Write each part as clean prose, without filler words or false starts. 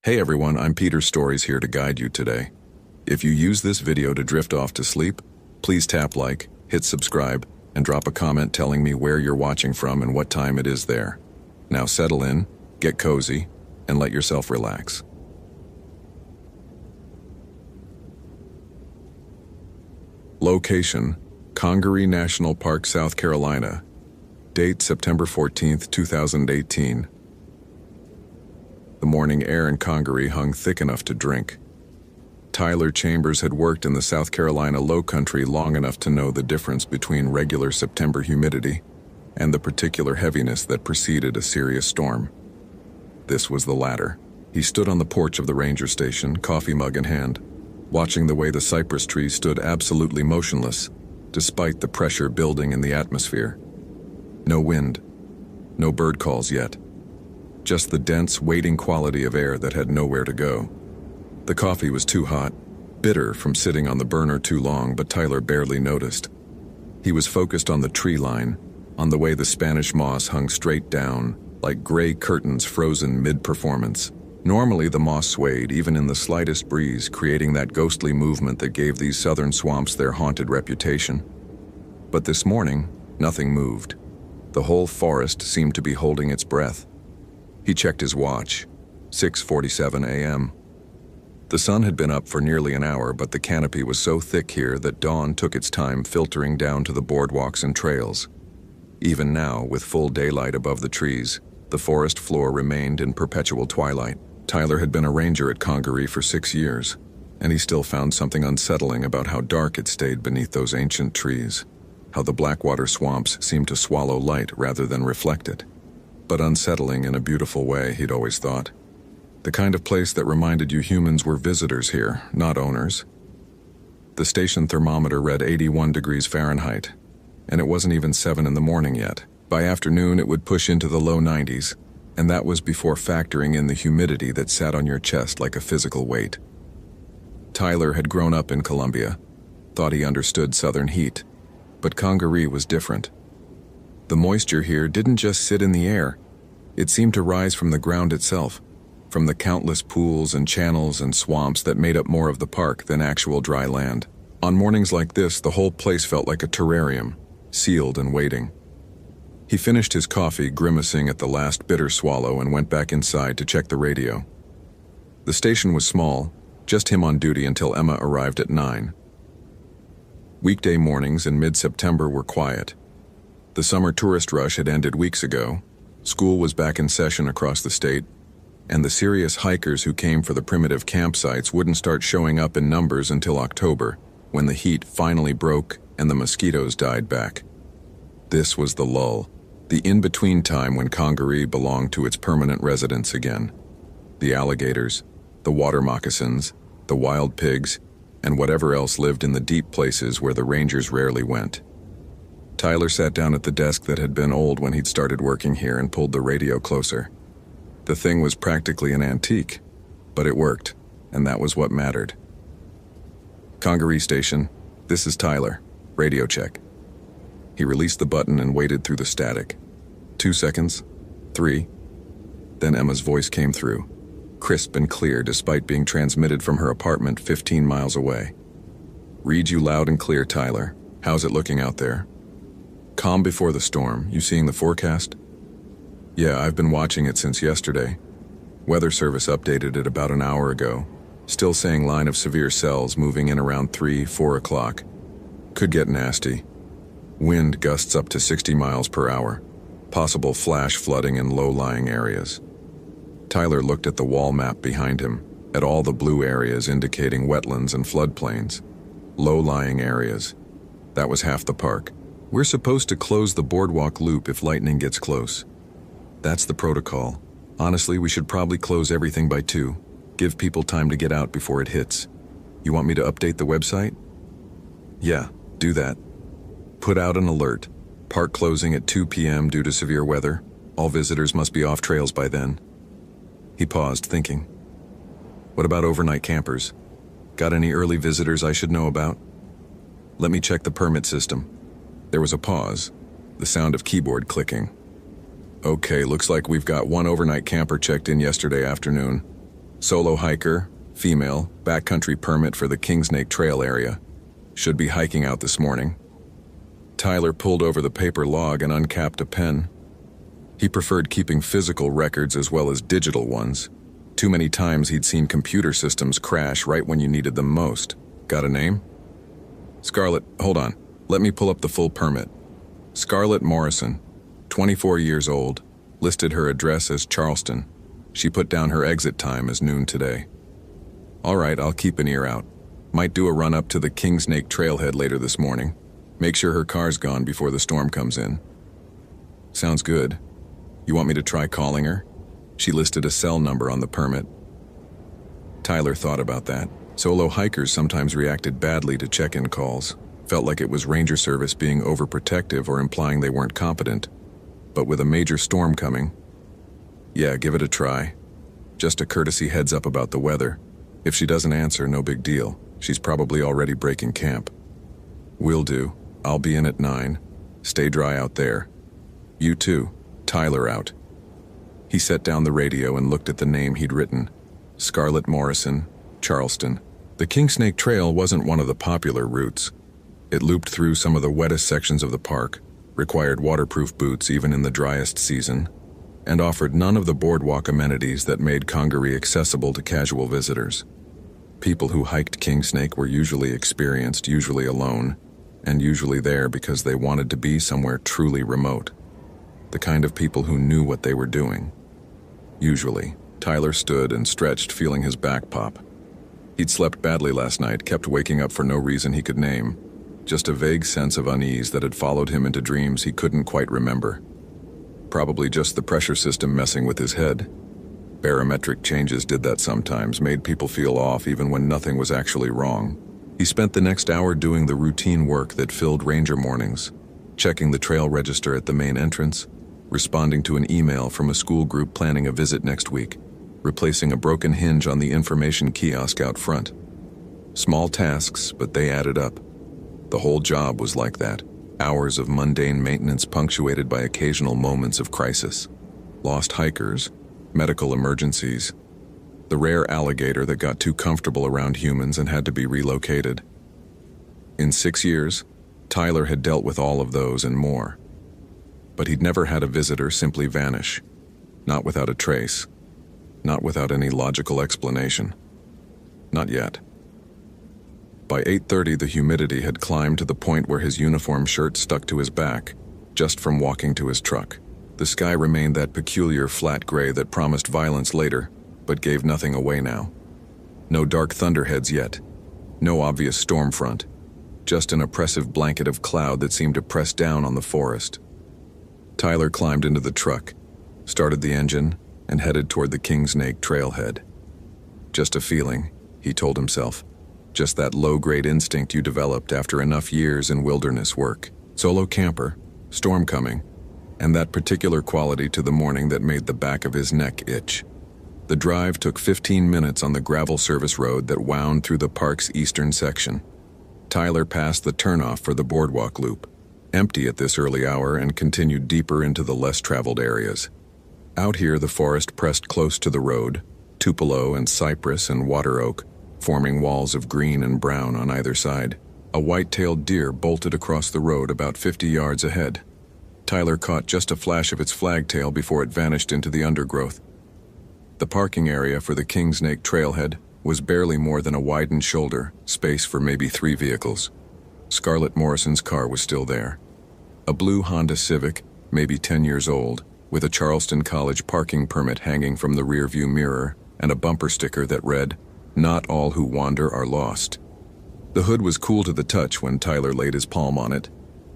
Hey everyone, I'm Peter Stories here to guide you today. If you use this video to drift off to sleep, please tap like, hit subscribe, and drop a comment telling me where you're watching from and what time it is there. Now settle in, get cozy, and let yourself relax. Location: Congaree National Park, South Carolina. Date: September 14th, 2018. The morning air in Congaree hung thick enough to drink. Tyler Chambers had worked in the South Carolina Lowcountry long enough to know the difference between regular September humidity and the particular heaviness that preceded a serious storm. This was the latter. He stood on the porch of the ranger station, coffee mug in hand, watching the way the cypress trees stood absolutely motionless, despite the pressure building in the atmosphere. No wind, no bird calls yet. Just the dense, waiting quality of air that had nowhere to go. The coffee was too hot, bitter from sitting on the burner too long, but Tyler barely noticed. He was focused on the tree line, on the way the Spanish moss hung straight down, like gray curtains frozen mid-performance. Normally the moss swayed even in the slightest breeze, creating that ghostly movement that gave these southern swamps their haunted reputation. But this morning, nothing moved. The whole forest seemed to be holding its breath. He checked his watch. 6:47 a.m. The sun had been up for nearly an hour, but the canopy was so thick here that dawn took its time filtering down to the boardwalks and trails. Even now, with full daylight above the trees, the forest floor remained in perpetual twilight. Tyler had been a ranger at Congaree for 6 years, and he still found something unsettling about how dark it stayed beneath those ancient trees, how the Blackwater swamps seemed to swallow light rather than reflect it. But unsettling in a beautiful way, he'd always thought. The kind of place that reminded you humans were visitors here, not owners. The station thermometer read 81 degrees Fahrenheit, and it wasn't even 7 in the morning yet. By afternoon, it would push into the low 90s, and that was before factoring in the humidity that sat on your chest like a physical weight. Tyler had grown up in Columbia, thought he understood southern heat, but Congaree was different. The moisture here didn't just sit in the air. It seemed to rise from the ground itself, from the countless pools and channels and swamps that made up more of the park than actual dry land. On mornings like this, the whole place felt like a terrarium, sealed and waiting. He finished his coffee, grimacing at the last bitter swallow, and went back inside to check the radio. The station was small, just him on duty until Emma arrived at 9. Weekday mornings in mid-September were quiet. The summer tourist rush had ended weeks ago, school was back in session across the state, and the serious hikers who came for the primitive campsites wouldn't start showing up in numbers until October, when the heat finally broke and the mosquitoes died back. This was the lull, the in-between time when Congaree belonged to its permanent residents again. The alligators, the water moccasins, the wild pigs, and whatever else lived in the deep places where the rangers rarely went. Tyler sat down at the desk that had been old when he'd started working here and pulled the radio closer. The thing was practically an antique, but it worked, and that was what mattered. Congaree Station, this is Tyler. Radio check. He released the button and waited through the static. 2 seconds. 3. Then Emma's voice came through, crisp and clear despite being transmitted from her apartment 15 miles away. Read you loud and clear, Tyler. How's it looking out there? Calm before the storm. You seeing the forecast? Yeah, I've been watching it since yesterday. Weather Service updated it about an hour ago. Still saying line of severe cells moving in around 3, 4 o'clock. Could get nasty. Wind gusts up to 60 miles per hour. Possible flash flooding in low-lying areas. Tyler looked at the wall map behind him, at all the blue areas indicating wetlands and floodplains. Low-lying areas. That was half the park. We're supposed to close the boardwalk loop if lightning gets close. That's the protocol. Honestly, we should probably close everything by 2. Give people time to get out before it hits. You want me to update the website? Yeah, do that. Put out an alert. Park closing at 2 p.m. due to severe weather. All visitors must be off trails by then. He paused, thinking. What about overnight campers? Got any early visitors I should know about? Let me check the permit system. There was a pause, the sound of keyboard clicking. Okay, looks like we've got one overnight camper checked in yesterday afternoon. Solo hiker, female, backcountry permit for the Kingsnake Trail area. Should be hiking out this morning. Tyler pulled over the paper log and uncapped a pen. He preferred keeping physical records as well as digital ones. Too many times he'd seen computer systems crash right when you needed them most. Got a name? Scarlett, hold on. Let me pull up the full permit. Scarlett Morrison, 24 years old, listed her address as Charleston. She put down her exit time as noon today. All right, I'll keep an ear out. Might do a run up to the Kingsnake Trailhead later this morning. Make sure her car's gone before the storm comes in. Sounds good. You want me to try calling her? She listed a cell number on the permit. Tyler thought about that. Solo hikers sometimes reacted badly to check-in calls. Felt like it was Ranger Service being overprotective or implying they weren't competent. But with a major storm coming, yeah, give it a try. Just a courtesy heads up about the weather. If she doesn't answer, no big deal. She's probably already breaking camp. Will do. I'll be in at 9. Stay dry out there. You too. Tyler out. He set down the radio and looked at the name he'd written. Scarlett Morrison, Charleston. The Kingsnake Trail wasn't one of the popular routes. It looped through some of the wettest sections of the park, required waterproof boots even in the driest season, and offered none of the boardwalk amenities that made Congaree accessible to casual visitors. People who hiked Kingsnake were usually experienced, usually alone, and usually there because they wanted to be somewhere truly remote. The kind of people who knew what they were doing. Usually, Tyler stood and stretched, feeling his back pop. He'd slept badly last night, kept waking up for no reason he could name. Just a vague sense of unease that had followed him into dreams he couldn't quite remember. Probably just the pressure system messing with his head. Barometric changes did that sometimes, made people feel off even when nothing was actually wrong. He spent the next hour doing the routine work that filled ranger mornings, checking the trail register at the main entrance, responding to an email from a school group planning a visit next week, replacing a broken hinge on the information kiosk out front. Small tasks, but they added up. The whole job was like that. Hours of mundane maintenance punctuated by occasional moments of crisis. Lost hikers, medical emergencies, the rare alligator that got too comfortable around humans and had to be relocated. In 6 years, Tyler had dealt with all of those and more. But he'd never had a visitor simply vanish. Not without a trace. Not without any logical explanation. Not yet. By 8:30, the humidity had climbed to the point where his uniform shirt stuck to his back, just from walking to his truck. The sky remained that peculiar flat gray that promised violence later, but gave nothing away now. No dark thunderheads yet. No obvious storm front. Just an oppressive blanket of cloud that seemed to press down on the forest. Tyler climbed into the truck, started the engine, and headed toward the Kingsnake Trailhead. Just a feeling, he told himself. Just that low-grade instinct you developed after enough years in wilderness work. Solo camper, storm coming, and that particular quality to the morning that made the back of his neck itch. The drive took 15 minutes on the gravel service road that wound through the park's eastern section. Tyler passed the turnoff for the boardwalk loop, empty at this early hour, and continued deeper into the less traveled areas. Out here, the forest pressed close to the road, tupelo and cypress and water oak, forming walls of green and brown on either side. A white-tailed deer bolted across the road about 50 yards ahead. Tyler caught just a flash of its flagtail before it vanished into the undergrowth. The parking area for the Kingsnake Trailhead was barely more than a widened shoulder, space for maybe 3 vehicles. Scarlett Morrison's car was still there. A blue Honda Civic, maybe 10 years old, with a Charleston College parking permit hanging from the rearview mirror and a bumper sticker that read, "Not all who wander are lost." The hood was cool to the touch when Tyler laid his palm on it.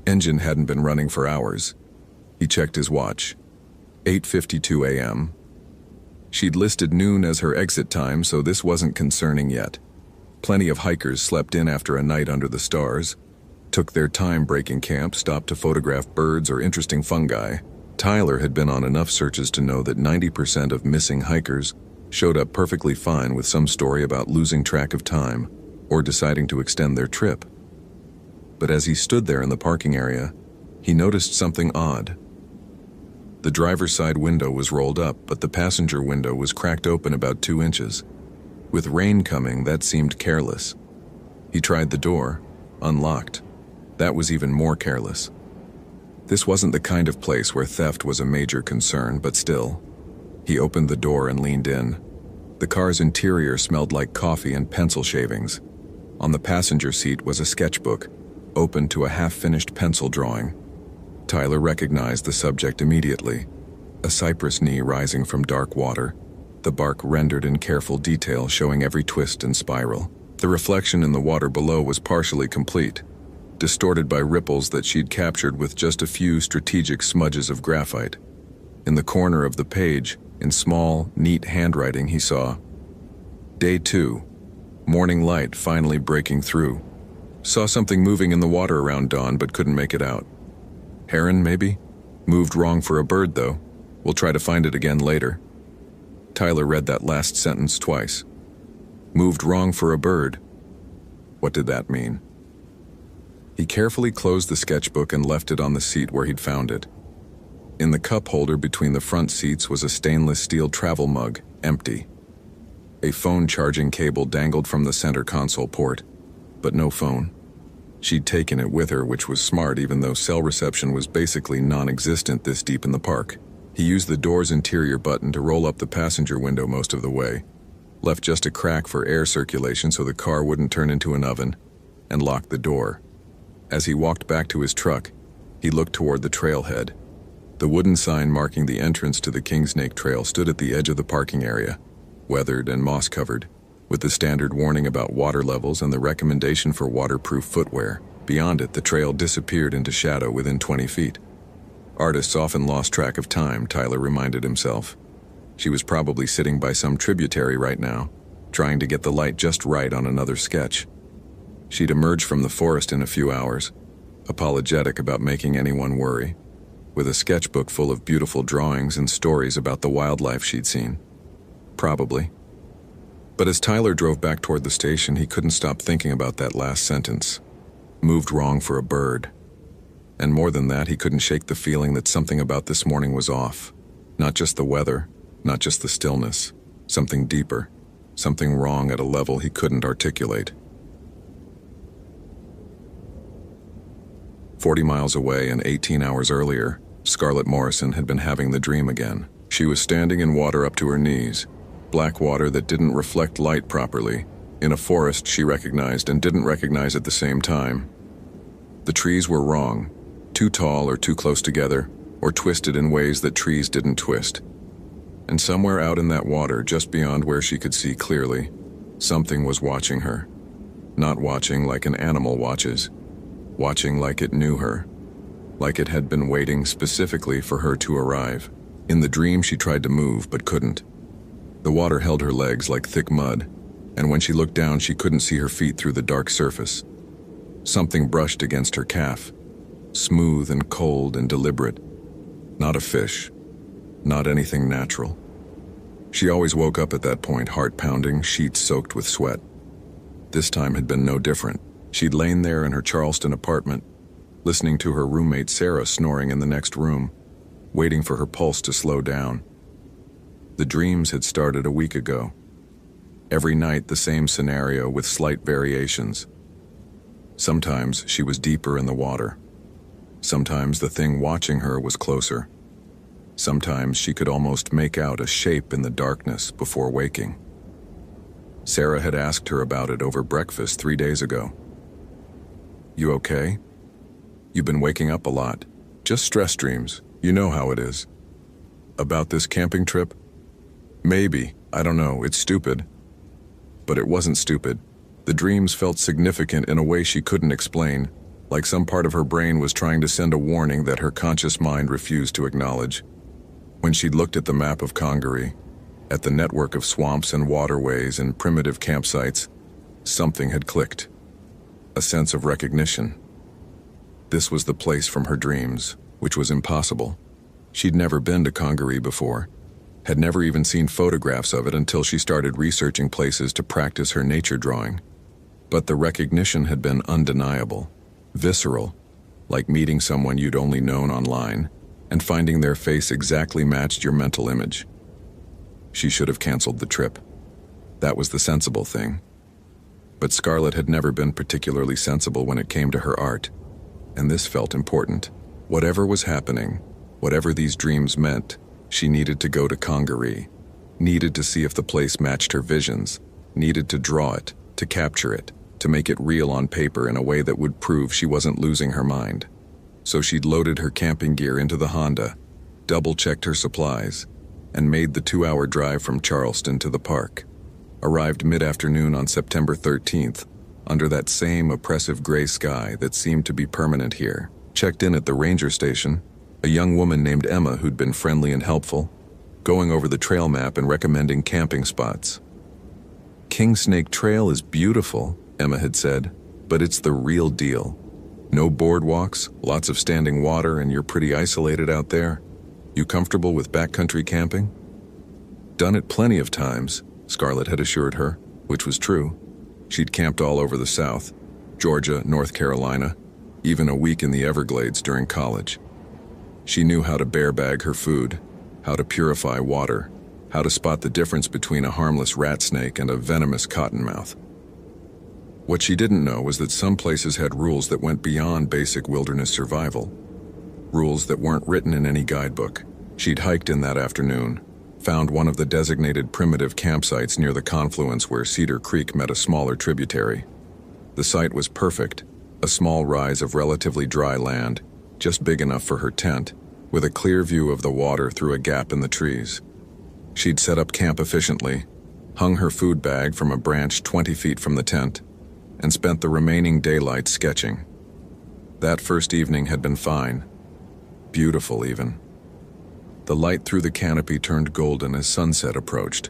Engine hadn't been running for hours. He checked his watch. 8:52 a.m. She'd listed noon as her exit time, so this wasn't concerning yet. Plenty of hikers slept in after a night under the stars, took their time breaking camp, stopped to photograph birds or interesting fungi. Tyler had been on enough searches to know that 90% of missing hikers showed up perfectly fine with some story about losing track of time or deciding to extend their trip. But as he stood there in the parking area, he noticed something odd. The driver's side window was rolled up, but the passenger window was cracked open about 2 inches. With rain coming, that seemed careless. He tried the door, unlocked. That was even more careless. This wasn't the kind of place where theft was a major concern, but still. He opened the door and leaned in. The car's interior smelled like coffee and pencil shavings. On the passenger seat was a sketchbook, open to a half-finished pencil drawing. Tyler recognized the subject immediately. A cypress knee rising from dark water, the bark rendered in careful detail showing every twist and spiral. The reflection in the water below was partially complete, distorted by ripples that she'd captured with just a few strategic smudges of graphite. In the corner of the page, in small, neat handwriting, he saw, Day 2. Morning light finally breaking through. Saw something moving in the water around dawn but couldn't make it out. Heron, maybe? Moved wrong for a bird, though. We'll try to find it again later. Tyler read that last sentence twice. Moved wrong for a bird. What did that mean? He carefully closed the sketchbook and left it on the seat where he'd found it. In the cup holder between the front seats was a stainless steel travel mug, empty. A phone charging cable dangled from the center console port, but no phone. She'd taken it with her, which was smart even though cell reception was basically non-existent this deep in the park. He used the door's interior button to roll up the passenger window most of the way, left just a crack for air circulation so the car wouldn't turn into an oven, and locked the door. As he walked back to his truck, he looked toward the trailhead. The wooden sign marking the entrance to the Kingsnake Trail stood at the edge of the parking area, weathered and moss-covered, with the standard warning about water levels and the recommendation for waterproof footwear. Beyond it, the trail disappeared into shadow within 20 feet. Artists often lost track of time, Tyler reminded himself. She was probably sitting by some tributary right now, trying to get the light just right on another sketch. She'd emerge from the forest in a few hours, apologetic about making anyone worry, with a sketchbook full of beautiful drawings and stories about the wildlife she'd seen. Probably. But as Tyler drove back toward the station, he couldn't stop thinking about that last sentence. Moved wrong for a bird. And more than that, he couldn't shake the feeling that something about this morning was off. Not just the weather, not just the stillness. Something deeper. Something wrong at a level he couldn't articulate. 40 miles away and 18 hours earlier, Scarlett Morrison had been having the dream again. She was standing in water up to her knees, black water that didn't reflect light properly, in a forest she recognized and didn't recognize at the same time. The trees were wrong, too tall or too close together, or twisted in ways that trees didn't twist. And somewhere out in that water, just beyond where she could see clearly, something was watching her. Not watching like an animal watches, watching like it knew her, like it had been waiting specifically for her to arrive. In the dream, she tried to move but couldn't. The water held her legs like thick mud, and when she looked down, she couldn't see her feet through the dark surface. Something brushed against her calf, smooth and cold and deliberate. Not a fish, not anything natural. She always woke up at that point, heart pounding, sheets soaked with sweat. This time had been no different. She'd lain there in her Charleston apartment, listening to her roommate Sarah snoring in the next room, waiting for her pulse to slow down. The dreams had started a week ago. Every night the same scenario with slight variations. Sometimes she was deeper in the water. Sometimes the thing watching her was closer. Sometimes she could almost make out a shape in the darkness before waking. Sarah had asked her about it over breakfast 3 days ago. You okay? You've been waking up a lot. Just stress dreams. You know how it is. About this camping trip? Maybe. I don't know. It's stupid. But it wasn't stupid. The dreams felt significant in a way she couldn't explain, like some part of her brain was trying to send a warning that her conscious mind refused to acknowledge. When she'd looked at the map of Congaree, at the network of swamps and waterways and primitive campsites, something had clicked. A sense of recognition. This was the place from her dreams, which was impossible. She'd never been to Congaree before, had never even seen photographs of it until she started researching places to practice her nature drawing. But the recognition had been undeniable, visceral, like meeting someone you'd only known online and finding their face exactly matched your mental image. She should have canceled the trip. That was the sensible thing. But Scarlett had never been particularly sensible when it came to her art, and this felt important. Whatever was happening, whatever these dreams meant, she needed to go to Congaree, needed to see if the place matched her visions, needed to draw it, to capture it, to make it real on paper in a way that would prove she wasn't losing her mind. So she'd loaded her camping gear into the Honda, double-checked her supplies, and made the 2-hour drive from Charleston to the park. Arrived mid-afternoon on September 13th, under that same oppressive gray sky that seemed to be permanent here. Checked in at the ranger station, a young woman named Emma who'd been friendly and helpful, going over the trail map and recommending camping spots. King Snake Trail is beautiful, Emma had said, but it's the real deal. No boardwalks, lots of standing water, and you're pretty isolated out there. You comfortable with backcountry camping? Done it plenty of times, Scarlett had assured her, which was true. She'd camped all over the South, Georgia, North Carolina, even a week in the Everglades during college. She knew how to bear-bag her food, how to purify water, how to spot the difference between a harmless rat snake and a venomous cottonmouth. What she didn't know was that some places had rules that went beyond basic wilderness survival. Rules that weren't written in any guidebook. She'd hiked in that afternoon, found one of the designated primitive campsites near the confluence where Cedar Creek met a smaller tributary. The site was perfect, a small rise of relatively dry land, just big enough for her tent, with a clear view of the water through a gap in the trees. She'd set up camp efficiently, hung her food bag from a branch 20 feet from the tent, and spent the remaining daylight sketching. That first evening had been fine. Beautiful, even. The light through the canopy turned golden as sunset approached,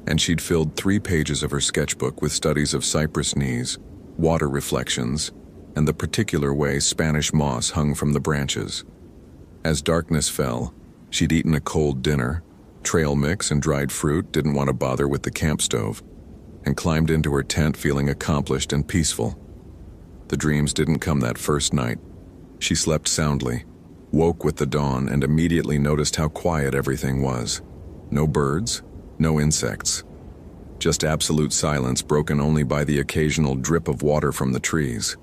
and she'd filled 3 pages of her sketchbook with studies of cypress knees, water reflections, and the particular way Spanish moss hung from the branches. As darkness fell, she'd eaten a cold dinner, trail mix and dried fruit, didn't want to bother with the camp stove, and climbed into her tent feeling accomplished and peaceful. The dreams didn't come that first night. She slept soundly, woke with the dawn, and immediately noticed how quiet everything was. No birds, no insects. Just absolute silence broken only by the occasional drip of water from the trees.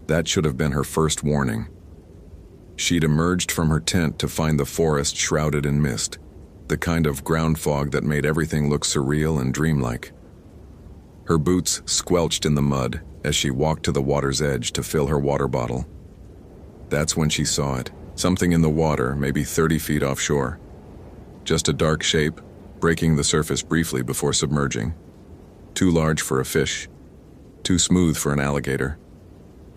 That should have been her first warning. She'd emerged from her tent to find the forest shrouded in mist, the kind of ground fog that made everything look surreal and dreamlike. Her boots squelched in the mud as she walked to the water's edge to fill her water bottle. That's when she saw it, something in the water, maybe 30 feet offshore. Just a dark shape, breaking the surface briefly before submerging. Too large for a fish, too smooth for an alligator.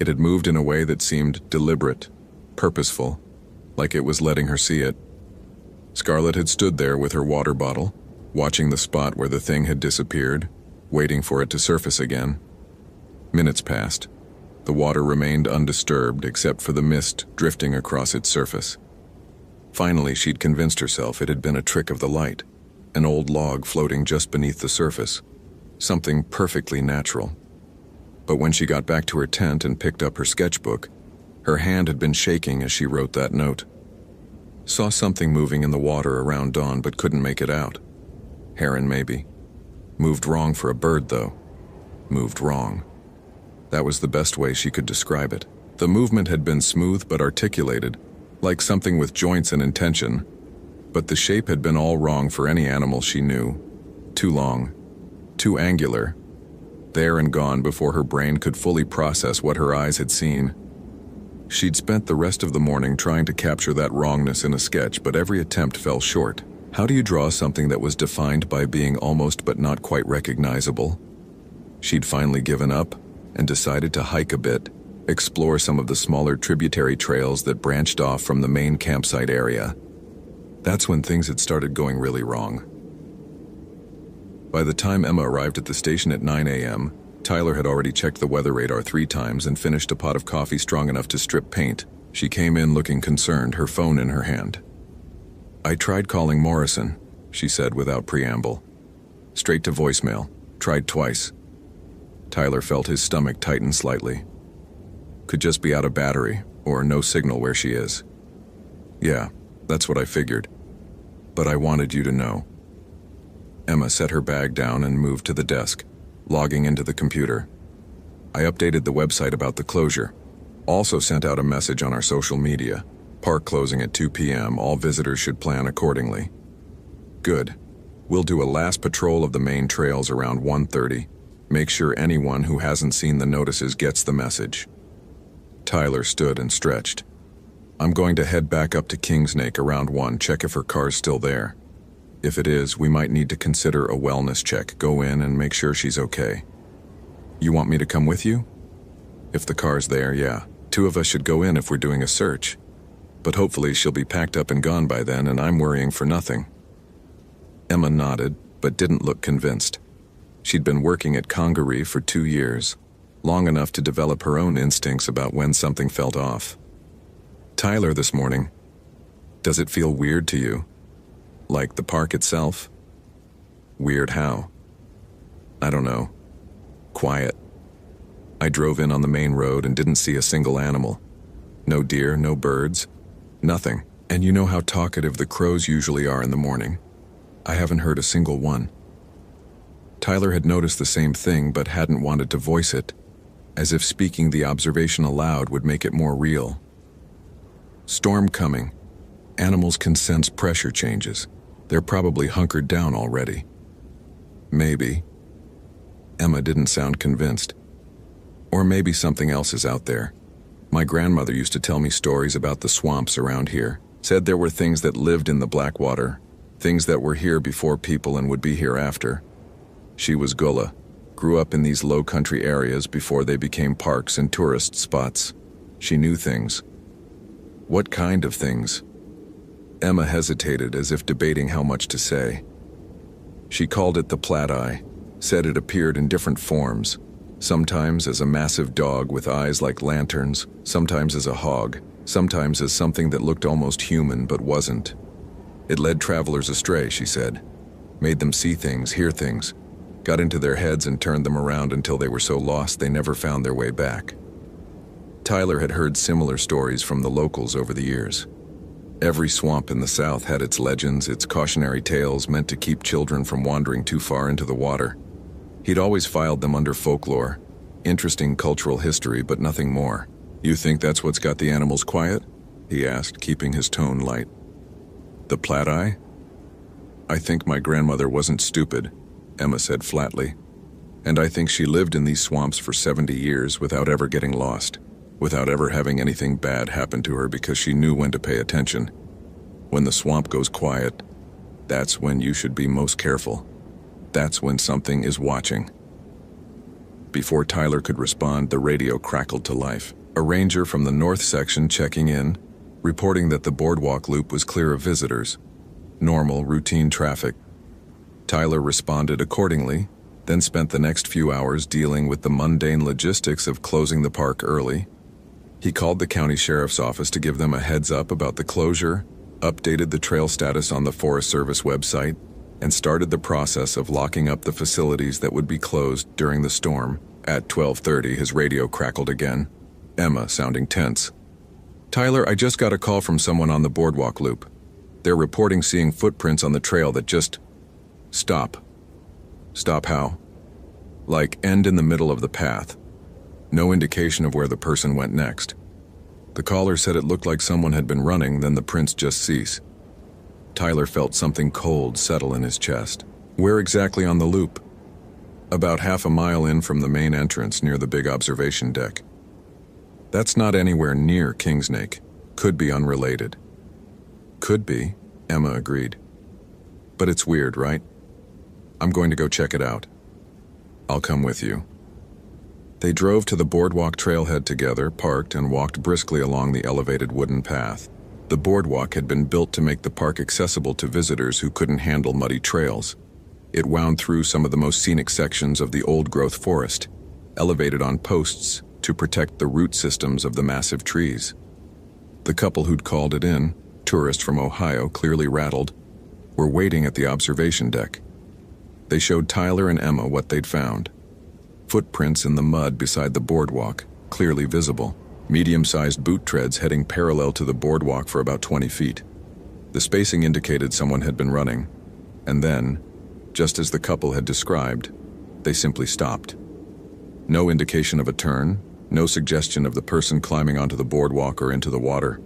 It had moved in a way that seemed deliberate, purposeful, like it was letting her see it. Scarlett had stood there with her water bottle, watching the spot where the thing had disappeared, waiting for it to surface again. Minutes passed. The water remained undisturbed except for the mist drifting across its surface. Finally, she'd convinced herself it had been a trick of the light, an old log floating just beneath the surface, something perfectly natural. But when she got back to her tent and picked up her sketchbook, her hand had been shaking as she wrote that note. Saw something moving in the water around dawn but couldn't make it out. Heron, maybe. Moved wrong for a bird, though. Moved wrong. That was the best way she could describe it. The movement had been smooth but articulated, like something with joints and intention, but the shape had been all wrong for any animal she knew. Too long, too angular, there and gone before her brain could fully process what her eyes had seen. She'd spent the rest of the morning trying to capture that wrongness in a sketch, but every attempt fell short. How do you draw something that was defined by being almost but not quite recognizable? She'd finally given up and decided to hike a bit, explore some of the smaller tributary trails that branched off from the main campsite area. That's when things had started going really wrong. By the time Emma arrived at the station at 9 a.m., Tyler had already checked the weather radar 3 times and finished a pot of coffee strong enough to strip paint. She came in looking concerned, her phone in her hand. "I tried calling Morrison," she said without preamble. "Straight to voicemail. Tried twice." Tyler felt his stomach tighten slightly. "Could just be out of battery, or no signal where she is." "Yeah, that's what I figured. But I wanted you to know." Emma set her bag down and moved to the desk, logging into the computer. I updated the website about the closure. Also sent out a message on our social media. Park closing at 2 p.m. All visitors should plan accordingly. Good. We'll do a last patrol of the main trails around 1:30. Make sure anyone who hasn't seen the notices gets the message. Tyler stood and stretched. I'm going to head back up to Kingsnake around 1, check if her car's still there. If it is, we might need to consider a wellness check. Go in and make sure she's okay. You want me to come with you? If the car's there, yeah. 2 of us should go in if we're doing a search. But hopefully she'll be packed up and gone by then, and I'm worrying for nothing. Emma nodded, but didn't look convinced. She'd been working at Congaree for 2 years, long enough to develop her own instincts about when something felt off. Tyler, this morning, does it feel weird to you? Like the park itself? Weird how? I don't know. Quiet. I drove in on the main road and didn't see a single animal. No deer, no birds, nothing. And you know how talkative the crows usually are in the morning. I haven't heard a single one. Tyler had noticed the same thing but hadn't wanted to voice it, as if speaking the observation aloud would make it more real. Storm coming. Animals can sense pressure changes. They're probably hunkered down already. Maybe. Emma didn't sound convinced. Or maybe something else is out there. My grandmother used to tell me stories about the swamps around here. Said there were things that lived in the Blackwater, things that were here before people and would be here after. She was Gullah, grew up in these low-country areas before they became parks and tourist spots. She knew things. What kind of things? Emma hesitated as if debating how much to say. She called it the Plat Eye, said it appeared in different forms, sometimes as a massive dog with eyes like lanterns, sometimes as a hog, sometimes as something that looked almost human but wasn't. It led travelers astray, she said, made them see things, hear things, got into their heads and turned them around until they were so lost they never found their way back. Tyler had heard similar stories from the locals over the years. Every swamp in the South had its legends, its cautionary tales meant to keep children from wandering too far into the water. He'd always filed them under folklore, interesting cultural history, but nothing more. You think that's what's got the animals quiet? He asked, keeping his tone light. The Plat Eye? I think my grandmother wasn't stupid, Emma said flatly. And I think she lived in these swamps for 70 years without ever getting lost, without ever having anything bad happen to her because she knew when to pay attention. When the swamp goes quiet, that's when you should be most careful. That's when something is watching. Before Tyler could respond, the radio crackled to life. A ranger from the north section checking in, reporting that the boardwalk loop was clear of visitors. Normal, routine traffic. Tyler responded accordingly, then spent the next few hours dealing with the mundane logistics of closing the park early. He called the county sheriff's office to give them a heads up about the closure, updated the trail status on the Forest Service website, and started the process of locking up the facilities that would be closed during the storm. At 12:30, his radio crackled again. Emma, sounding tense. Tyler, I just got a call from someone on the boardwalk loop. They're reporting seeing footprints on the trail that just... Stop. Stop how? Like end in the middle of the path. No indication of where the person went next. The caller said it looked like someone had been running, then the prints just cease. Tyler felt something cold settle in his chest. Where exactly on the loop? About half a mile in from the main entrance near the big observation deck. That's not anywhere near Kingsnake. Could be unrelated. Could be, Emma agreed. But it's weird, right? I'm going to go check it out. I'll come with you. They drove to the boardwalk trailhead together, parked, and walked briskly along the elevated wooden path. The boardwalk had been built to make the park accessible to visitors who couldn't handle muddy trails. It wound through some of the most scenic sections of the old-growth forest, elevated on posts to protect the root systems of the massive trees. The couple who'd called it in, tourists from Ohio, clearly rattled, were waiting at the observation deck. They showed Tyler and Emma what they'd found. Footprints in the mud beside the boardwalk, clearly visible. Medium-sized boot treads heading parallel to the boardwalk for about 20 feet. The spacing indicated someone had been running. And then, Just as the couple had described, they simply stopped. No indication of a turn, no suggestion of the person climbing onto the boardwalk or into the water.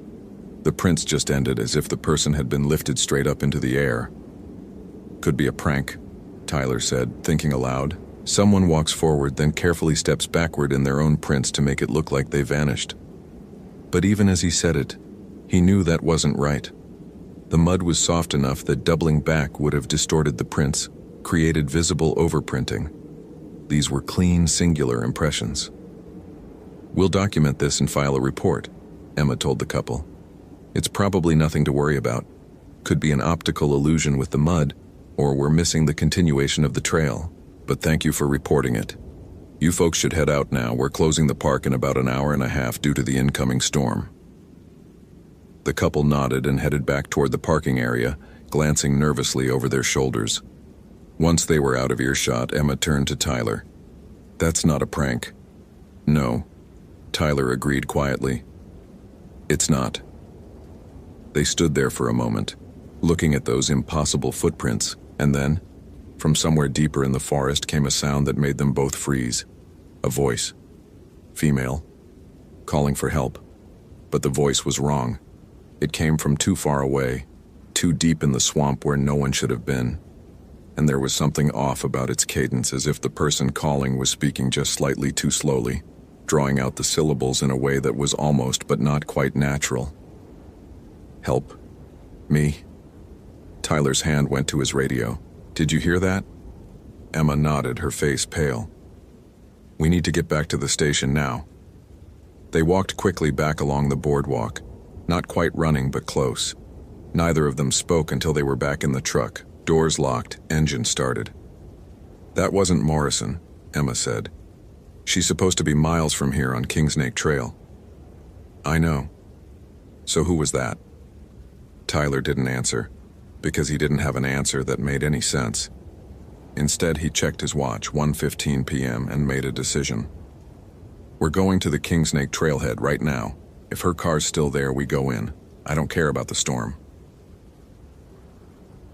The prints just ended as if the person had been lifted straight up into the air. Could be a prank, Tyler said, thinking aloud. Someone walks forward, then carefully steps backward in their own prints to make it look like they vanished. But even as he said it, he knew that wasn't right. The mud was soft enough that doubling back would have distorted the prints, created visible overprinting. These were clean, singular impressions. "We'll document this and file a report," Emma told the couple. "It's probably nothing to worry about. Could be an optical illusion with the mud, or we're missing the continuation of the trail. But thank you for reporting it. You folks should head out now. We're closing the park in about an hour and a half due to the incoming storm." The couple nodded and headed back toward the parking area, glancing nervously over their shoulders. Once they were out of earshot, Emma turned to Tyler. "That's not a prank." "No," Tyler agreed quietly. "It's not." They stood there for a moment, looking at those impossible footprints, and then, from somewhere deeper in the forest came a sound that made them both freeze. A voice. Female. Calling for help. But the voice was wrong. It came from too far away, too deep in the swamp where no one should have been. And there was something off about its cadence, as if the person calling was speaking just slightly too slowly, drawing out the syllables in a way that was almost but not quite natural. "Help. Me." Tyler's hand went to his radio. "Did you hear that?" Emma nodded, her face pale. "We need to get back to the station now." They walked quickly back along the boardwalk, not quite running but close. Neither of them spoke until they were back in the truck, doors locked, engine started. "That wasn't Morrison," Emma said. "She's supposed to be miles from here on Kingsnake Trail." "I know. So who was that?" Tyler didn't answer, because he didn't have an answer that made any sense. Instead, he checked his watch, 1:15 p.m., and made a decision. "We're going to the Kingsnake trailhead right now. If her car's still there, we go in. I don't care about the storm."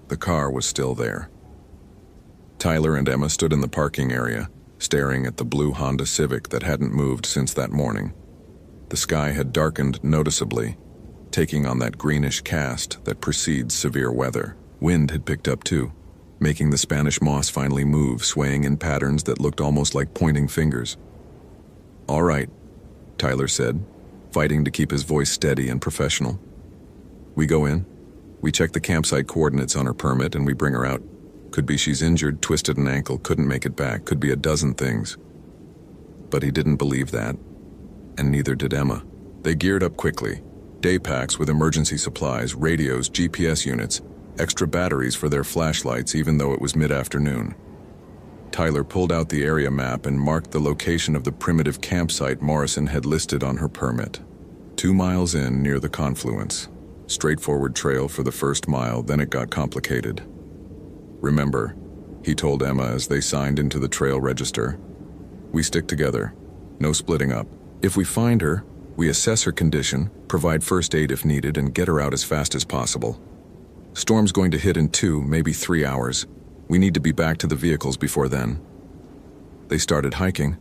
The car was still there. Tyler and Emma stood in the parking area, staring at the blue Honda Civic that hadn't moved since that morning. The sky had darkened noticeably, taking on that greenish cast that precedes severe weather. Wind had picked up too, making the Spanish moss finally move, swaying in patterns that looked almost like pointing fingers. "All right," Tyler said, fighting to keep his voice steady and professional. "We go in. We check the campsite coordinates on her permit and we bring her out. Could be she's injured, twisted an ankle, couldn't make it back, could be a dozen things." But he didn't believe that, and neither did Emma. They geared up quickly. Day packs with emergency supplies, radios, GPS units, extra batteries for their flashlights even though it was mid-afternoon. Tyler pulled out the area map and marked the location of the primitive campsite Morrison had listed on her permit. 2 miles in near the confluence. Straightforward trail for the first mile, then it got complicated. "Remember," he told Emma as they signed into the trail register, "we stick together. No splitting up. If we find her, we assess her condition, provide first aid if needed, and get her out as fast as possible. Storm's going to hit in 2, maybe 3 hours. We need to be back to the vehicles before then." They started hiking.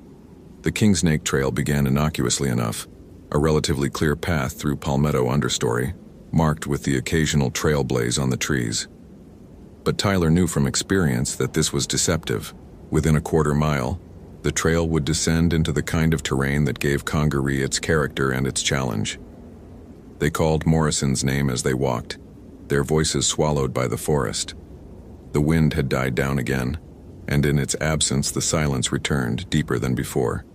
The Kingsnake Trail began innocuously enough, a relatively clear path through palmetto understory, marked with the occasional trail blaze on the trees. But Tyler knew from experience that this was deceptive. Within a quarter mile, the trail would descend into the kind of terrain that gave Congaree its character and its challenge. They called Morrison's name as they walked, their voices swallowed by the forest. The wind had died down again, and in its absence the silence returned, deeper than before.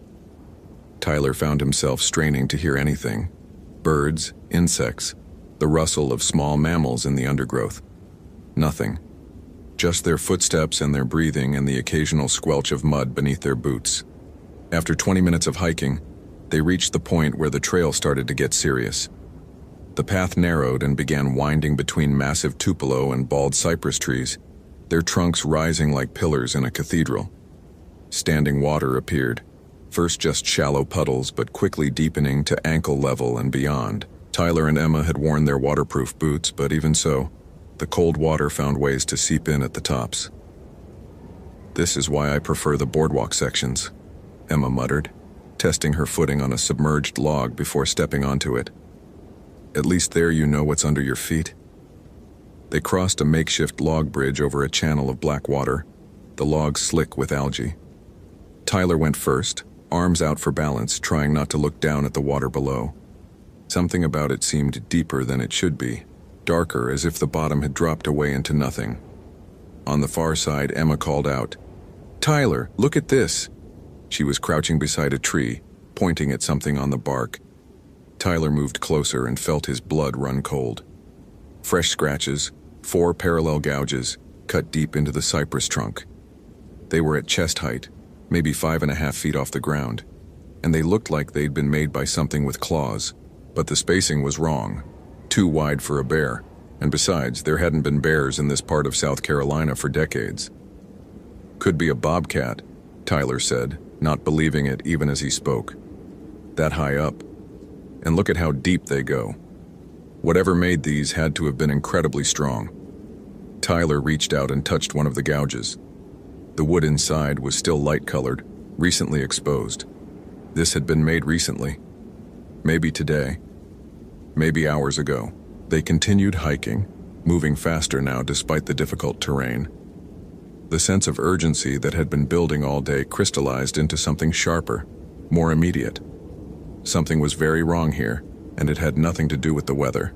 Tyler found himself straining to hear anything. Birds, insects, the rustle of small mammals in the undergrowth. Nothing. Just their footsteps and their breathing and the occasional squelch of mud beneath their boots. After 20 minutes of hiking, they reached the point where the trail started to get serious. The path narrowed and began winding between massive tupelo and bald cypress trees, their trunks rising like pillars in a cathedral. Standing water appeared, first just shallow puddles but quickly deepening to ankle level and beyond. Tyler and Emma had worn their waterproof boots, but even so, the cold water found ways to seep in at the tops. This is why I prefer the boardwalk sections, Emma muttered, testing her footing on a submerged log before stepping onto it. At least there you know what's under your feet. They crossed a makeshift log bridge over a channel of black water, the log slick with algae. Tyler went first, arms out for balance, trying not to look down at the water below. Something about it seemed deeper than it should be, darker, as if the bottom had dropped away into nothing. On the far side, Emma called out, "Tyler, look at this!" She was crouching beside a tree, pointing at something on the bark. Tyler moved closer and felt his blood run cold. Fresh scratches, 4 parallel gouges, cut deep into the cypress trunk. They were at chest height, maybe 5.5 feet off the ground, and they looked like they'd been made by something with claws, but the spacing was wrong, too wide for a bear, and besides, there hadn't been bears in this part of South Carolina for decades. "Could be a bobcat," Tyler said, not believing it even as he spoke. "That high up. And look at how deep they go. Whatever made these had to have been incredibly strong." Tyler reached out and touched one of the gouges. The wood inside was still light-colored, recently exposed. This had been made recently. Maybe today. Maybe hours ago. They continued hiking, moving faster now despite the difficult terrain. The sense of urgency that had been building all day crystallized into something sharper, more immediate. Something was very wrong here, and it had nothing to do with the weather.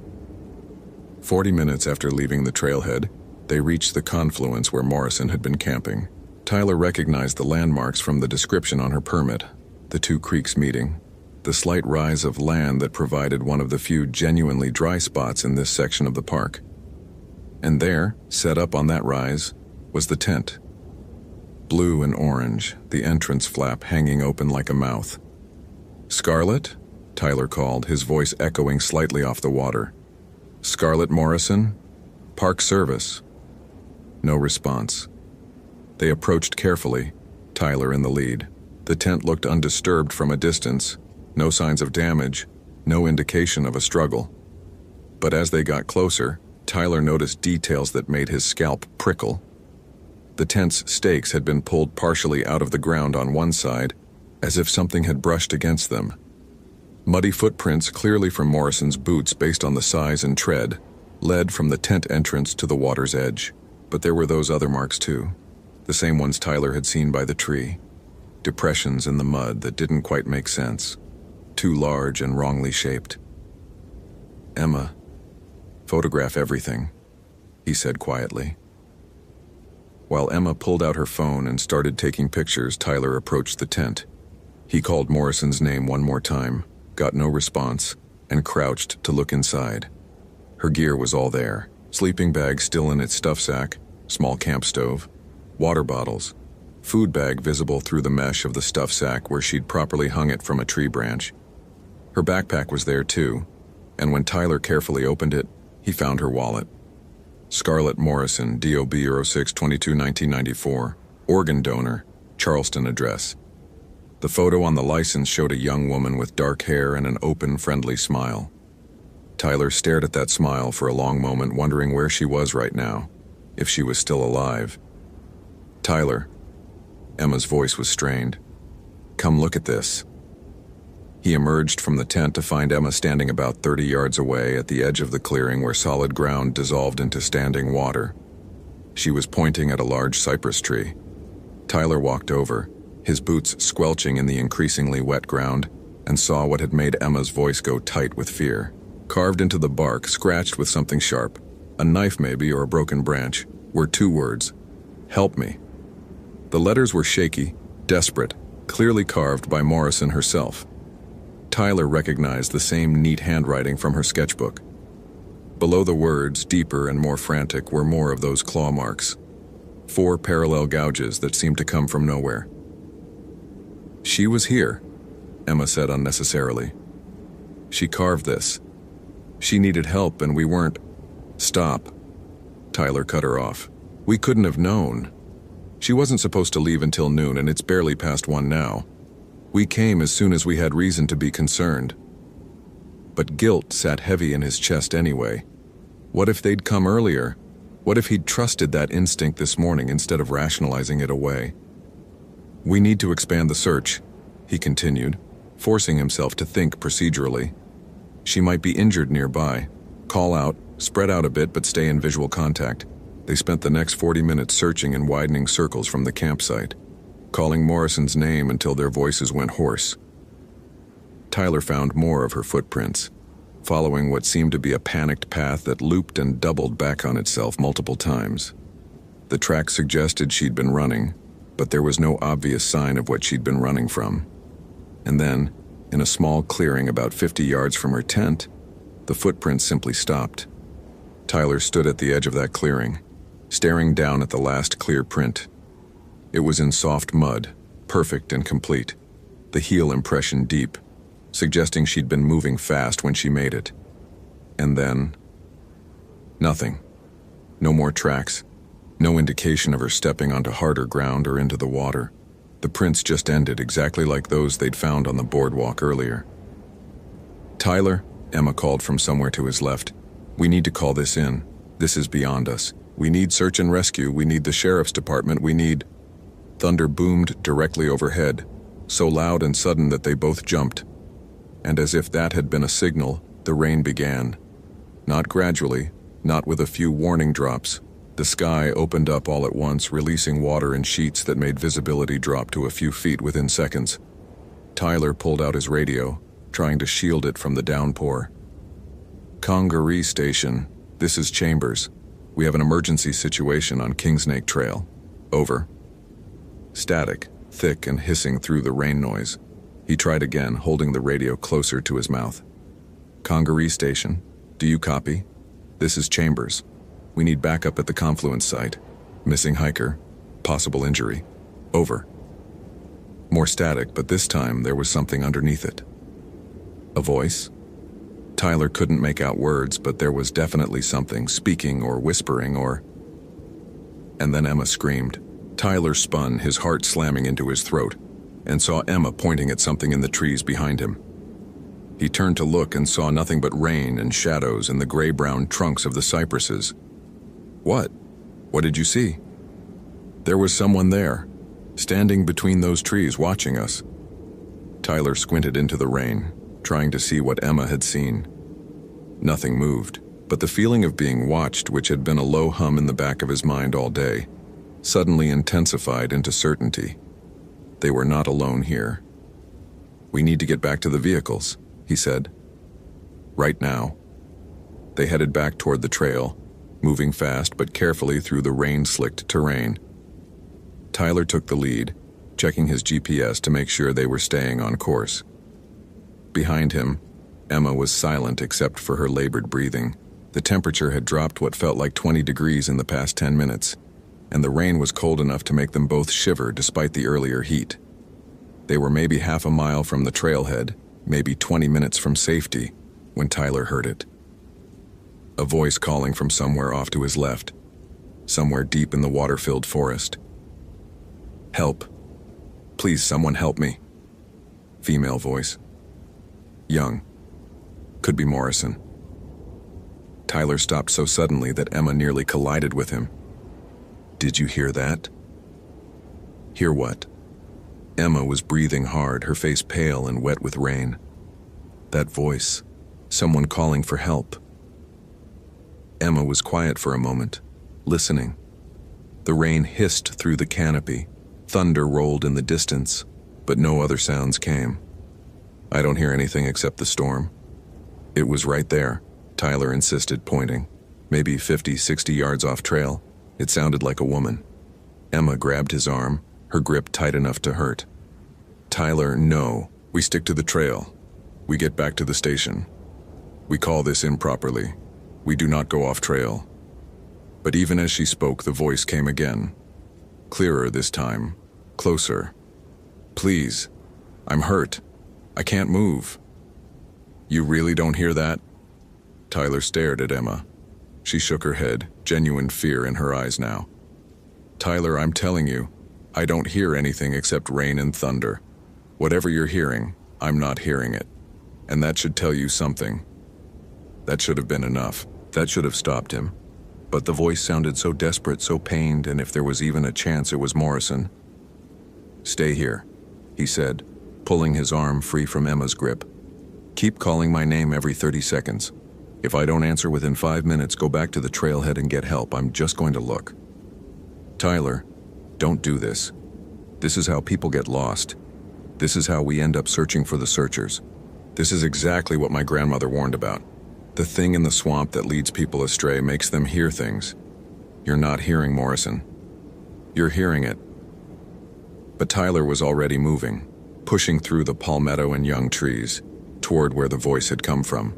40 minutes after leaving the trailhead, they reached the confluence where Morrison had been camping. Tyler recognized the landmarks from the description on her permit, the 2 creeks meeting, the slight rise of land that provided one of the few genuinely dry spots in this section of the park. And there, set up on that rise, was the tent. Blue and orange, the entrance flap hanging open like a mouth. "Scarlett?" Tyler called, his voice echoing slightly off the water. "Scarlett Morrison? Park Service." No response. They approached carefully, Tyler in the lead. The tent looked undisturbed from a distance, no signs of damage, no indication of a struggle. But as they got closer, Tyler noticed details that made his scalp prickle. The tent's stakes had been pulled partially out of the ground on one side, as if something had brushed against them. Muddy footprints, clearly from Morrison's boots based on the size and tread, led from the tent entrance to the water's edge. But there were those other marks too, the same ones Tyler had seen by the tree. Depressions in the mud that didn't quite make sense, too large and wrongly shaped. "Emma, photograph everything," he said quietly. While Emma pulled out her phone and started taking pictures, Tyler approached the tent. He called Morrison's name one more time, got no response, and crouched to look inside. Her gear was all there, sleeping bag still in its stuff sack, small camp stove, water bottles, food bag visible through the mesh of the stuff sack where she'd properly hung it from a tree branch. Her backpack was there too, and when Tyler carefully opened it, he found her wallet. Scarlett Morrison, DOB 06-22-1994, organ donor, Charleston address. The photo on the license showed a young woman with dark hair and an open, friendly smile. Tyler stared at that smile for a long moment, wondering where she was right now, if she was still alive. "Tyler," Emma's voice was strained. "Come look at this." He emerged from the tent to find Emma standing about 30 yards away at the edge of the clearing where solid ground dissolved into standing water. She was pointing at a large cypress tree. Tyler walked over, his boots squelching in the increasingly wet ground, and saw what had made Emma's voice go tight with fear. Carved into the bark, scratched with something sharp, a knife maybe or a broken branch, were 2 words: "Help me." The letters were shaky, desperate, clearly carved by Morrison herself. Tyler recognized the same neat handwriting from her sketchbook. Below the words, deeper and more frantic, were more of those claw marks. 4 parallel gouges that seemed to come from nowhere. "She was here," Emma said unnecessarily. "She carved this. She needed help and we weren't—" "Stop," Tyler cut her off. "We couldn't have known. She wasn't supposed to leave until noon and it's barely past 1 now. We came as soon as we had reason to be concerned." But guilt sat heavy in his chest anyway. What if they'd come earlier? What if he'd trusted that instinct this morning instead of rationalizing it away? "We need to expand the search," he continued, forcing himself to think procedurally. "She might be injured nearby. Call out, spread out a bit but stay in visual contact." They spent the next 40 minutes searching in widening circles from the campsite, calling Morrison's name until their voices went hoarse. Tyler found more of her footprints, following what seemed to be a panicked path that looped and doubled back on itself multiple times. The track suggested she'd been running, but there was no obvious sign of what she'd been running from. And then, in a small clearing about 50 yards from her tent, the footprints simply stopped. Tyler stood at the edge of that clearing, staring down at the last clear print. It was in soft mud, perfect and complete, the heel impression deep, suggesting she'd been moving fast when she made it. And then, nothing. No more tracks. No indication of her stepping onto harder ground or into the water. The prints just ended exactly like those they'd found on the boardwalk earlier. "Tyler," Emma called from somewhere to his left. "We need to call this in. This is beyond us. We need search and rescue. We need the sheriff's department. We need..." Thunder boomed directly overhead, so loud and sudden that they both jumped. And as if that had been a signal, the rain began. Not gradually, not with a few warning drops. The sky opened up all at once, releasing water in sheets that made visibility drop to a few feet within seconds. Tyler pulled out his radio, trying to shield it from the downpour. "Congaree Station, this is Chambers. We have an emergency situation on Kingsnake Trail. Over." Static, thick and hissing through the rain noise. He tried again, holding the radio closer to his mouth. "Congaree Station, do you copy? This is Chambers. We need backup at the confluence site. Missing hiker. Possible injury. Over." More static, but this time there was something underneath it. A voice? Tyler couldn't make out words, but there was definitely something, speaking or whispering or... And then Emma screamed. Tyler spun, his heart slamming into his throat, and saw Emma pointing at something in the trees behind him. He turned to look and saw nothing but rain and shadows in the gray-brown trunks of the cypresses. "What? What did you see?" "There was someone there, standing between those trees watching us." Tyler squinted into the rain, trying to see what Emma had seen. Nothing moved, but the feeling of being watched, which had been a low hum in the back of his mind all day, suddenly intensified into certainty. They were not alone here. "We need to get back to the vehicles," he said. "Right now." They headed back toward the trail, moving fast but carefully through the rain-slicked terrain. Tyler took the lead, checking his GPS to make sure they were staying on course. Behind him, Emma was silent except for her labored breathing. The temperature had dropped what felt like 20 degrees in the past 10 minutes, and the rain was cold enough to make them both shiver despite the earlier heat. They were maybe half a mile from the trailhead, maybe 20 minutes from safety, when Tyler heard it. A voice calling from somewhere off to his left, somewhere deep in the water-filled forest. "Help. Please, someone help me." Female voice. Young. Could be Morrison. Tyler stopped so suddenly that Emma nearly collided with him. "Did you hear that?" "Hear what?" Emma was breathing hard, her face pale and wet with rain. "That voice. Someone calling for help." Emma was quiet for a moment, listening. The rain hissed through the canopy, thunder rolled in the distance, but no other sounds came. "I don't hear anything except the storm." "It was right there," Tyler insisted, pointing. "Maybe 50, 60 yards off trail. It sounded like a woman." Emma grabbed his arm, her grip tight enough to hurt. "Tyler, no. We stick to the trail. We get back to the station. We call this improperly. We do not go off trail." But even as she spoke, the voice came again. Clearer this time, closer. "Please. I'm hurt. I can't move." "You really don't hear that?" Tyler stared at Emma. She shook her head, genuine fear in her eyes now. "Tyler, I'm telling you, I don't hear anything except rain and thunder. Whatever you're hearing, I'm not hearing it. And that should tell you something." That should have been enough. That should have stopped him. But the voice sounded so desperate, so pained, and if there was even a chance it was Morrison. "Stay here," he said, pulling his arm free from Emma's grip. "Keep calling my name every 30 seconds. If I don't answer within 5 minutes, go back to the trailhead and get help. I'm just going to look." "Tyler, don't do this. This is how people get lost. This is how we end up searching for the searchers. This is exactly what my grandmother warned about. The thing in the swamp that leads people astray makes them hear things. You're not hearing Morrison. You're hearing it." But Tyler was already moving, pushing through the palmetto and young trees, toward where the voice had come from.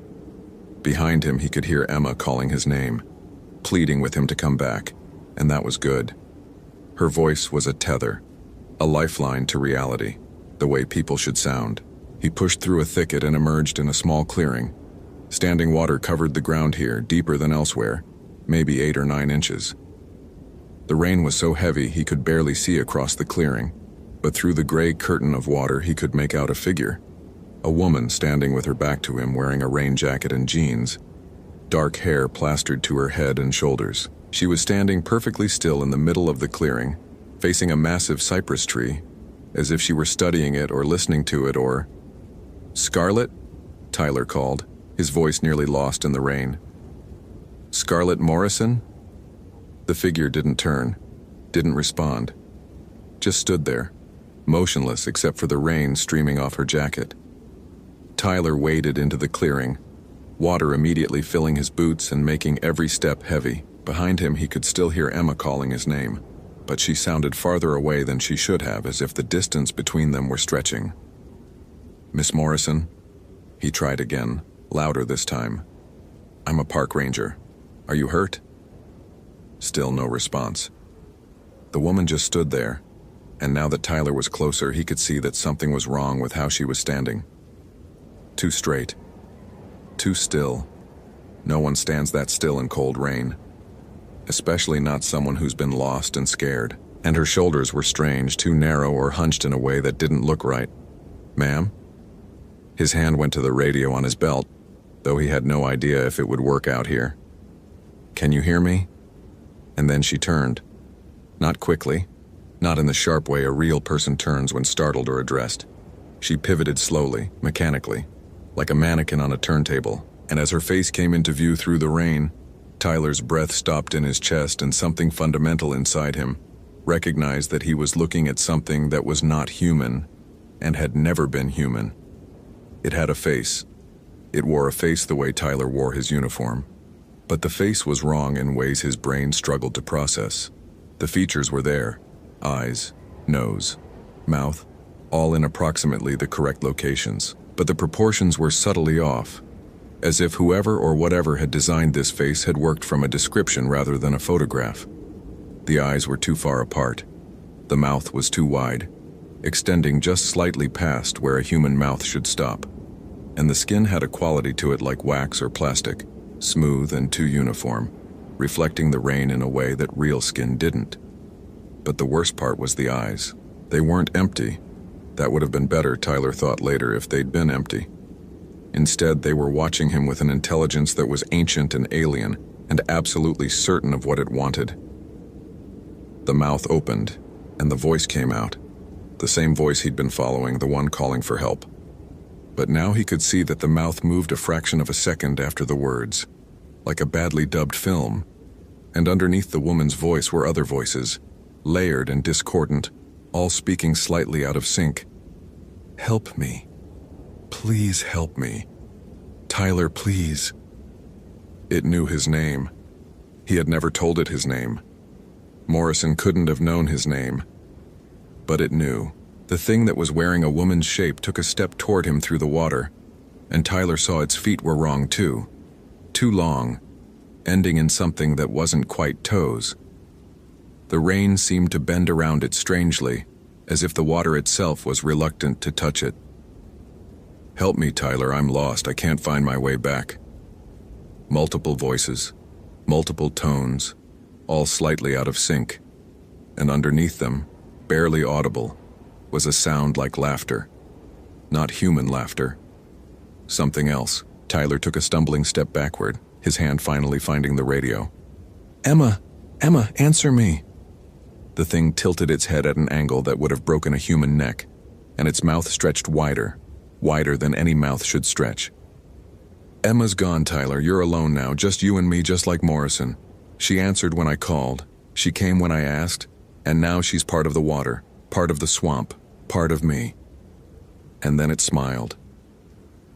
Behind him, he could hear Emma calling his name, pleading with him to come back, and that was good. Her voice was a tether, a lifeline to reality, the way people should sound. He pushed through a thicket and emerged in a small clearing. Standing water covered the ground here, deeper than elsewhere, maybe 8 or 9 inches. The rain was so heavy he could barely see across the clearing, but through the gray curtain of water he could make out a figure. A woman standing with her back to him, wearing a rain jacket and jeans, dark hair plastered to her head and shoulders. She was standing perfectly still in the middle of the clearing, facing a massive cypress tree, as if she were studying it or listening to it or... "Scarlett?" Tyler called, his voice nearly lost in the rain. "Scarlett Morrison?" The figure didn't turn, didn't respond, just stood there, motionless except for the rain streaming off her jacket. Tyler waded into the clearing, water immediately filling his boots and making every step heavy. Behind him he could still hear Emma calling his name, but she sounded farther away than she should have, as if the distance between them were stretching. "Miss Morrison?" He tried again, louder this time. "I'm a park ranger. Are you hurt?" Still no response. The woman just stood there, and now that Tyler was closer, he could see that something was wrong with how she was standing. Too straight. Too still. No one stands that still in cold rain. Especially not someone who's been lost and scared. And her shoulders were strange, too narrow or hunched in a way that didn't look right. "Ma'am?" His hand went to the radio on his belt, though he had no idea if it would work out here. "Can you hear me?" And then she turned. Not quickly, not in the sharp way a real person turns when startled or addressed. She pivoted slowly, mechanically, like a mannequin on a turntable, and as her face came into view through the rain, Tyler's breath stopped in his chest and something fundamental inside him recognized that he was looking at something that was not human and had never been human. It had a face. It wore a face the way Tyler wore his uniform. But the face was wrong in ways his brain struggled to process. The features were there: eyes, nose, mouth, all in approximately the correct locations. But the proportions were subtly off, as if whoever or whatever had designed this face had worked from a description rather than a photograph. The eyes were too far apart. The mouth was too wide, extending just slightly past where a human mouth should stop. And the skin had a quality to it like wax or plastic, smooth and too uniform, reflecting the rain in a way that real skin didn't. But the worst part was the eyes. They weren't empty. That would have been better, Tyler thought later, if they'd been empty. Instead, they were watching him with an intelligence that was ancient and alien, and absolutely certain of what it wanted. The mouth opened, and the voice came out. The same voice he'd been following, the one calling for help. But now he could see that the mouth moved a fraction of a second after the words, like a badly dubbed film. And underneath the woman's voice were other voices, layered and discordant, all speaking slightly out of sync. "Help me. Please help me. Tyler, please." It knew his name. He had never told it his name. Morrison couldn't have known his name. But it knew. The thing that was wearing a woman's shape took a step toward him through the water, and Tyler saw its feet were wrong too. Too long, ending in something that wasn't quite toes. The rain seemed to bend around it strangely, as if the water itself was reluctant to touch it. "Help me, Tyler, I'm lost. I can't find my way back." Multiple voices, multiple tones, all slightly out of sync, and underneath them, barely audible, was a sound like laughter. Not human laughter. Something else. Tyler took a stumbling step backward, his hand finally finding the radio. Emma! Emma, answer me! The thing tilted its head at an angle that would have broken a human neck, and its mouth stretched wider, wider than any mouth should stretch. Emma's gone, Tyler. You're alone now, just you and me, just like Morrison. She answered when I called. She came when I asked, and now she's part of the water, part of the swamp, part of me. And then it smiled.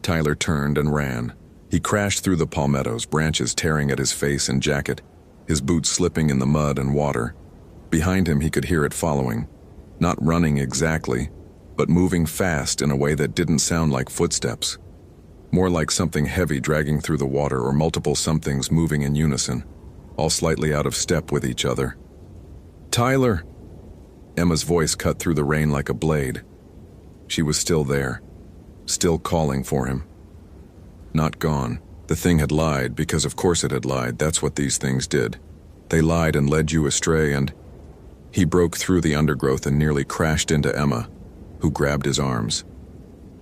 Tyler turned and ran. He crashed through the palmettos, branches tearing at his face and jacket, his boots slipping in the mud and water. Behind him he could hear it following, not running exactly, but moving fast in a way that didn't sound like footsteps. More like something heavy dragging through the water or multiple somethings moving in unison, all slightly out of step with each other. Tyler! Emma's voice cut through the rain like a blade. She was still there, still calling for him. Not gone. The thing had lied, because of course it had lied. That's what these things did. They lied and led you astray, and he broke through the undergrowth and nearly crashed into Emma, who grabbed his arms.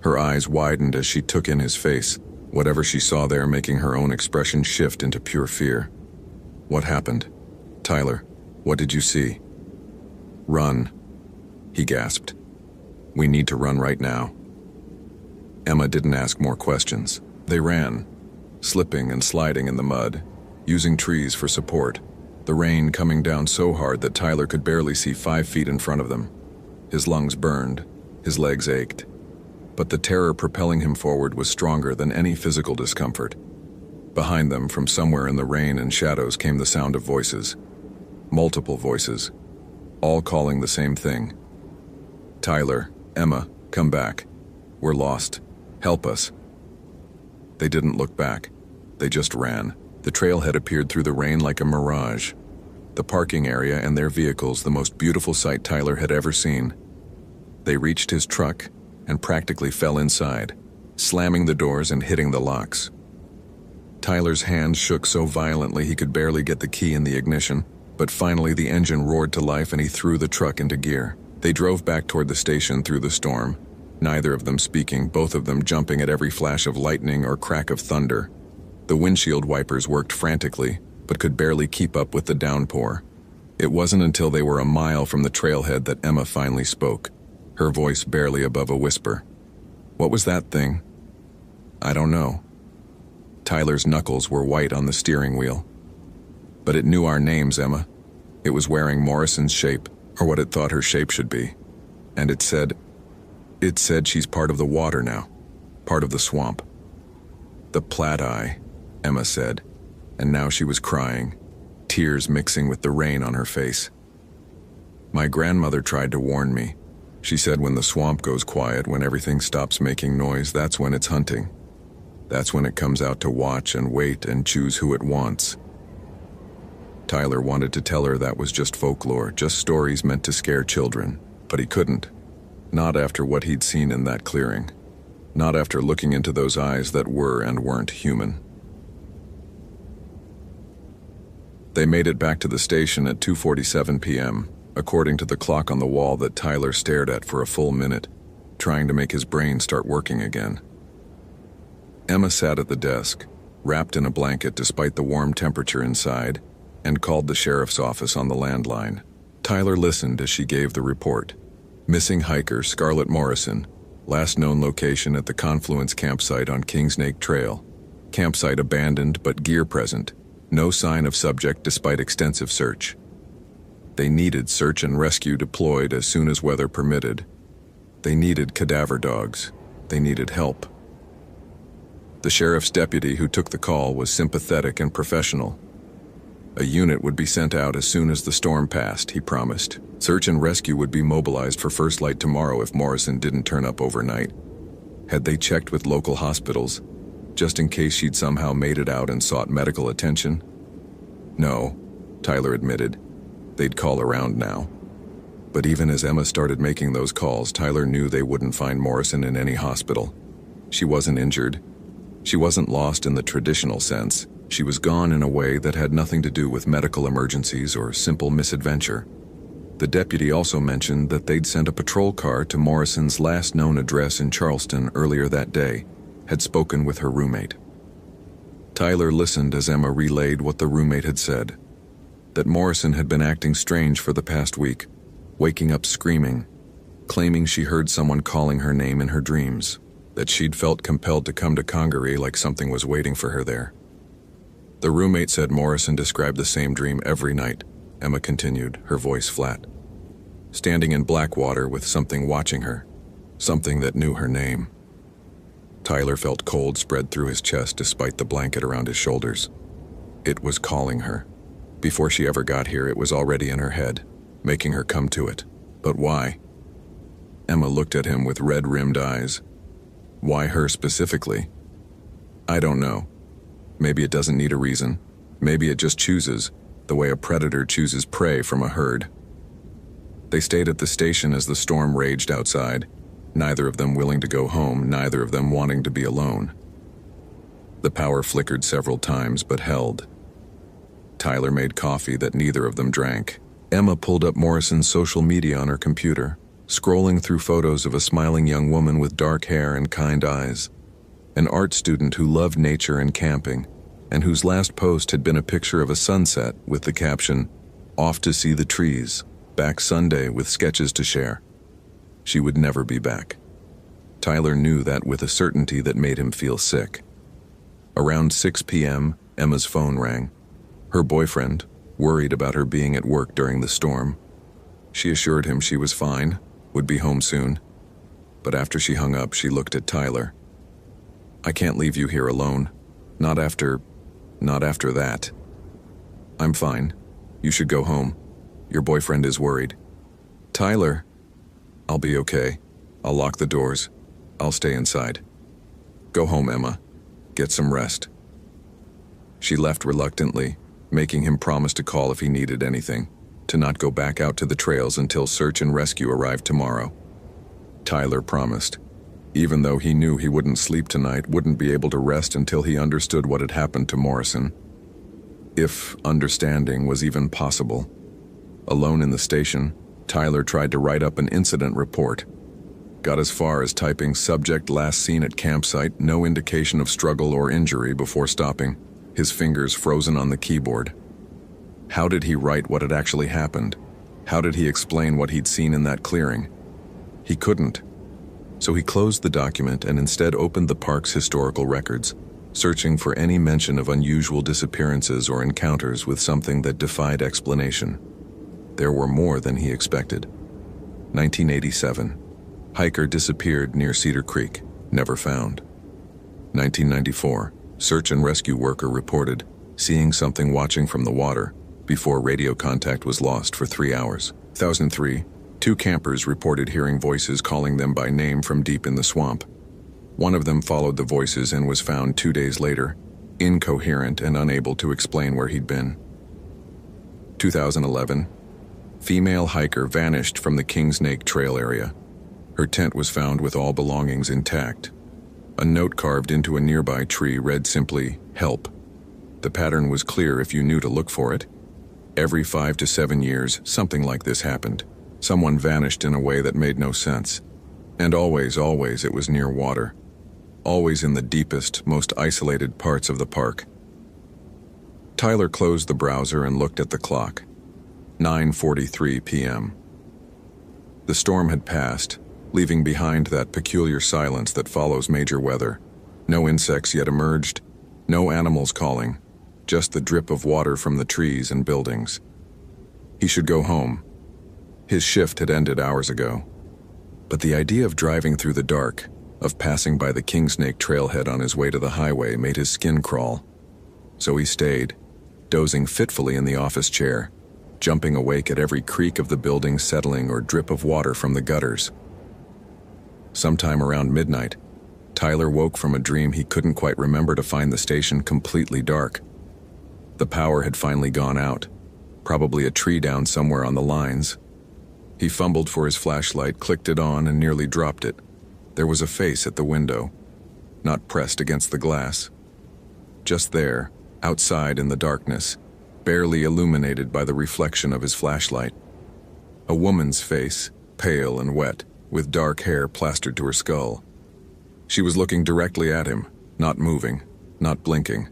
Her eyes widened as she took in his face, whatever she saw there making her own expression shift into pure fear. What happened? Tyler, what did you see? Run, he gasped. We need to run right now. Emma didn't ask more questions. They ran, slipping and sliding in the mud, using trees for support, the rain coming down so hard that Tyler could barely see 5 feet in front of them. His lungs burned, his legs ached, but the terror propelling him forward was stronger than any physical discomfort. Behind them, from somewhere in the rain and shadows, came the sound of voices. Multiple voices, all calling the same thing. Tyler, Emma, come back. We're lost. Help us. They didn't look back. They just ran. The trailhead appeared through the rain like a mirage. The parking area and their vehicles, the most beautiful sight Tyler had ever seen. They reached his truck and practically fell inside, slamming the doors and hitting the locks. Tyler's hands shook so violently he could barely get the key in the ignition, but finally the engine roared to life and he threw the truck into gear. They drove back toward the station through the storm, neither of them speaking, both of them jumping at every flash of lightning or crack of thunder. The windshield wipers worked frantically, but could barely keep up with the downpour. It wasn't until they were a mile from the trailhead that Emma finally spoke, her voice barely above a whisper. What was that thing? I don't know. Tyler's knuckles were white on the steering wheel. But it knew our names, Emma. It was wearing Morrison's shape, or what it thought her shape should be. And it said she's part of the water now, part of the swamp. The Platt-Eye, Emma said, and now she was crying, tears mixing with the rain on her face. My grandmother tried to warn me. She said when the swamp goes quiet, when everything stops making noise, that's when it's hunting. That's when it comes out to watch and wait and choose who it wants. Tyler wanted to tell her that was just folklore, just stories meant to scare children, but he couldn't. Not after what he'd seen in that clearing. Not after looking into those eyes that were and weren't human. They made it back to the station at 2:47 p.m., according to the clock on the wall that Tyler stared at for a full minute, trying to make his brain start working again. Emma sat at the desk, wrapped in a blanket despite the warm temperature inside, and called the sheriff's office on the landline. Tyler listened as she gave the report. Missing hiker Scarlett Morrison, last known location at the Confluence campsite on Kingsnake Trail. Campsite abandoned but gear present. No sign of subject despite extensive search. They needed search and rescue deployed as soon as weather permitted. They needed cadaver dogs. They needed help. The sheriff's deputy who took the call was sympathetic and professional. A unit would be sent out as soon as the storm passed, he promised. Search and rescue would be mobilized for first light tomorrow if Morrison didn't turn up overnight. Had they checked with local hospitals, just in case she'd somehow made it out and sought medical attention? No, Tyler admitted. They'd call around now. But even as Emma started making those calls, Tyler knew they wouldn't find Morrison in any hospital. She wasn't injured. She wasn't lost in the traditional sense. She was gone in a way that had nothing to do with medical emergencies or simple misadventure. The deputy also mentioned that they'd sent a patrol car to Morrison's last known address in Charleston earlier that day, had spoken with her roommate. Tyler listened as Emma relayed what the roommate had said. that Morrison had been acting strange for the past week, waking up screaming, claiming she heard someone calling her name in her dreams, that she'd felt compelled to come to Congaree like something was waiting for her there. The roommate said Morrison described the same dream every night, Emma continued, her voice flat. Standing in black water with something watching her, something that knew her name. Tyler felt cold spread through his chest despite the blanket around his shoulders. It was calling her. Before she ever got here, it was already in her head, making her come to it. But why? Emma looked at him with red-rimmed eyes. Why her specifically? I don't know. Maybe it doesn't need a reason. Maybe it just chooses, the way a predator chooses prey from a herd. They stayed at the station as the storm raged outside, neither of them willing to go home, neither of them wanting to be alone. The power flickered several times but held. Tyler made coffee that neither of them drank. Emma pulled up Morrison's social media on her computer, scrolling through photos of a smiling young woman with dark hair and kind eyes. An art student who loved nature and camping, and whose last post had been a picture of a sunset with the caption, "Off to see the trees, back Sunday with sketches to share." She would never be back. Tyler knew that with a certainty that made him feel sick. Around 6 p.m., Emma's phone rang. Her boyfriend, worried about her being at work during the storm. She assured him she was fine, would be home soon. But after she hung up, she looked at Tyler. "I can't leave you here alone. Not after that. I'm fine. You should go home. Your boyfriend is worried." "Tyler." "I'll be okay. I'll lock the doors. I'll stay inside. Go home, Emma. Get some rest." She left reluctantly, making him promise to call if he needed anything, to not go back out to the trails until search and rescue arrived tomorrow. Tyler promised, even though he knew he wouldn't sleep tonight, wouldn't be able to rest until he understood what had happened to Morrison. If understanding was even possible. Alone in the station, Tyler tried to write up an incident report. Got as far as typing "subject last seen at campsite, no indication of struggle or injury" before stopping, his fingers frozen on the keyboard. How did he write what had actually happened? How did he explain what he'd seen in that clearing? He couldn't. So he closed the document and instead opened the park's historical records, searching for any mention of unusual disappearances or encounters with something that defied explanation. There were more than he expected. 1987. Hiker disappeared near Cedar Creek, never found. 1994. Search and rescue worker reported seeing something watching from the water before radio contact was lost for 3 hours. 2003. 2 campers reported hearing voices calling them by name from deep in the swamp. One of them followed the voices and was found 2 days later, incoherent and unable to explain where he'd been. 2011. Female hiker vanished from the Kingsnake Trail area. Her tent was found with all belongings intact. A note carved into a nearby tree read simply, "Help." The pattern was clear if you knew to look for it. Every 5 to 7 years, something like this happened. Someone vanished in a way that made no sense. And always it was near water. Always in the deepest, most isolated parts of the park. Tyler closed the browser and looked at the clock. 9:43 p.m. The storm had passed, leaving behind that peculiar silence that follows major weather. No insects yet emerged, no animals calling, just the drip of water from the trees and buildings. He should go home. His shift had ended hours ago. But the idea of driving through the dark, of passing by the Kingsnake trailhead on his way to the highway, made his skin crawl. So he stayed, dozing fitfully in the office chair, jumping awake at every creak of the building settling or drip of water from the gutters. Sometime around midnight, Tyler woke from a dream he couldn't quite remember to find the station completely dark. The power had finally gone out, probably a tree down somewhere on the lines. He fumbled for his flashlight, clicked it on, and nearly dropped it. There was a face at the window, not pressed against the glass. Just there, outside in the darkness, barely illuminated by the reflection of his flashlight. A woman's face, pale and wet, with dark hair plastered to her skull. She was looking directly at him, not moving, not blinking.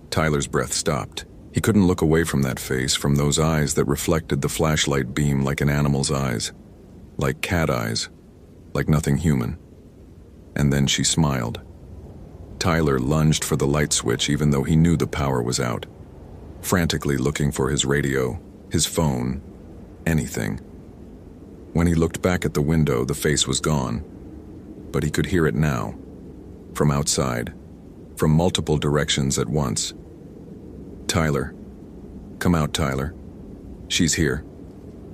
Tyler's breath stopped. He couldn't look away from that face, from those eyes that reflected the flashlight beam like an animal's eyes, like cat eyes, like nothing human. And then she smiled. Tyler lunged for the light switch even though he knew the power was out, frantically looking for his radio, his phone, anything. When he looked back at the window, the face was gone, but he could hear it now, from outside, from multiple directions at once. Tyler. Come out, Tyler. She's here.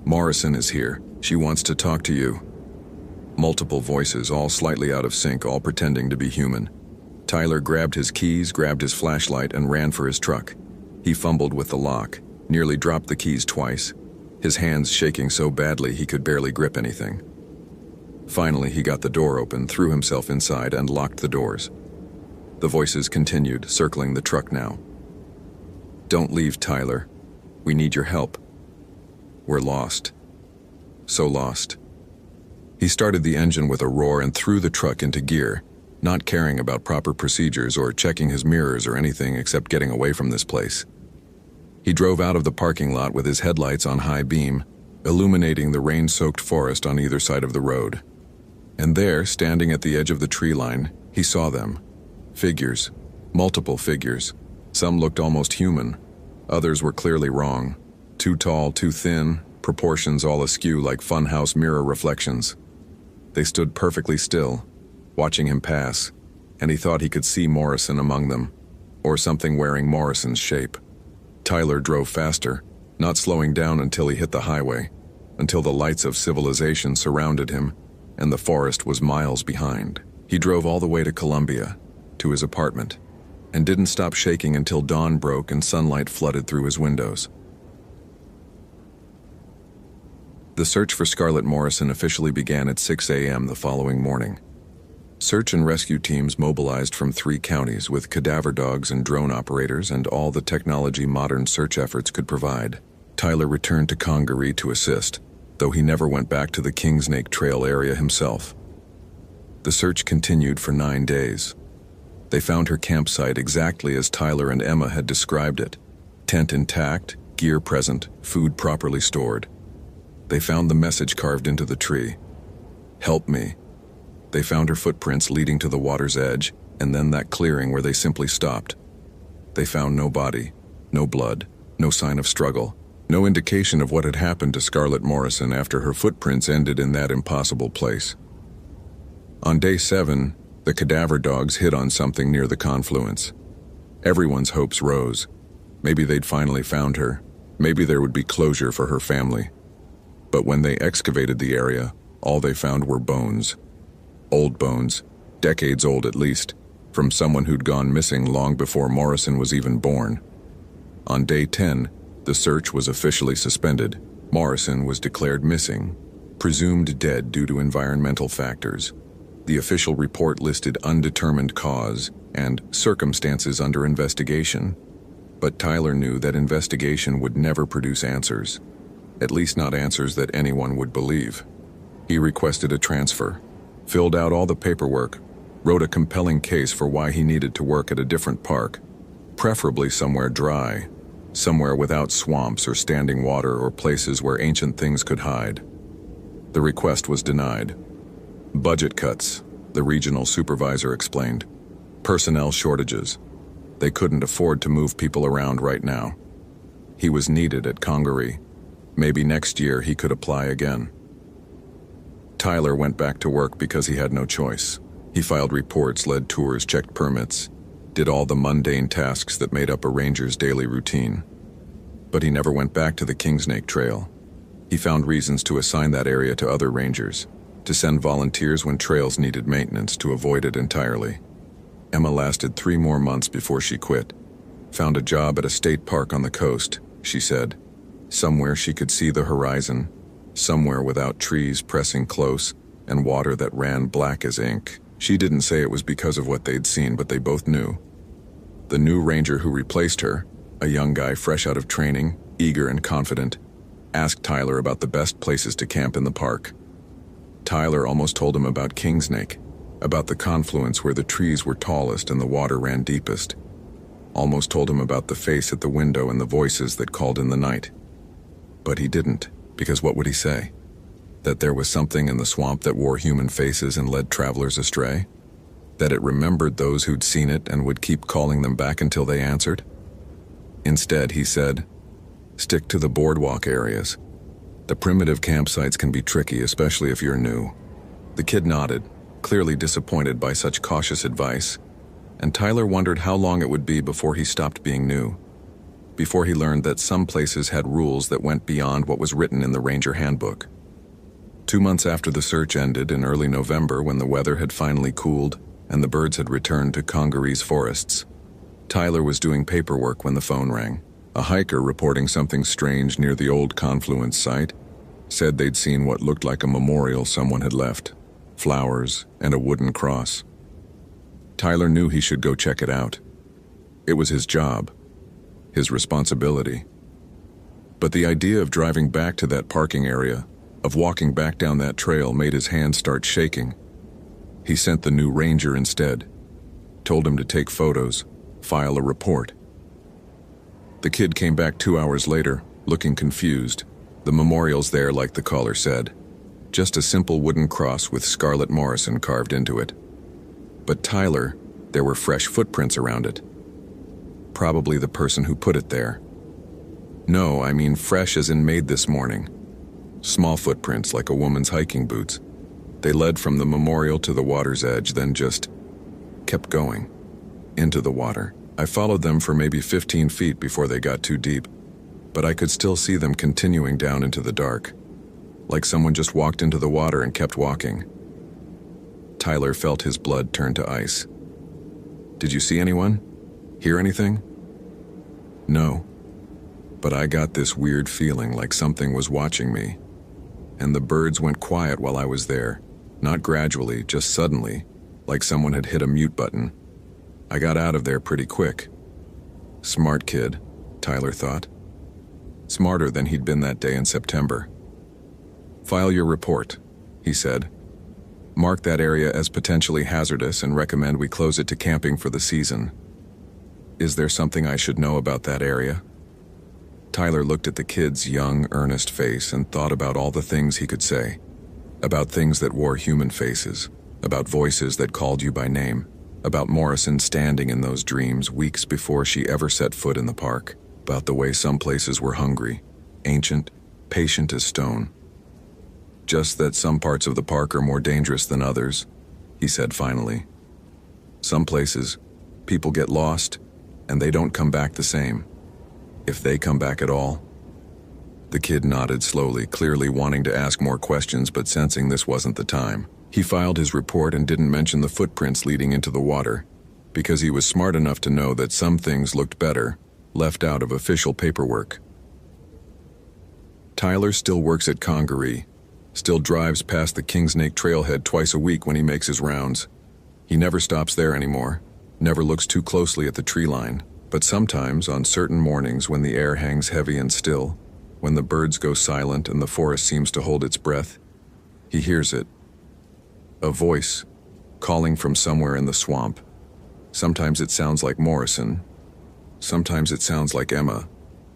Morrison is here. She wants to talk to you. Multiple voices, all slightly out of sync, all pretending to be human. Tyler grabbed his keys, grabbed his flashlight, and ran for his truck. He fumbled with the lock, nearly dropped the keys twice, his hands shaking so badly he could barely grip anything. Finally, he got the door open, threw himself inside, and locked the doors. The voices continued, circling the truck now. Don't leave, Tyler. We need your help. We're lost. So lost. He started the engine with a roar and threw the truck into gear, not caring about proper procedures or checking his mirrors or anything except getting away from this place. He drove out of the parking lot with his headlights on high beam, illuminating the rain-soaked forest on either side of the road. And there, standing at the edge of the tree line, he saw them. Figures. Multiple figures. Some looked almost human. Others were clearly wrong. Too tall, too thin, proportions all askew like funhouse mirror reflections. They stood perfectly still, watching him pass, and he thought he could see Morrison among them, or something wearing Morrison's shape. Tyler drove faster, not slowing down until he hit the highway, until the lights of civilization surrounded him, and the forest was miles behind. He drove all the way to Columbia, to his apartment, and didn't stop shaking until dawn broke and sunlight flooded through his windows. The search for Scarlett Morrison officially began at 6 a.m. the following morning. Search and rescue teams mobilized from 3 counties with cadaver dogs and drone operators and all the technology modern search efforts could provide. Tyler returned to Congaree to assist, though he never went back to the Kingsnake Trail area himself. The search continued for 9 days. They found her campsite exactly as Tyler and Emma had described it. Tent intact, gear present, food properly stored. They found the message carved into the tree. Help me. They found her footprints leading to the water's edge, and then that clearing where they simply stopped. They found no body, no blood, no sign of struggle, no indication of what had happened to Scarlett Morrison after her footprints ended in that impossible place. On day 7, the cadaver dogs hit on something near the confluence. Everyone's hopes rose. Maybe they'd finally found her. Maybe there would be closure for her family. But when they excavated the area, all they found were bones. Old bones, decades old at least, from someone who'd gone missing long before Morrison was even born. On day 10, the search was officially suspended. Morrison was declared missing, presumed dead due to environmental factors. The official report listed undetermined cause and circumstances under investigation. But Tyler knew that investigation would never produce answers, at least not answers that anyone would believe. He requested a transfer, filled out all the paperwork, wrote a compelling case for why he needed to work at a different park, preferably somewhere dry, somewhere without swamps or standing water or places where ancient things could hide. The request was denied. Budget cuts, the regional supervisor explained. Personnel shortages. They couldn't afford to move people around right now. He was needed at Congaree. Maybe next year he could apply again. Tyler went back to work because he had no choice. He filed reports, led tours, checked permits, did all the mundane tasks that made up a ranger's daily routine. But he never went back to the Kingsnake Trail. He found reasons to assign that area to other rangers, to send volunteers when trails needed maintenance to avoid it entirely. Emma lasted 3 more months before she quit. Found a job at a state park on the coast, she said. Somewhere she could see the horizon, somewhere without trees pressing close and water that ran black as ink. She didn't say it was because of what they'd seen, but they both knew. The new ranger who replaced her, a young guy fresh out of training, eager and confident, asked Tyler about the best places to camp in the park. Tyler almost told him about Kingsnake, about the confluence where the trees were tallest and the water ran deepest. almost told him about the face at the window and the voices that called in the night. But he didn't, because what would he say? That there was something in the swamp that wore human faces and led travelers astray? That it remembered those who'd seen it and would keep calling them back until they answered? Instead, he said, "Stick to the boardwalk areas. The primitive campsites can be tricky, especially if you're new." The kid nodded, clearly disappointed by such cautious advice, and Tyler wondered how long it would be before he stopped being new, before he learned that some places had rules that went beyond what was written in the Ranger Handbook. 2 months after the search ended in early November, when the weather had finally cooled and the birds had returned to Congaree's forests, Tyler was doing paperwork when the phone rang. A hiker reporting something strange near the old confluence site said they'd seen what looked like a memorial someone had left, flowers and a wooden cross. Tyler knew he should go check it out. It was his job, his responsibility. But the idea of driving back to that parking area, of walking back down that trail, made his hands start shaking. He sent the new ranger instead, told him to take photos, file a report. The kid came back 2 hours later, looking confused. The memorial's there like the caller said. Just a simple wooden cross with Scarlett Morrison carved into it. But Tyler, there were fresh footprints around it. Probably the person who put it there. No, I mean fresh as in made this morning. Small footprints like a woman's hiking boots. They led from the memorial to the water's edge, then just kept going, into the water. I followed them for maybe 15 feet before they got too deep, but I could still see them continuing down into the dark, like someone just walked into the water and kept walking. Tyler felt his blood turn to ice. "Did you see anyone? Hear anything?" "No, but I got this weird feeling like something was watching me. And the birds went quiet while I was there, not gradually, just suddenly, like someone had hit a mute button. I got out of there pretty quick." Smart kid, Tyler thought. Smarter than he'd been that day in September. "File your report," he said. "Mark that area as potentially hazardous and recommend we close it to camping for the season. Is there something I should know about that area?" Tyler looked at the kid's young, earnest face and thought about all the things he could say. About things that wore human faces, about voices that called you by name, about Morrison standing in those dreams weeks before she ever set foot in the park, about the way some places were hungry, ancient, patient as stone. "Just that some parts of the park are more dangerous than others," he said finally. "Some places, people get lost, and they don't come back the same. If they come back at all." The kid nodded slowly, clearly wanting to ask more questions but sensing this wasn't the time. He filed his report and didn't mention the footprints leading into the water, because he was smart enough to know that some things looked better left out of official paperwork. Tyler still works at Congaree, still drives past the Kingsnake trailhead twice a week when he makes his rounds. He never stops there anymore, never looks too closely at the tree line, but sometimes on certain mornings when the air hangs heavy and still, when the birds go silent and the forest seems to hold its breath, he hears it. A voice, calling from somewhere in the swamp. Sometimes it sounds like Morrison. Sometimes it sounds like Emma,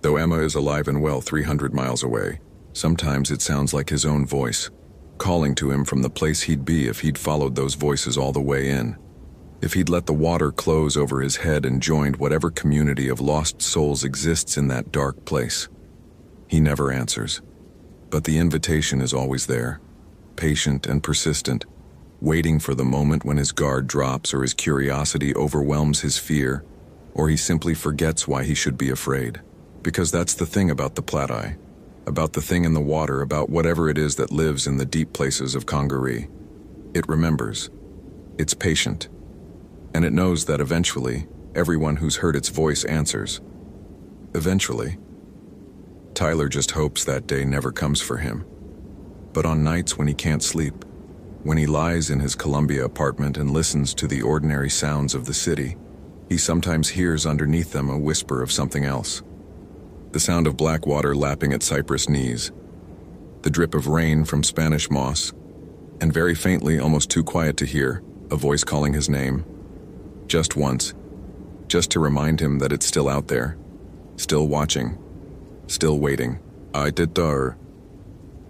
though Emma is alive and well 300 miles away. Sometimes it sounds like his own voice, calling to him from the place he'd be if he'd followed those voices all the way in. If he'd let the water close over his head and joined whatever community of lost souls exists in that dark place. He never answers, but the invitation is always there, patient and persistent, waiting for the moment when his guard drops or his curiosity overwhelms his fear, or he simply forgets why he should be afraid. Because that's the thing about the Platte, about the thing in the water, about whatever it is that lives in the deep places of Congaree. It remembers. It's patient. And it knows that eventually, everyone who's heard its voice answers. Eventually. Tyler just hopes that day never comes for him. But on nights when he can't sleep, when he lies in his Columbia apartment and listens to the ordinary sounds of the city, he sometimes hears underneath them a whisper of something else. The sound of black water lapping at cypress knees, the drip of rain from Spanish moss, and very faintly, almost too quiet to hear, a voice calling his name. Just once, just to remind him that it's still out there, still watching, still waiting. I did the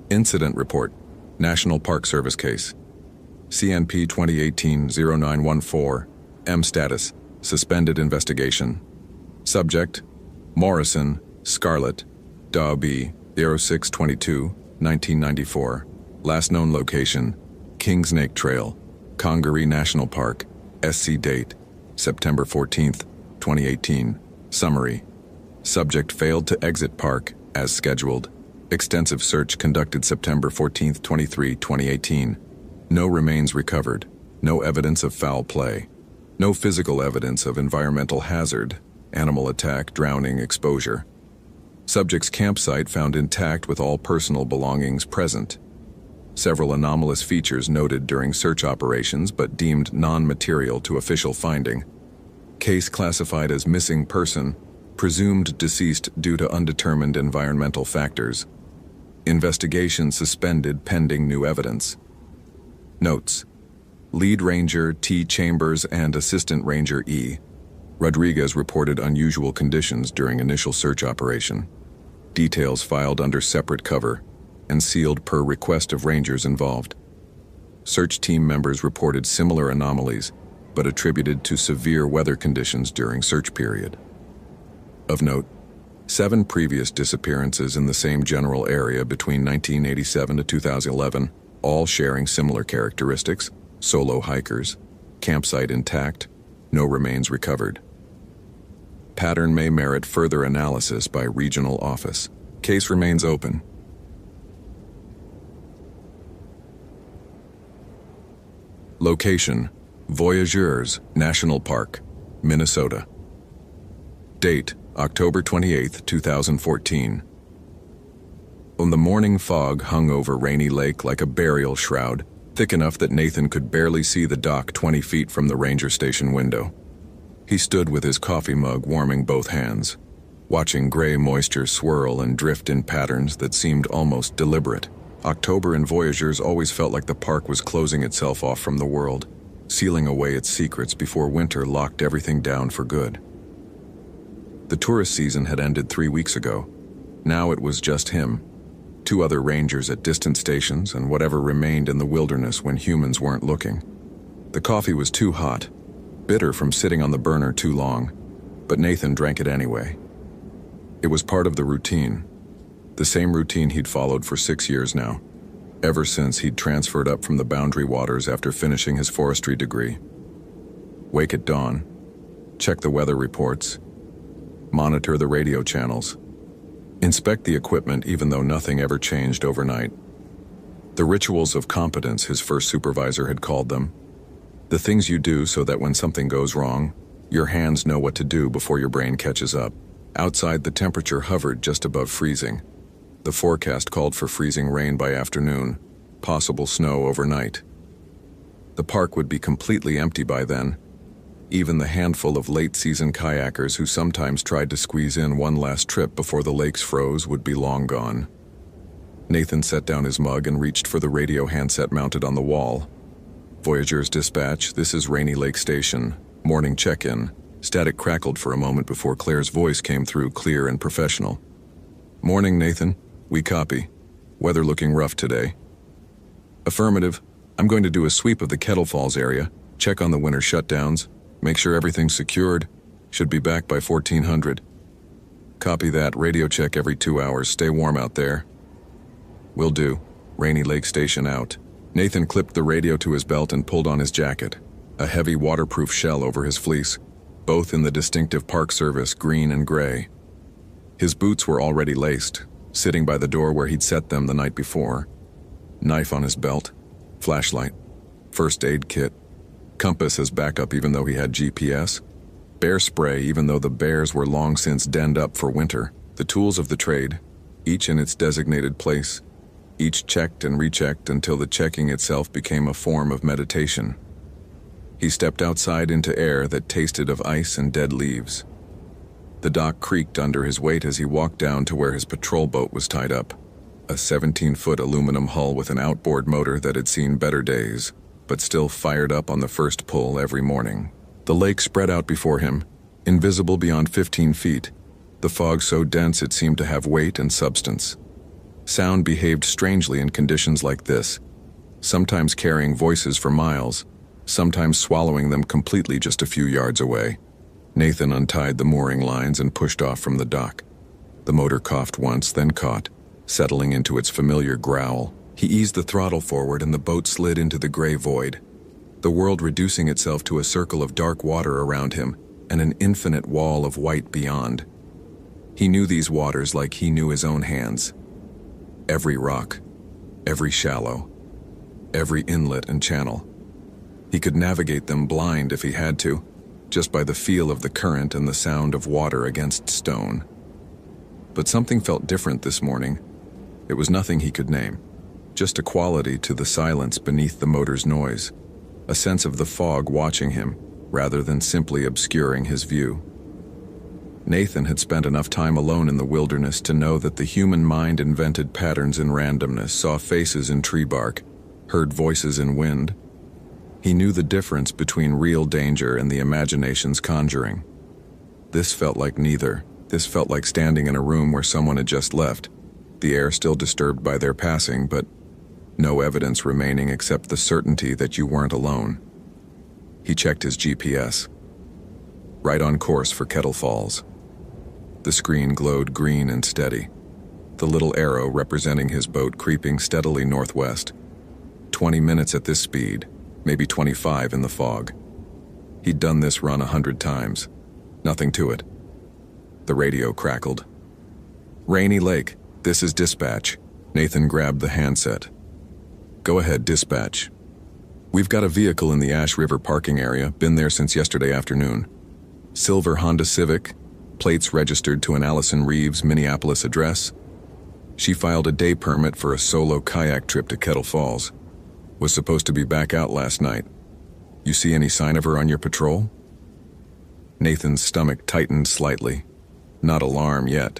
Incident Report, National Park Service Case. CNP 2018-0914, M status, Suspended Investigation. Subject, Morrison, Scarlett, Dawby, 06/22/1994. Last known location, Kingsnake Trail, Congaree National Park. SC date, September 14th, 2018. Summary. Subject failed to exit park as scheduled. Extensive search conducted September 14th, 2018. No remains recovered. No evidence of foul play. No physical evidence of environmental hazard, animal attack, drowning, exposure. Subject's campsite found intact with all personal belongings present. Several anomalous features noted during search operations but deemed non-material to official finding. Case classified as missing person, presumed deceased due to undetermined environmental factors. Investigation suspended pending new evidence. Notes. Lead Ranger T. Chambers and Assistant Ranger E. Rodriguez reported unusual conditions during initial search operation. Details filed under separate cover and sealed per request of rangers involved. Search team members reported similar anomalies, but attributed to severe weather conditions during search period. Of note, 7 previous disappearances in the same general area between 1987 to 2011, all sharing similar characteristics: solo hikers, campsite intact, no remains recovered. Pattern may merit further analysis by regional office. Case remains open. Location: Voyageurs National Park, Minnesota. Date: October 28, 2014. The morning fog hung over Rainy Lake like a burial shroud, thick enough that Nathan could barely see the dock 20 feet from the ranger station window. He stood with his coffee mug warming both hands, watching gray moisture swirl and drift in patterns that seemed almost deliberate. October in Voyageurs always felt like the park was closing itself off from the world, sealing away its secrets before winter locked everything down for good. The tourist season had ended 3 weeks ago. Now it was just him, 2 other rangers at distant stations, and whatever remained in the wilderness when humans weren't looking. The coffee was too hot, bitter from sitting on the burner too long, but Nathan drank it anyway. It was part of the routine, the same routine he'd followed for 6 years now, ever since he'd transferred up from the Boundary Waters after finishing his forestry degree. Wake at dawn, check the weather reports, monitor the radio channels, inspect the equipment even though nothing ever changed overnight. The rituals of competence, his first supervisor had called them. The things you do so that when something goes wrong, your hands know what to do before your brain catches up. Outside, the temperature hovered just above freezing. The forecast called for freezing rain by afternoon, possible snow overnight. The park would be completely empty by then. Even the handful of late-season kayakers who sometimes tried to squeeze in one last trip before the lakes froze would be long gone. Nathan set down his mug and reached for the radio handset mounted on the wall. Voyageurs dispatch, this is Rainy Lake Station. Morning check-in. Static crackled for a moment before Claire's voice came through clear and professional. Morning, Nathan. We copy. Weather looking rough today. Affirmative. I'm going to do a sweep of the Kettle Falls area, check on the winter shutdowns, make sure everything's secured. Should be back by 1400. Copy that. Radio check every 2 hours. Stay warm out there. Will do. Rainy Lake Station out. Nathan clipped the radio to his belt and pulled on his jacket, a heavy waterproof shell over his fleece, both in the distinctive Park Service green and gray. His boots were already laced, sitting by the door where he'd set them the night before. Knife on his belt, flashlight, first aid kit, compass as backup even though he had GPS, bear spray even though the bears were long since denned up for winter, the tools of the trade, each in its designated place, each checked and rechecked until the checking itself became a form of meditation. He stepped outside into air that tasted of ice and dead leaves. The dock creaked under his weight as he walked down to where his patrol boat was tied up, a 17-foot aluminum hull with an outboard motor that had seen better days, but still fired up on the first pull every morning. The lake spread out before him, Invisible beyond 15 feet, the fog so dense it seemed to have weight and substance. Sound behaved strangely in conditions like this, sometimes carrying voices for miles, sometimes swallowing them completely just a few yards away. Nathan untied the mooring lines and pushed off from the dock. The motor coughed once, then caught, settling into its familiar growl. He eased the throttle forward and the boat slid into the gray void, the world reducing itself to a circle of dark water around him and an infinite wall of white beyond. He knew these waters like he knew his own hands. Every rock, every shallow, every inlet and channel. He could navigate them blind if he had to, just by the feel of the current and the sound of water against stone. But something felt different this morning. It was nothing he could name, just a quality to the silence beneath the motor's noise, a sense of the fog watching him, rather than simply obscuring his view. Nathan had spent enough time alone in the wilderness to know that the human mind invented patterns in randomness, saw faces in tree bark, heard voices in wind. He knew the difference between real danger and the imagination's conjuring. This felt like neither. This felt like standing in a room where someone had just left, the air still disturbed by their passing, but no evidence remaining except the certainty that you weren't alone. He checked his GPS. Right on course for Kettle Falls. The screen glowed green and steady, the little arrow representing his boat creeping steadily northwest. 20 minutes at this speed, maybe 25 in the fog. He'd done this run 100 times. Nothing to it. The radio crackled. Rainy Lake, this is dispatch. Nathan grabbed the handset. Go ahead, dispatch. We've got a vehicle in the Ash River parking area, been there since yesterday afternoon. Silver Honda Civic, plates registered to an Allison Reeves, Minneapolis address. She filed a day permit for a solo kayak trip to Kettle Falls. Was supposed to be back out last night. You see any sign of her on your patrol? Nathan's stomach tightened slightly. Not alarm yet,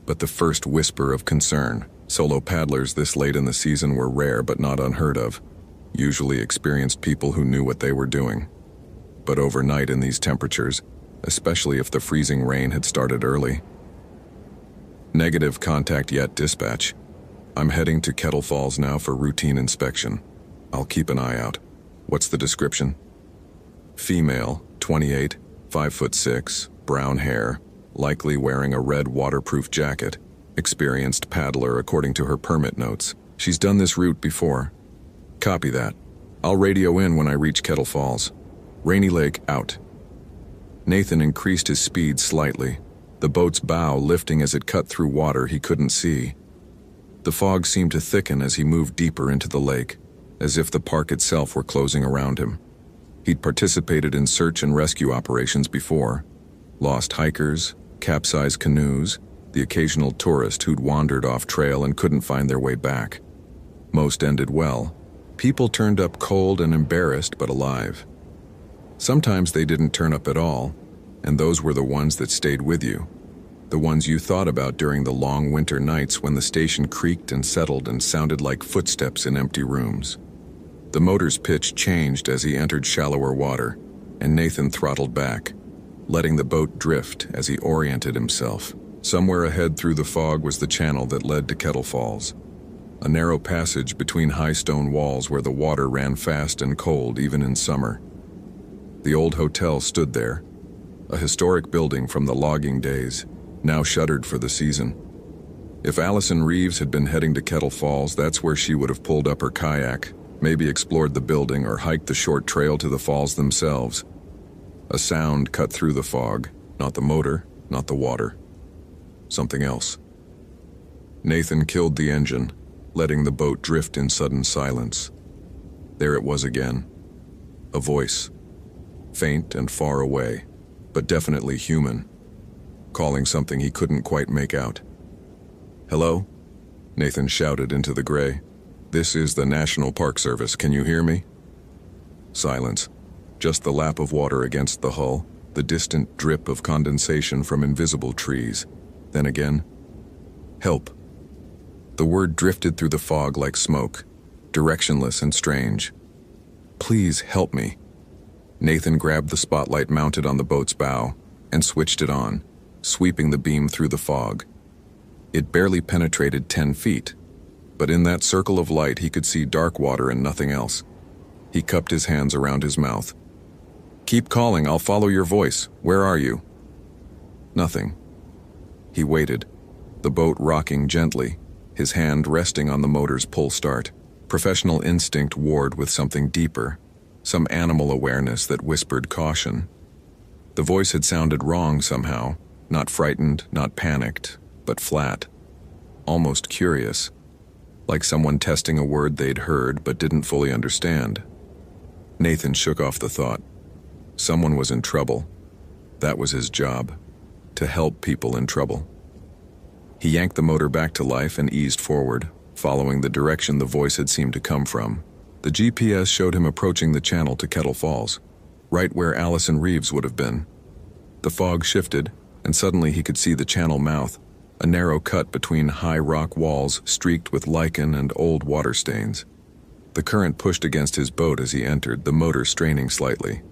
but the first whisper of concern. Solo paddlers this late in the season were rare but not unheard of. Usually experienced people who knew what they were doing. But overnight in these temperatures, especially if the freezing rain had started early. Negative contact yet, dispatch. I'm heading to Kettle Falls now for routine inspection. I'll keep an eye out. What's the description? Female, 28, 5'6", brown hair, likely wearing a red waterproof jacket. Experienced paddler according to her permit notes. She's done this route before. Copy that. I'll radio in when I reach Kettle Falls. Rainy Lake out. Nathan increased his speed slightly, the boat's bow lifting as it cut through water he couldn't see. The fog seemed to thicken as he moved deeper into the lake, as if the park itself were closing around him. He'd participated in search and rescue operations before. Lost hikers, capsized canoes, the occasional tourist who'd wandered off trail and couldn't find their way back. Most ended well. People turned up cold and embarrassed but alive. Sometimes they didn't turn up at all, and those were the ones that stayed with you. The ones you thought about during the long winter nights when the station creaked and settled and sounded like footsteps in empty rooms. The motor's pitch changed as he entered shallower water, and Nathan throttled back, letting the boat drift as he oriented himself. Somewhere ahead through the fog was the channel that led to Kettle Falls, a narrow passage between high stone walls where the water ran fast and cold even in summer. The old hotel stood there, a historic building from the logging days, now shuttered for the season. If Allison Reeves had been heading to Kettle Falls, that's where she would have pulled up her kayak, maybe explored the building or hiked the short trail to the falls themselves. A sound cut through the fog, not the motor, not the water. Something else. Nathan killed the engine, letting the boat drift in sudden silence. There it was again. A voice. Faint and far away, but definitely human. Calling something he couldn't quite make out. Hello? Nathan shouted into the gray. This is the National Park Service. Can you hear me? Silence. Just the lap of water against the hull, the distant drip of condensation from invisible trees. Then again, help. The word drifted through the fog like smoke, directionless and strange. Please help me. Nathan grabbed the spotlight mounted on the boat's bow, and switched it on, sweeping the beam through the fog. It barely penetrated 10 feet, but in that circle of light he could see dark water and nothing else. He cupped his hands around his mouth. "Keep calling, I'll follow your voice. Where are you?" Nothing. He waited, the boat rocking gently, his hand resting on the motor's pull start. Professional instinct warred with something deeper, some animal awareness that whispered caution. The voice had sounded wrong somehow, not frightened, not panicked, but flat, almost curious, like someone testing a word they'd heard but didn't fully understand. Nathan shook off the thought. Someone was in trouble. That was his job, to help people in trouble. He yanked the motor back to life and eased forward, following the direction the voice had seemed to come from. The GPS showed him approaching the channel to Kettle Falls, right where Allison Reeves would have been. The fog shifted, and suddenly he could see the channel mouth, a narrow cut between high rock walls streaked with lichen and old water stains. The current pushed against his boat as he entered, the motor straining slightly.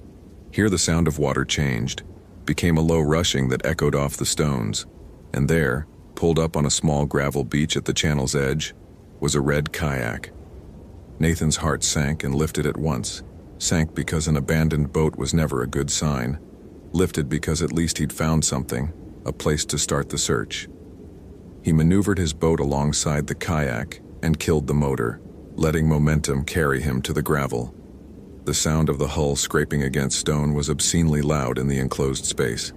Here the sound of water changed, became a low rushing that echoed off the stones, and there, pulled up on a small gravel beach at the channel's edge, was a red kayak. Nathan's heart sank and lifted at once. Sank because an abandoned boat was never a good sign. Lifted because at least he'd found something, a place to start the search. He maneuvered his boat alongside the kayak and killed the motor, letting momentum carry him to the gravel. The sound of the hull scraping against stone was obscenely loud in the enclosed space.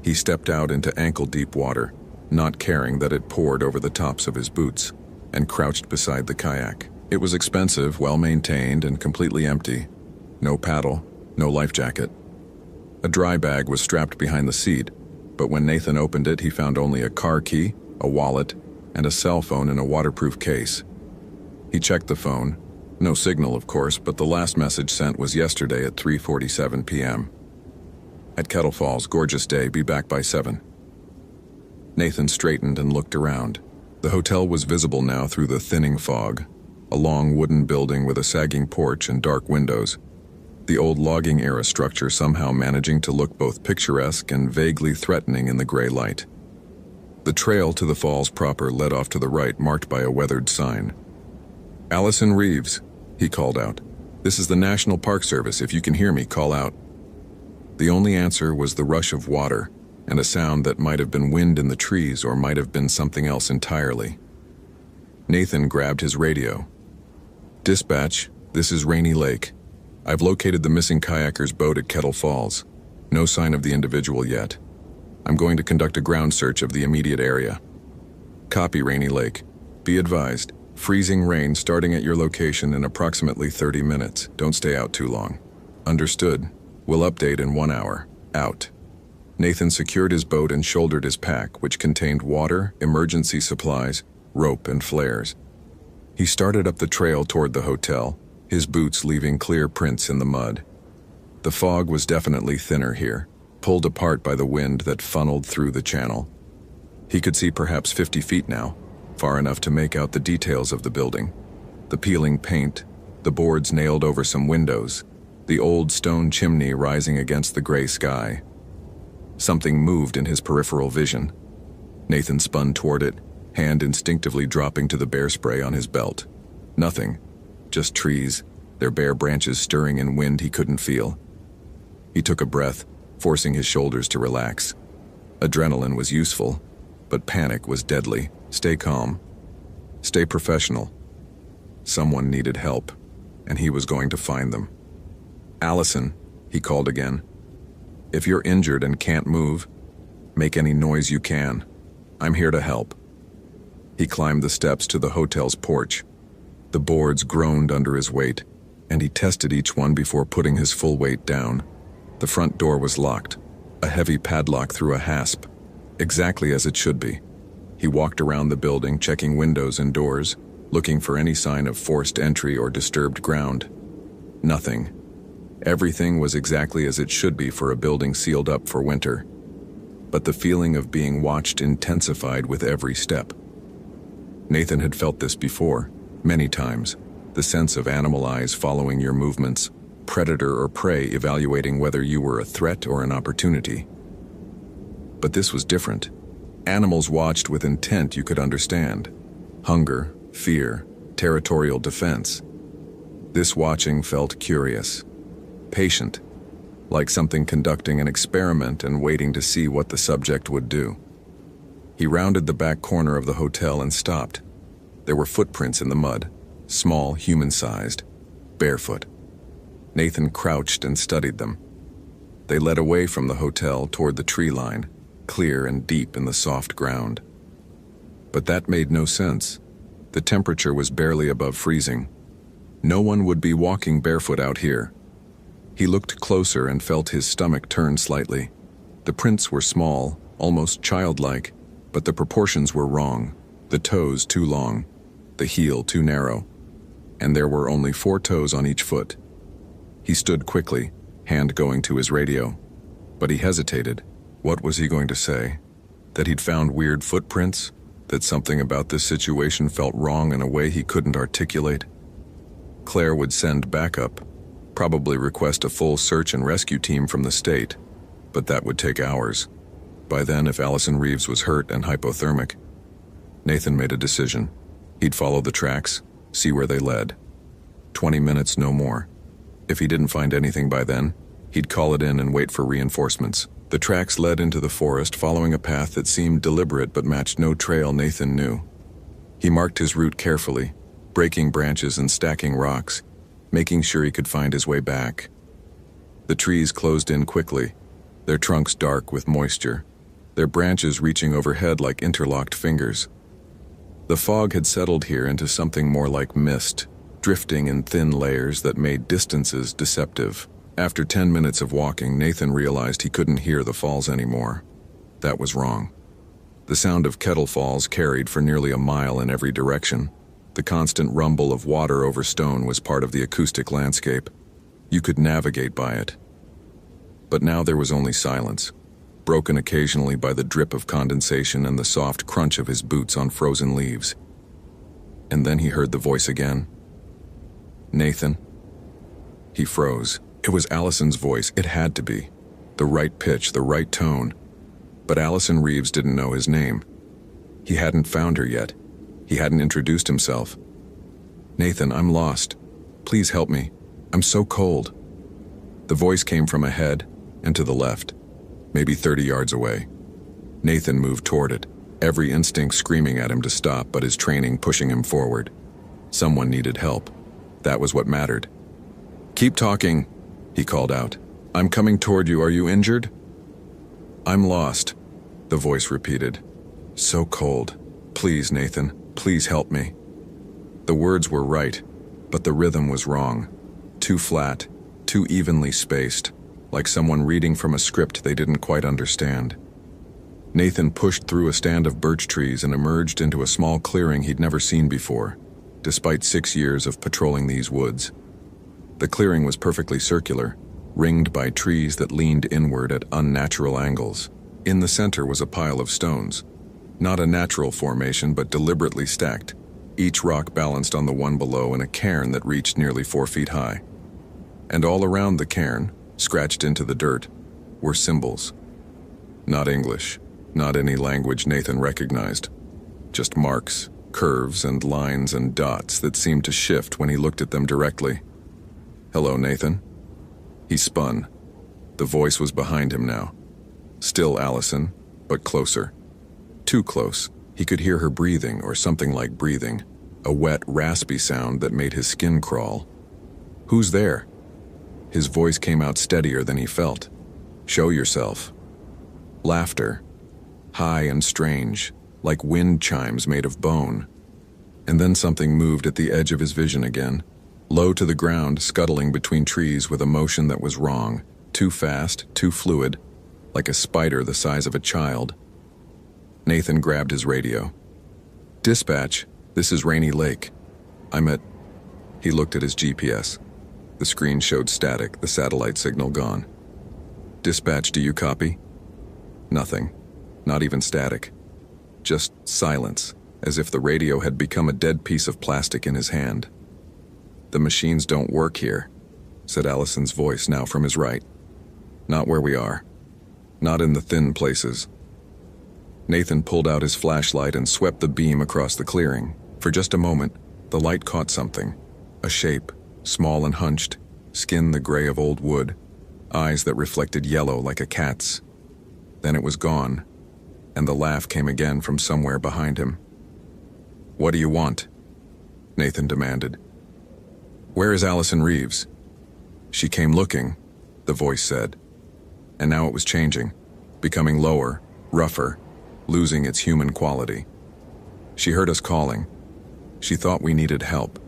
He stepped out into ankle-deep water, not caring that it poured over the tops of his boots, and crouched beside the kayak. It was expensive, well-maintained, and completely empty. No paddle, no life jacket. A dry bag was strapped behind the seat, but when Nathan opened it, he found only a car key, a wallet, and a cell phone in a waterproof case. He checked the phone. No signal, of course, but the last message sent was yesterday at 3:47 p.m. At Kettle Falls, gorgeous day, be back by 7. Nathan straightened and looked around. The hotel was visible now through the thinning fog, a long wooden building with a sagging porch and dark windows. The old logging-era structure somehow managing to look both picturesque and vaguely threatening in the gray light. The trail to the falls proper led off to the right, marked by a weathered sign. "Allison Reeves," he called out. "This is the National Park Service. If you can hear me, call out." The only answer was the rush of water, and a sound that might have been wind in the trees or might have been something else entirely. Nathan grabbed his radio. "Dispatch, this is Rainy Lake. I've located the missing kayaker's boat at Kettle Falls. No sign of the individual yet. I'm going to conduct a ground search of the immediate area." "Copy, Rainy Lake. Be advised, freezing rain starting at your location in approximately 30 minutes. Don't stay out too long." "Understood. We'll update in 1 hour. Out." Nathan secured his boat and shouldered his pack, which contained water, emergency supplies, rope, and flares. He started up the trail toward the hotel, his boots leaving clear prints in the mud. The fog was definitely thinner here, pulled apart by the wind that funneled through the channel. He could see perhaps 50 feet now, far enough to make out the details of the building. The peeling paint, the boards nailed over some windows, the old stone chimney rising against the gray sky. Something moved in his peripheral vision. Nathan spun toward it, hand instinctively dropping to the bear spray on his belt. Nothing, just trees, their bare branches stirring in wind he couldn't feel. He took a breath, forcing his shoulders to relax. Adrenaline was useful, but panic was deadly. Stay calm. Stay professional. Someone needed help, and he was going to find them. "Allison," he called again. "If you're injured and can't move, make any noise you can. I'm here to help." He climbed the steps to the hotel's porch. The boards groaned under his weight, and he tested each one before putting his full weight down. The front door was locked, a heavy padlock through a hasp, exactly as it should be. He walked around the building, checking windows and doors, looking for any sign of forced entry or disturbed ground. Nothing. Everything was exactly as it should be for a building sealed up for winter. But the feeling of being watched intensified with every step. Nathan had felt this before, many times, the sense of animal eyes following your movements, predator or prey evaluating whether you were a threat or an opportunity. But this was different. Animals watched with intent you could understand. Hunger, fear, territorial defense. This watching felt curious, patient, like something conducting an experiment and waiting to see what the subject would do. He rounded the back corner of the hotel and stopped. There were footprints in the mud, small, human-sized, barefoot. Nathan crouched and studied them. They led away from the hotel toward the tree line, clear and deep in the soft ground. But that made no sense. The temperature was barely above freezing. No one would be walking barefoot out here. He looked closer and felt his stomach turn slightly. The prints were small, almost childlike, but the proportions were wrong. The toes too long, the heel too narrow, and there were only 4 toes on each foot. He stood quickly, hand going to his radio. But he hesitated. What was he going to say? That he'd found weird footprints? That something about this situation felt wrong in a way he couldn't articulate? Claire would send backup, probably request a full search and rescue team from the state, but that would take hours. By then, if Allison Reeves was hurt and hypothermic, Nathan made a decision. He'd follow the tracks, see where they led. 20 minutes, no more. If he didn't find anything by then, he'd call it in and wait for reinforcements. The tracks led into the forest, following a path that seemed deliberate but matched no trail Nathan knew. He marked his route carefully, breaking branches and stacking rocks, making sure he could find his way back. The trees closed in quickly, their trunks dark with moisture, their branches reaching overhead like interlocked fingers. The fog had settled here into something more like mist, drifting in thin layers that made distances deceptive. After 10 minutes of walking, Nathan realized he couldn't hear the falls anymore. That was wrong. The sound of kettle falls carried for nearly a mile in every direction. The constant rumble of water over stone was part of the acoustic landscape. You could navigate by it. But now there was only silence, broken occasionally by the drip of condensation and the soft crunch of his boots on frozen leaves. And then he heard the voice again. "Nathan?" He froze. It was Allison's voice. It had to be. The right pitch, the right tone. But Allison Reeves didn't know his name. He hadn't found her yet. He hadn't introduced himself. "Nathan, I'm lost. Please help me. I'm so cold." The voice came from ahead and to the left, maybe 30 yards away. Nathan moved toward it, every instinct screaming at him to stop, but his training pushing him forward. Someone needed help. That was what mattered. "Keep talking," he called out. "I'm coming toward you. Are you injured?" "I'm lost," the voice repeated. "So cold. Please, Nathan, please help me." The words were right, but the rhythm was wrong. Too flat, too evenly spaced, like someone reading from a script they didn't quite understand. Nathan pushed through a stand of birch trees and emerged into a small clearing he'd never seen before, despite 6 years of patrolling these woods. The clearing was perfectly circular, ringed by trees that leaned inward at unnatural angles. In the center was a pile of stones. Not a natural formation, but deliberately stacked, each rock balanced on the one below in a cairn that reached nearly 4 feet high. And all around the cairn, scratched into the dirt, were symbols. Not English, not any language Nathan recognized. Just marks, curves and lines and dots that seemed to shift when he looked at them directly. "Hello, Nathan." He spun. The voice was behind him now. Still Allison, but closer. Too close. He could hear her breathing, or something like breathing. A wet, raspy sound that made his skin crawl. "Who's there?" His voice came out steadier than he felt. "Show yourself." Laughter. High and strange, like wind chimes made of bone. And then something moved at the edge of his vision again. Low to the ground, scuttling between trees with a motion that was wrong. Too fast, too fluid, like a spider the size of a child. Nathan grabbed his radio. "Dispatch, this is Rainy Lake. I'm at..." He looked at his GPS. The screen showed static, the satellite signal gone. "Dispatch, do you copy?" Nothing. Not even static. Just silence, as if the radio had become a dead piece of plastic in his hand. "The machines don't work here," said Allison's voice now from his right. "Not where we are. Not in the thin places. Nathan pulled out his flashlight and swept the beam across the clearing. For just a moment, the light caught something. A shape, small and hunched, skin the gray of old wood, eyes that reflected yellow like a cat's. Then it was gone, and the laugh came again from somewhere behind him. "What do you want?" Nathan demanded. "Where is Allison Reeves?" "She came looking," the voice said. And now it was changing, becoming lower, rougher, losing its human quality. "She heard us calling. She thought we needed help.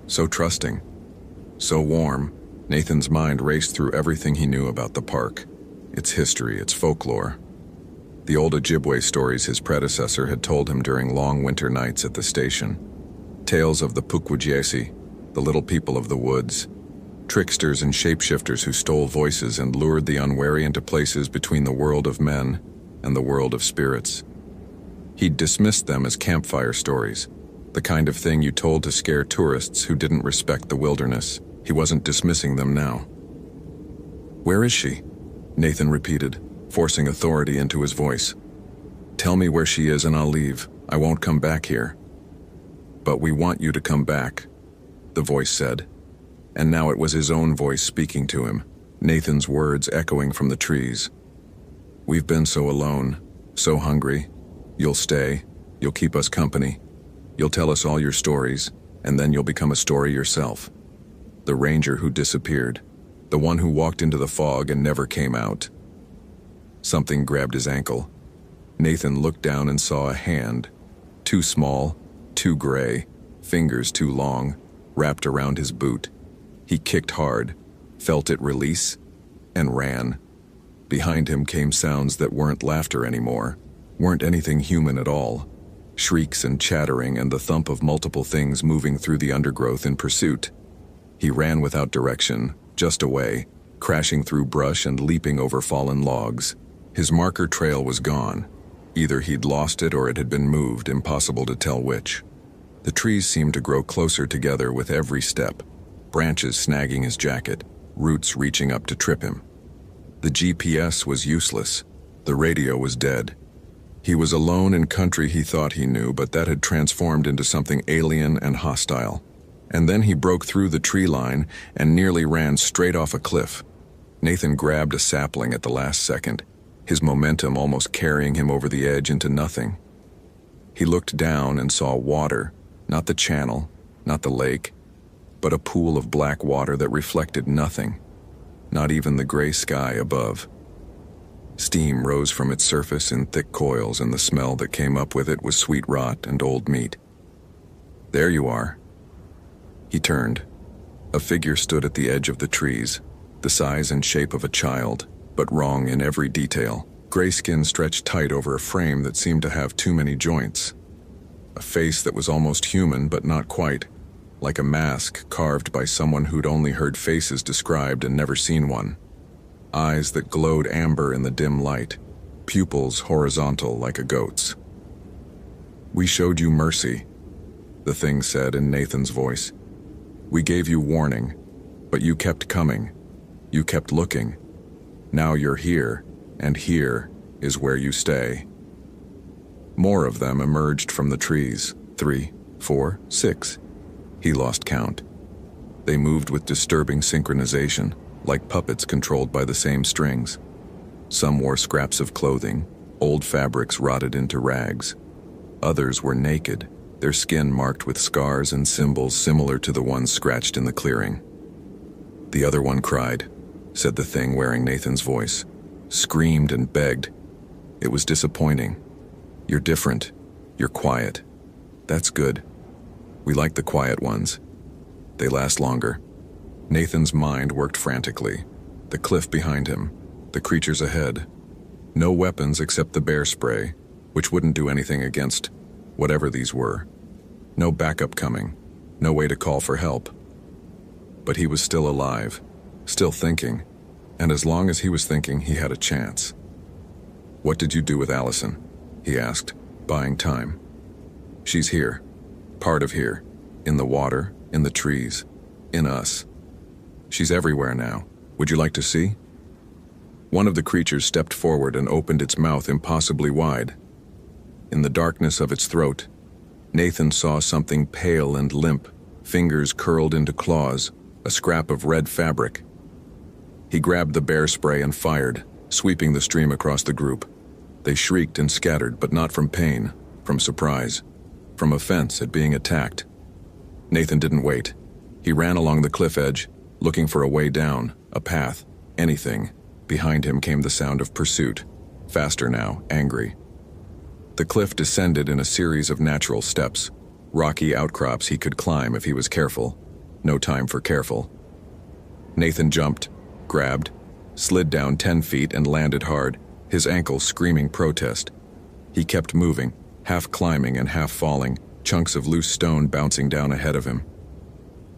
So trusting. So warm." Nathan's mind raced through everything he knew about the park, its history, its folklore. The old Ojibwe stories his predecessor had told him during long winter nights at the station. Tales of the Pukwudjesi, the little people of the woods, tricksters and shapeshifters who stole voices and lured the unwary into places between the world of men and the world of spirits. He'd dismissed them as campfire stories, the kind of thing you told to scare tourists who didn't respect the wilderness. He wasn't dismissing them now. "Where is she?" Nathan repeated, forcing authority into his voice. "Tell me where she is and I'll leave. I won't come back here." "But we want you to come back," the voice said. And now it was his own voice speaking to him, Nathan's words echoing from the trees. "We've been so alone, so hungry. You'll stay. You'll keep us company. You'll tell us all your stories, and then you'll become a story yourself. The ranger who disappeared, the one who walked into the fog and never came out." Something grabbed his ankle. Nathan looked down and saw a hand, too small, too gray, fingers too long, wrapped around his boot. He kicked hard, felt it release, and ran. Behind him came sounds that weren't laughter anymore, weren't anything human at all. Shrieks and chattering and the thump of multiple things moving through the undergrowth in pursuit. He ran without direction, just away, crashing through brush and leaping over fallen logs. His marker trail was gone. Either he'd lost it or it had been moved, impossible to tell which. The trees seemed to grow closer together with every step, branches snagging his jacket, roots reaching up to trip him. The GPS was useless. The radio was dead. He was alone in country he thought he knew, but that had transformed into something alien and hostile. And then he broke through the tree line and nearly ran straight off a cliff. Nathan grabbed a sapling at the last second, his momentum almost carrying him over the edge into nothing. He looked down and saw water, not the channel, not the lake, but a pool of black water that reflected nothing, not even the gray sky above. Steam rose from its surface in thick coils, and the smell that came up with it was sweet rot and old meat. "There you are." He turned. A figure stood at the edge of the trees, the size and shape of a child, but wrong in every detail. Gray skin stretched tight over a frame that seemed to have too many joints. A face that was almost human, but not quite, like a mask carved by someone who'd only heard faces described and never seen one. Eyes that glowed amber in the dim light, pupils horizontal like a goat's. "We showed you mercy," the thing said in Nathan's voice. "We gave you warning, but you kept coming. You kept looking. Now you're here, and here is where you stay." More of them emerged from the trees. 3, 4, 6. He lost count. They moved with disturbing synchronization, like puppets controlled by the same strings. Some wore scraps of clothing, old fabrics rotted into rags. Others were naked, their skin marked with scars and symbols similar to the ones scratched in the clearing. "The other one cried," said the thing wearing Nathan's voice. "Screamed and begged. It was disappointing. You're different. You're quiet. That's good. We like the quiet ones. They last longer." Nathan's mind worked frantically. The cliff behind him, the creatures ahead. No weapons except the bear spray, which wouldn't do anything against whatever these were. No backup coming, no way to call for help. But he was still alive, still thinking, and as long as he was thinking, he had a chance. "What did you do with Allison?" he asked, buying time. "She's here, part of here, in the water, in the trees, in us. She's everywhere now. Would you like to see?" One of the creatures stepped forward and opened its mouth impossibly wide. In the darkness of its throat, Nathan saw something pale and limp, fingers curled into claws, a scrap of red fabric. He grabbed the bear spray and fired, sweeping the stream across the group. They shrieked and scattered, but not from pain, from surprise, from offense at being attacked. Nathan didn't wait. He ran along the cliff edge, looking for a way down, a path, anything. Behind him came the sound of pursuit, faster now, angry. The cliff descended in a series of natural steps, rocky outcrops he could climb if he was careful. No time for careful. Nathan jumped, grabbed, slid down 10 feet and landed hard, his ankle screaming protest. He kept moving, half climbing and half falling, chunks of loose stone bouncing down ahead of him.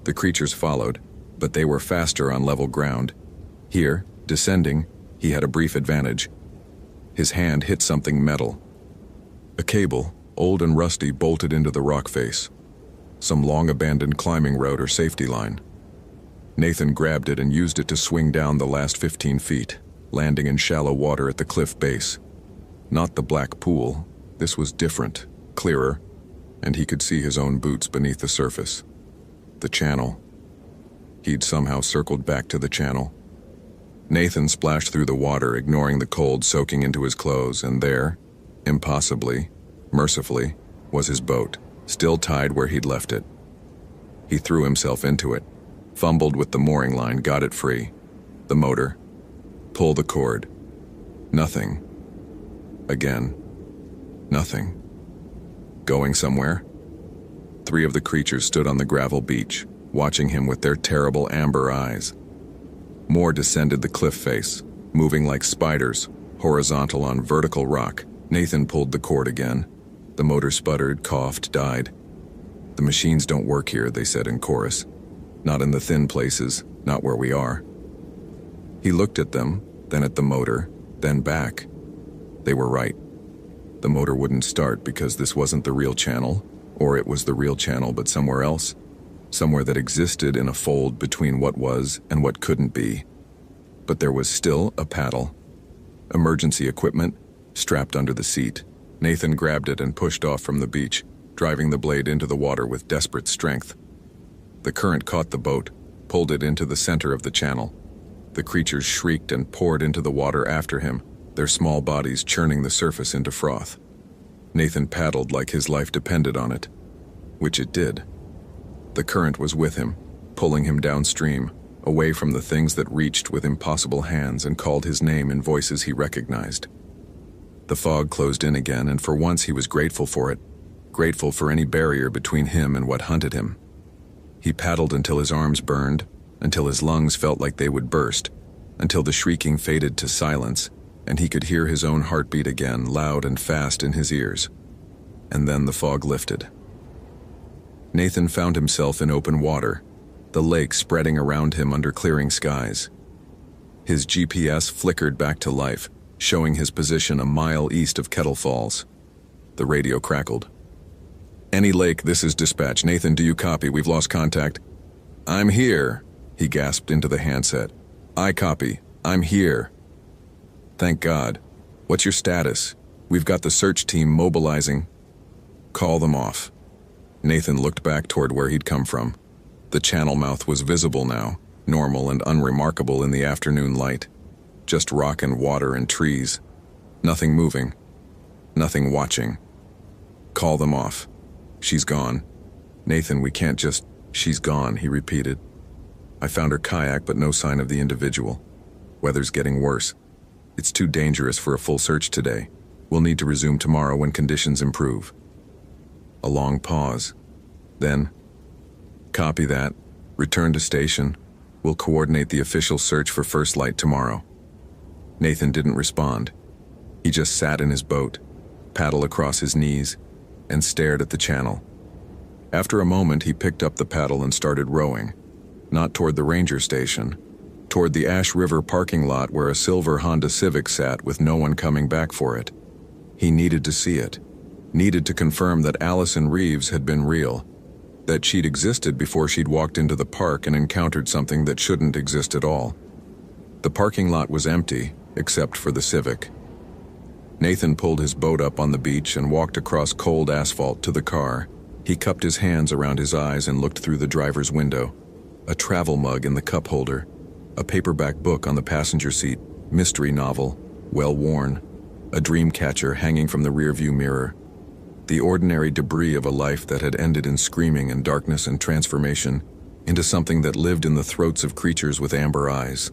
The creatures followed, but they were faster on level ground. Here, descending, he had a brief advantage. His hand hit something metal. A cable, old and rusty, bolted into the rock face. Some long-abandoned climbing road or safety line. Nathan grabbed it and used it to swing down the last 15 feet, landing in shallow water at the cliff base. Not the black pool. This was different, clearer, and he could see his own boots beneath the surface. The channel. He'd somehow circled back to the channel. Nathan splashed through the water, ignoring the cold soaking into his clothes, and there, impossibly, mercifully, was his boat, still tied where he'd left it. He threw himself into it, fumbled with the mooring line, got it free. The motor. Pull the cord. Nothing. Again. Nothing. Going somewhere? 3 of the creatures stood on the gravel beach, watching him with their terrible amber eyes. More descended the cliff face, moving like spiders, horizontal on vertical rock. Nathan pulled the cord again. The motor sputtered, coughed, died. "The machines don't work here," they said in chorus. "Not in the thin places, not where we are." He looked at them, then at the motor, then back. They were right. The motor wouldn't start because this wasn't the real channel, or it was the real channel but somewhere else, somewhere that existed in a fold between what was and what couldn't be. But there was still a paddle. Emergency equipment, strapped under the seat. Nathan grabbed it and pushed off from the beach, driving the blade into the water with desperate strength. The current caught the boat, pulled it into the center of the channel. The creatures shrieked and poured into the water after him, their small bodies churning the surface into froth. Nathan paddled like his life depended on it, which it did. The current was with him, pulling him downstream, away from the things that reached with impossible hands and called his name in voices he recognized. The fog closed in again, and for once he was grateful for it, grateful for any barrier between him and what hunted him. He paddled until his arms burned, until his lungs felt like they would burst, until the shrieking faded to silence, and he could hear his own heartbeat again, loud and fast in his ears. And then the fog lifted. Nathan found himself in open water, the lake spreading around him under clearing skies. His GPS flickered back to life, showing his position a mile east of Kettle Falls. The radio crackled. "Any lake, this is dispatch. Nathan, do you copy? We've lost contact." "I'm here," he gasped into the handset. "I copy. I'm here." "Thank God. What's your status? We've got the search team mobilizing." "Call them off." Nathan looked back toward where he'd come from. The channel mouth was visible now, normal and unremarkable in the afternoon light. Just rock and water and trees. Nothing moving. Nothing watching. "Call them off. She's gone." "Nathan, we can't just—" "She's gone," he repeated. "I found her kayak, but no sign of the individual. Weather's getting worse. It's too dangerous for a full search today. We'll need to resume tomorrow when conditions improve." A long pause. Then, "Copy that. Return to station. We'll coordinate the official search for first light tomorrow." Nathan didn't respond. He just sat in his boat, paddle across his knees, and stared at the channel. After a moment, he picked up the paddle and started rowing, not toward the ranger station, toward the Ash River parking lot where a silver Honda Civic sat with no one coming back for it. He needed to see it, needed to confirm that Allison Reeves had been real, that she'd existed before she'd walked into the park and encountered something that shouldn't exist at all. The parking lot was empty, except for the Civic. Nathan pulled his boat up on the beach and walked across cold asphalt to the car. He cupped his hands around his eyes and looked through the driver's window. A travel mug in the cup holder, a paperback book on the passenger seat, mystery novel, well worn, a dream catcher hanging from the rearview mirror. The ordinary debris of a life that had ended in screaming and darkness and transformation into something that lived in the throats of creatures with amber eyes.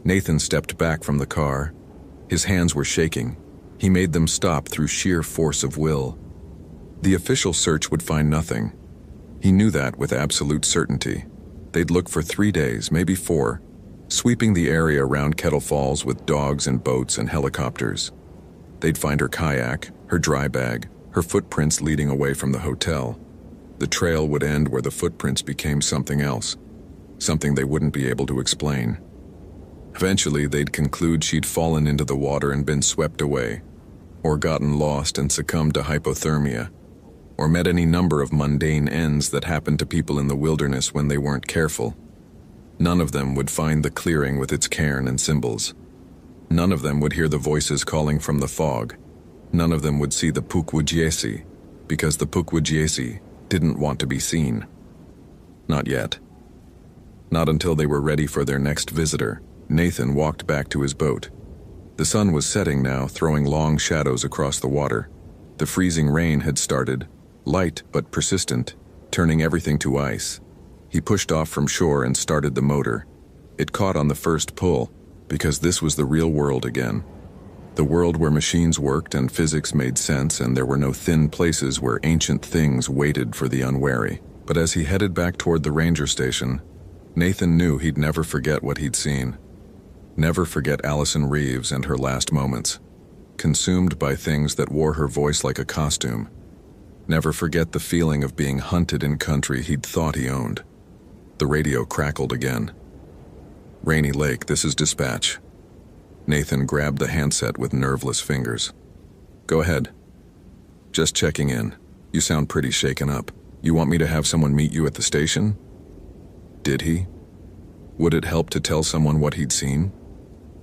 Nathan stepped back from the car. His hands were shaking. He made them stop through sheer force of will. The official search would find nothing. He knew that with absolute certainty. They'd look for 3 days, maybe 4, sweeping the area around Kettle Falls with dogs and boats and helicopters. They'd find her kayak, her dry bag, her footprints leading away from the hotel. The trail would end where the footprints became something else, something they wouldn't be able to explain. Eventually, they'd conclude she'd fallen into the water and been swept away, or gotten lost and succumbed to hypothermia, or met any number of mundane ends that happened to people in the wilderness when they weren't careful. None of them would find the clearing with its cairn and symbols. None of them would hear the voices calling from the fog. None of them would see the Pukwudjiesi, because the Pukwudjiesi didn't want to be seen. Not yet. Not until they were ready for their next visitor. Nathan walked back to his boat. The sun was setting now, throwing long shadows across the water. The freezing rain had started, light but persistent, turning everything to ice. He pushed off from shore and started the motor. It caught on the first pull, because this was the real world again. The world where machines worked and physics made sense, and there were no thin places where ancient things waited for the unwary. But as he headed back toward the ranger station, Nathan knew he'd never forget what he'd seen. Never forget Allison Reeves and her last moments, consumed by things that wore her voice like a costume. Never forget the feeling of being hunted in country he'd thought he owned. The radio crackled again. Rainy Lake, this is dispatch. Nathan grabbed the handset with nerveless fingers. Go ahead. Just checking in. You sound pretty shaken up. You want me to have someone meet you at the station? Did he? Would it help to tell someone what he'd seen?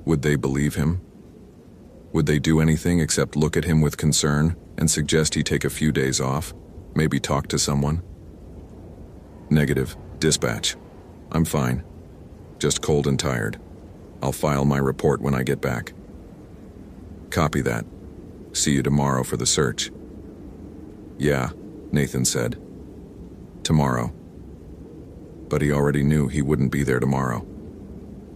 Would they believe him? Would they do anything except look at him with concern and suggest he take a few days off? Maybe talk to someone? Negative. Dispatch. I'm fine. Just cold and tired. I'll file my report when I get back. Copy that. See you tomorrow for the search. Yeah, Nathan said. Tomorrow. But he already knew he wouldn't be there tomorrow.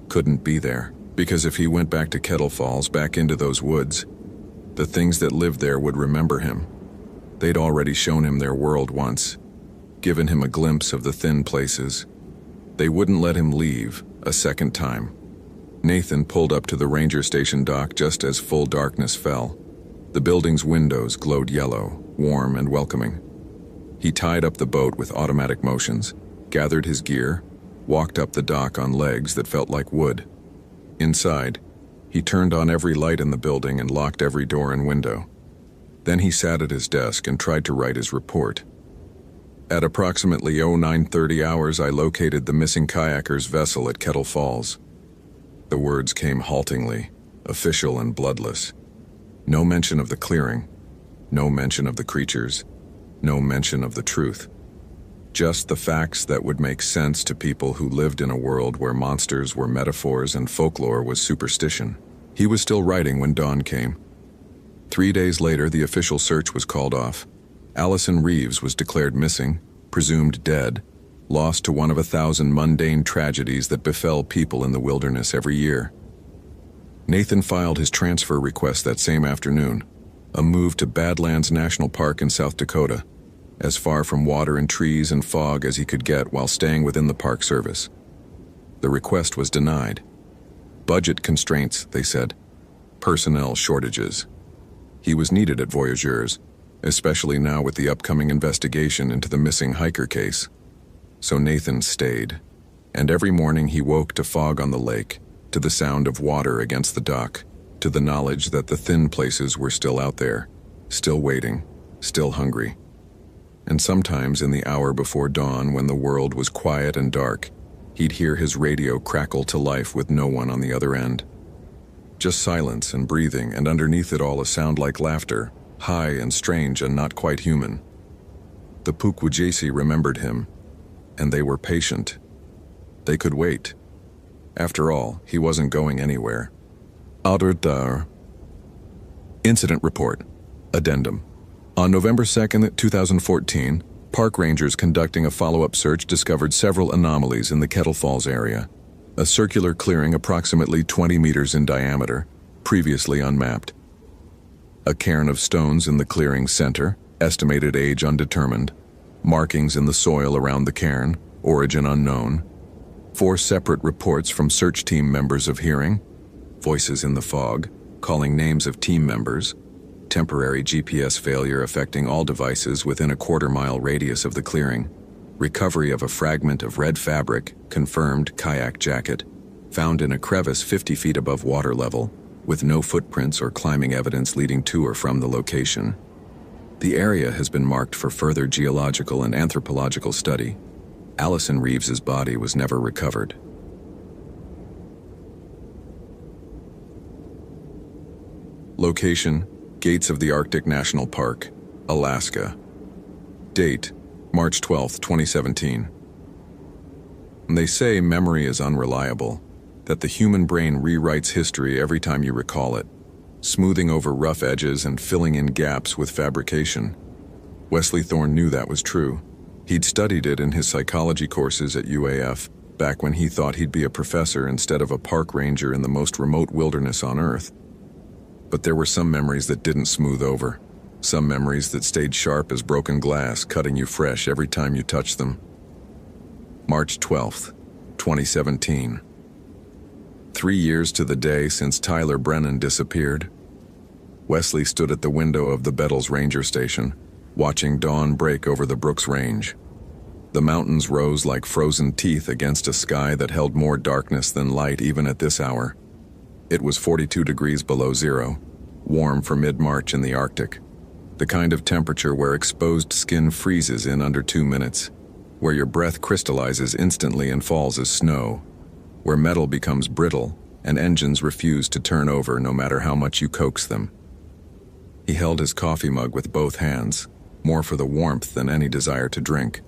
Couldn't be there, because if he went back to Kettle Falls, back into those woods, the things that lived there would remember him. They'd already shown him their world once, given him a glimpse of the thin places. They wouldn't let him leave a second time. Nathan pulled up to the ranger station dock just as full darkness fell. The building's windows glowed yellow, warm and welcoming. He tied up the boat with automatic motions, gathered his gear, walked up the dock on legs that felt like wood. Inside, he turned on every light in the building and locked every door and window. Then he sat at his desk and tried to write his report. At approximately 0930 hours, I located the missing kayaker's vessel at Kettle Falls. The words came haltingly, official and bloodless. No mention of the clearing, no mention of the creatures, no mention of the truth. Just the facts that would make sense to people who lived in a world where monsters were metaphors and folklore was superstition. He was still writing when dawn came. 3 days later, the official search was called off. Allison Reeves was declared missing, presumed dead, lost to one of 1,000 mundane tragedies that befell people in the wilderness every year. Nathan filed his transfer request that same afternoon, a move to Badlands National Park in South Dakota, as far from water and trees and fog as he could get while staying within the Park Service. The request was denied. Budget constraints, they said. Personnel shortages. He was needed at Voyageurs, especially now with the upcoming investigation into the missing hiker case. So Nathan stayed, and every morning he woke to fog on the lake, to the sound of water against the dock, to the knowledge that the thin places were still out there, still waiting, still hungry. And sometimes in the hour before dawn, when the world was quiet and dark, he'd hear his radio crackle to life with no one on the other end. Just silence and breathing, and underneath it all a sound like laughter, high and strange and not quite human. The Pukwudjesi remembered him, and they were patient. They could wait. After all, he wasn't going anywhere. Adurdar. Incident Report. Addendum. On November 2nd, 2014, park rangers conducting a follow-up search discovered several anomalies in the Kettle Falls area. A circular clearing approximately 20 meters in diameter, previously unmapped. A cairn of stones in the clearing's center, estimated age undetermined. Markings in the soil around the cairn, origin unknown. 4 separate reports from search team members of hearing. Voices in the fog, calling names of team members. Temporary GPS failure affecting all devices within a quarter-mile radius of the clearing. Recovery of a fragment of red fabric, confirmed kayak jacket, found in a crevice 50 feet above water level, with no footprints or climbing evidence leading to or from the location. The area has been marked for further geological and anthropological study. Allison Reeves's body was never recovered. Location: Gates of the Arctic National Park, Alaska. Date: March 12, 2017. They say memory is unreliable, that the human brain rewrites history every time you recall it, smoothing over rough edges and filling in gaps with fabrication. Wesley Thorne knew that was true. He'd studied it in his psychology courses at UAF, back when he thought he'd be a professor instead of a park ranger in the most remote wilderness on Earth. But there were some memories that didn't smooth over. Some memories that stayed sharp as broken glass, cutting you fresh every time you touched them. March 12th, 2017. 3 years to the day since Tyler Brennan disappeared. Wesley stood at the window of the Bettles Ranger Station, watching dawn break over the Brooks Range. The mountains rose like frozen teeth against a sky that held more darkness than light even at this hour. It was 42 degrees below zero, warm for mid-March in the Arctic. The kind of temperature where exposed skin freezes in under 2 minutes, where your breath crystallizes instantly and falls as snow, where metal becomes brittle and engines refuse to turn over no matter how much you coax them. He held his coffee mug with both hands, more for the warmth than any desire to drink.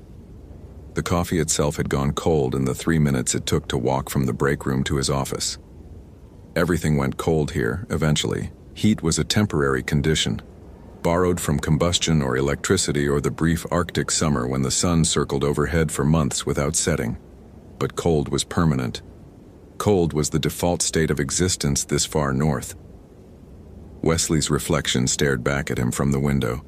The coffee itself had gone cold in the 3 minutes it took to walk from the break room to his office. Everything went cold here, eventually. Heat was a temporary condition, borrowed from combustion or electricity or the brief Arctic summer when the sun circled overhead for months without setting. But cold was permanent. Cold was the default state of existence this far north. Wesley's reflection stared back at him from the window.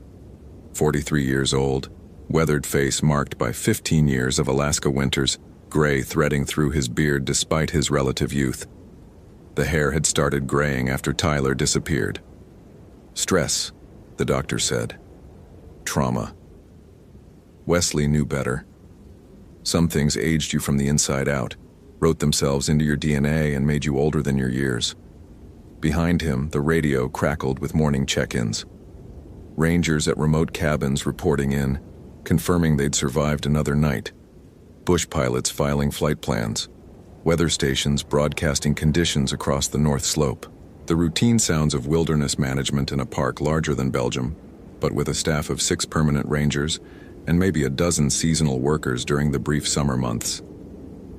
43 years old, weathered face marked by 15 years of Alaska winters, gray threading through his beard despite his relative youth. The hair had started graying after Tyler disappeared. Stress, the doctor said. Trauma. Wesley knew better. Some things aged you from the inside out, wrote themselves into your DNA and made you older than your years. Behind him, the radio crackled with morning check-ins. Rangers at remote cabins reporting in, confirming they'd survived another night. Bush pilots filing flight plans. Weather stations broadcasting conditions across the North Slope. The routine sounds of wilderness management in a park larger than Belgium, but with a staff of 6 permanent rangers and maybe a dozen seasonal workers during the brief summer months.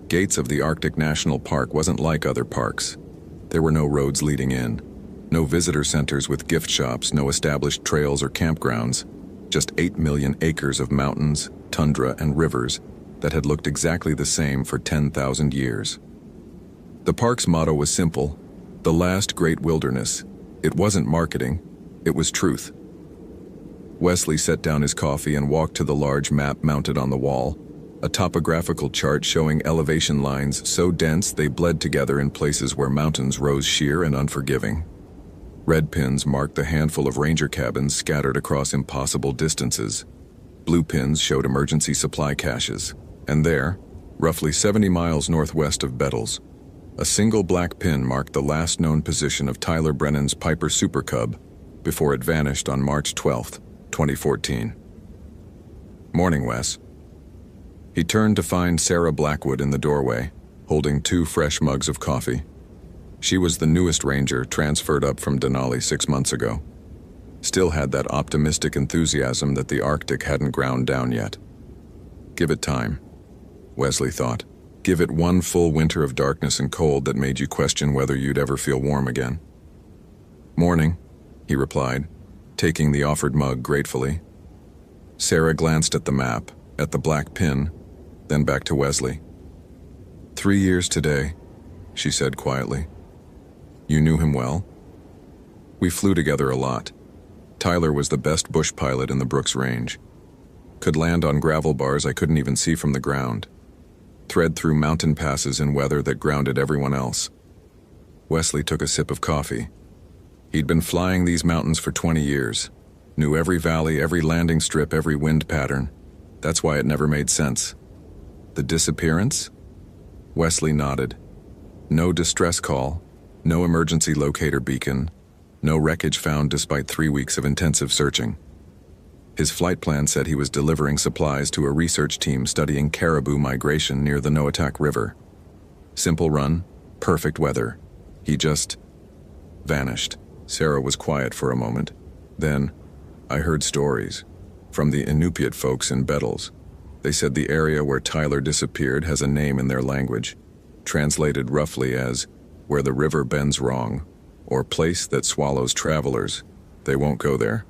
Gates of the Arctic National Park wasn't like other parks. There were no roads leading in, no visitor centers with gift shops, no established trails or campgrounds, just 8 million acres of mountains, tundra, and rivers that had looked exactly the same for 10,000 years. The park's motto was simple: the last great wilderness. It wasn't marketing, it was truth. Wesley set down his coffee and walked to the large map mounted on the wall, a topographical chart showing elevation lines so dense they bled together in places where mountains rose sheer and unforgiving. Red pins marked the handful of ranger cabins scattered across impossible distances. Blue pins showed emergency supply caches. And there, roughly 70 miles northwest of Bettles, a single black pin marked the last known position of Tyler Brennan's Piper Super Cub before it vanished on March 12, 2014. Morning, Wes. He turned to find Sarah Blackwood in the doorway, holding 2 fresh mugs of coffee. She was the newest ranger transferred up from Denali 6 months ago. Still had that optimistic enthusiasm that the Arctic hadn't ground down yet. Give it time, Wesley thought. Give it one full winter of darkness and cold that made you question whether you'd ever feel warm again. Morning, he replied, taking the offered mug gratefully. Sarah glanced at the map, at the black pin, then back to Wesley. 3 years today, she said quietly. You knew him well? We flew together a lot. Tyler was the best bush pilot in the Brooks Range. Could land on gravel bars I couldn't even see from the ground. Thread through mountain passes in weather that grounded everyone else. Wesley took a sip of coffee. He'd been flying these mountains for 20 years. Knew every valley, every landing strip, every wind pattern. That's why it never made sense. The disappearance? Wesley nodded. No distress call, no emergency locator beacon, no wreckage found despite 3 weeks of intensive searching. His flight plan said he was delivering supplies to a research team studying caribou migration near the Noatak River. Simple run, perfect weather. He just vanished. Sarah was quiet for a moment. Then, I heard stories from the Inupiat folks in Bettles. They said the area where Tyler disappeared has a name in their language, translated roughly as where the river bends wrong, or place that swallows travelers. They won't go there.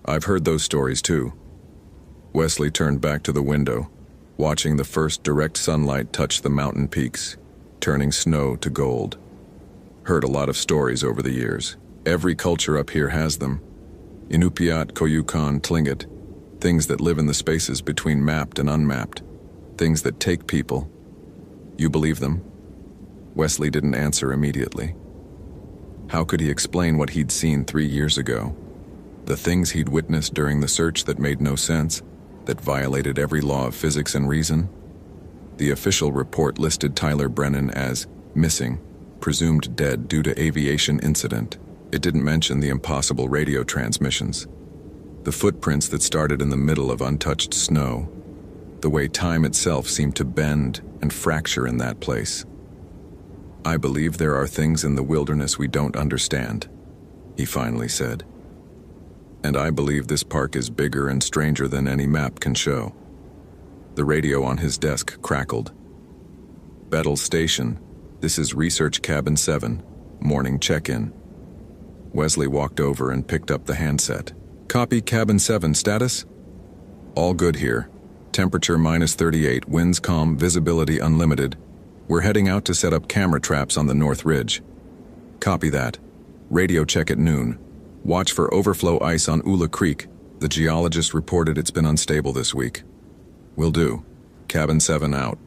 I've heard those stories too. Wesley turned back to the window, watching the first direct sunlight touch the mountain peaks, turning snow to gold. Heard a lot of stories over the years. Every culture up here has them. Inupiat, Koyukon, Tlingit. Things that live in the spaces between mapped and unmapped. Things that take people. You believe them? Wesley didn't answer immediately. How could he explain what he'd seen 3 years ago? The things he'd witnessed during the search that made no sense, that violated every law of physics and reason? The official report listed Tyler Brennan as missing, presumed dead due to aviation incident. It didn't mention the impossible radio transmissions. The footprints that started in the middle of untouched snow. The way time itself seemed to bend and fracture in that place. I believe there are things in the wilderness we don't understand, he finally said. And I believe this park is bigger and stranger than any map can show. The radio on his desk crackled. Bettles Station, this is Research Cabin 7, morning check-in. Wesley walked over and picked up the handset. Copy Cabin 7, status? All good here. Temperature -38, winds calm, visibility unlimited. We're heading out to set up camera traps on the North Ridge. Copy that. Radio check at noon. Watch for overflow ice on Ula Creek. The geologist reported it's been unstable this week. Will do. Cabin 7 out.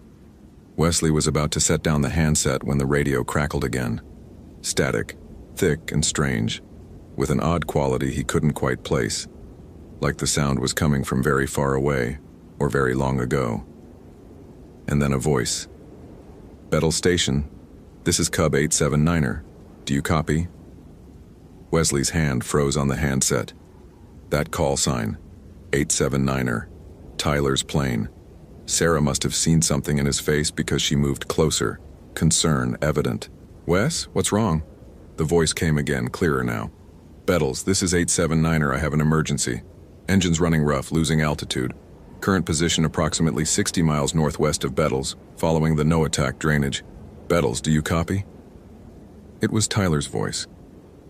Wesley was about to set down the handset when the radio crackled again. Static, thick and strange, with an odd quality he couldn't quite place, like the sound was coming from very far away or very long ago. And then a voice. Bettles Station, this is Cub 879er. Do you copy? Wesley's hand froze on the handset. That call sign, 879er, Tyler's plane. Sarah must have seen something in his face because she moved closer, concern evident. Wes, what's wrong? The voice came again, clearer now. Bettles, this is 879er, I have an emergency. Engine's running rough, losing altitude. Current position approximately 60 miles northwest of Bettles, following the Noatak drainage. Bettles, do you copy? It was Tyler's voice.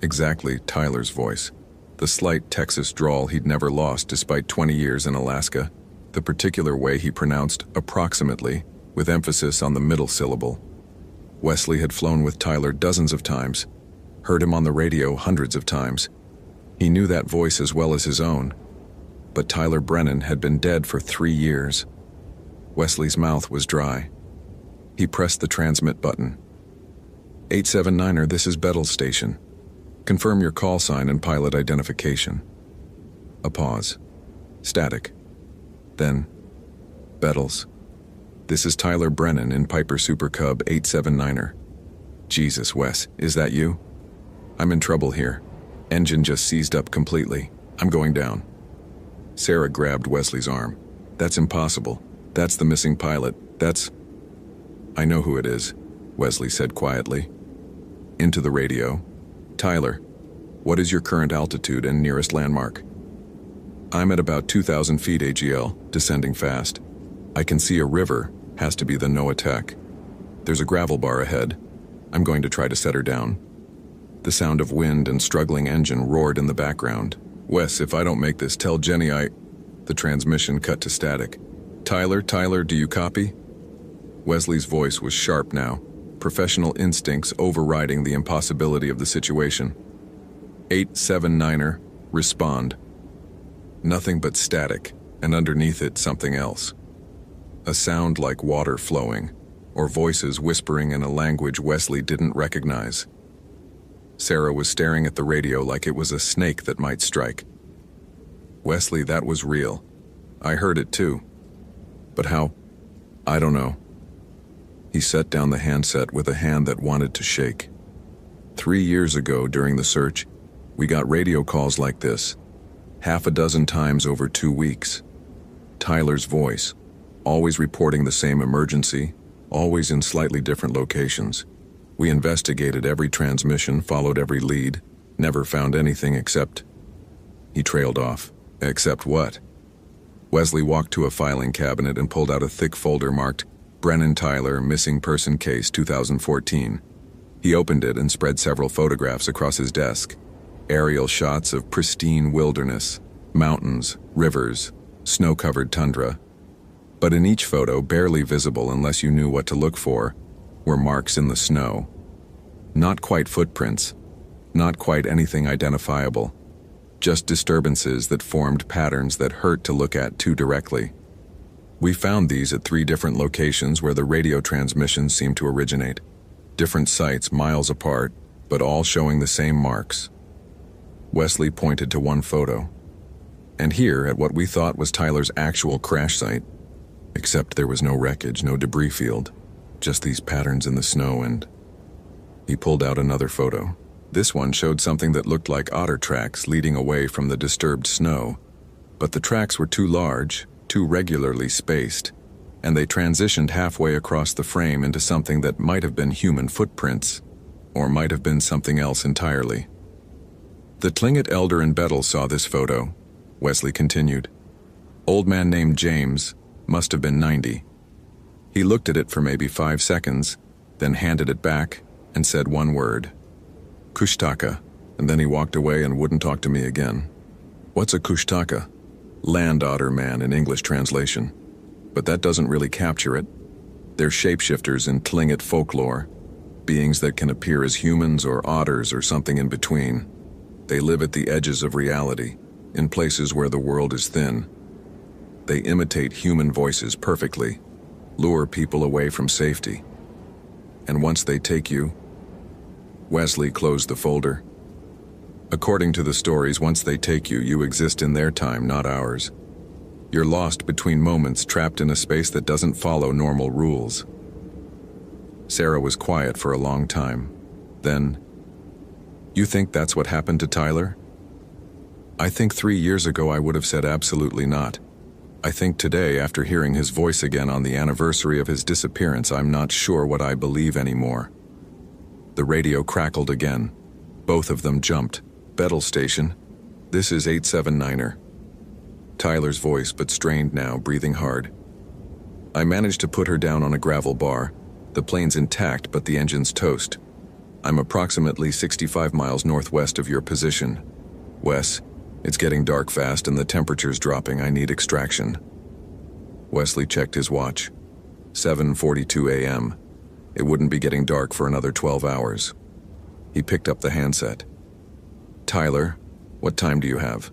Exactly Tyler's voice. The slight Texas drawl he'd never lost despite 20 years in Alaska. The particular way he pronounced approximately, with emphasis on the middle syllable. Wesley had flown with Tyler dozens of times, heard him on the radio hundreds of times. He knew that voice as well as his own. But Tyler Brennan had been dead for 3 years. Wesley's mouth was dry. He pressed the transmit button. 879er, this is Bettles Station. Confirm your call sign and pilot identification. A pause. Static. Then, Bettles. This is Tyler Brennan in Piper Super Cub 879er. Jesus, Wes, is that you? I'm in trouble here. Engine just seized up completely. I'm going down. Sarah grabbed Wesley's arm. That's impossible. That's the missing pilot. I know who it is, Wesley said quietly. Into the radio. Tyler, what is your current altitude and nearest landmark? I'm at about 2,000 feet AGL, descending fast. I can see a river, has to be the NOAA Tech. There's a gravel bar ahead. I'm going to try to set her down. The sound of wind and struggling engine roared in the background. Wes, if I don't make this, tell Jenny The transmission cut to static. Tyler, do you copy? Wesley's voice was sharp now, professional instincts overriding the impossibility of the situation. 879er, respond. Nothing but static, and underneath it something else. A sound like water flowing, or voices whispering in a language Wesley didn't recognize. Sarah was staring at the radio like it was a snake that might strike. Wesley, that was real. I heard it too. But how? I don't know. He set down the handset with a hand that wanted to shake. 3 years ago, during the search, we got radio calls like this, 6 times over 2 weeks. Tyler's voice, always reporting the same emergency, always in slightly different locations. We investigated every transmission, followed every lead, never found anything except... He trailed off. Except what? Wesley walked to a filing cabinet and pulled out a thick folder marked Brennan Tyler, Missing Person Case 2014. He opened it and spread several photographs across his desk. Aerial shots of pristine wilderness, mountains, rivers, snow-covered tundra. But in each photo, barely visible unless you knew what to look for, were marks in the snow. Not quite footprints, not quite anything identifiable, just disturbances that formed patterns that hurt to look at too directly. We found these at 3 different locations where the radio transmissions seemed to originate. Different sites miles apart, but all showing the same marks. Wesley pointed to one photo. And here, at what we thought was Tyler's actual crash site, except there was no wreckage, no debris field, just these patterns in the snow and... He pulled out another photo. This one showed something that looked like otter tracks leading away from the disturbed snow, but the tracks were too large, too regularly spaced, and they transitioned halfway across the frame into something that might have been human footprints, or might have been something else entirely. The Tlingit elder in Bettel saw this photo, Wesley continued. Old man named James, must have been 90. He looked at it for maybe 5 seconds, then handed it back and said one word. Kushtaka, and then he walked away and wouldn't talk to me again. What's a kushtaka? Land otter man in English translation. But that doesn't really capture it. They're shapeshifters in Tlingit folklore, beings that can appear as humans or otters or something in between. They live at the edges of reality, in places where the world is thin. They imitate human voices perfectly, lure people away from safety. And once they take you... Wesley closed the folder. According to the stories, once they take you, you exist in their time, not ours. You're lost between moments, trapped in a space that doesn't follow normal rules. Sarah was quiet for a long time. Then, you think that's what happened to Tyler? I think 3 years ago I would have said absolutely not. I think today, after hearing his voice again on the anniversary of his disappearance, I'm not sure what I believe anymore. The radio crackled again. Both of them jumped. Bettel station. This is 879er. Tyler's voice, but strained now, breathing hard. I managed to put her down on a gravel bar. The plane's intact, but the engine's toast. I'm approximately 65 miles northwest of your position. Wes, it's getting dark fast and the temperature's dropping. I need extraction. Wesley checked his watch. 7:42 a.m. It wouldn't be getting dark for another 12 hours. He picked up the handset. Tyler, what time do you have?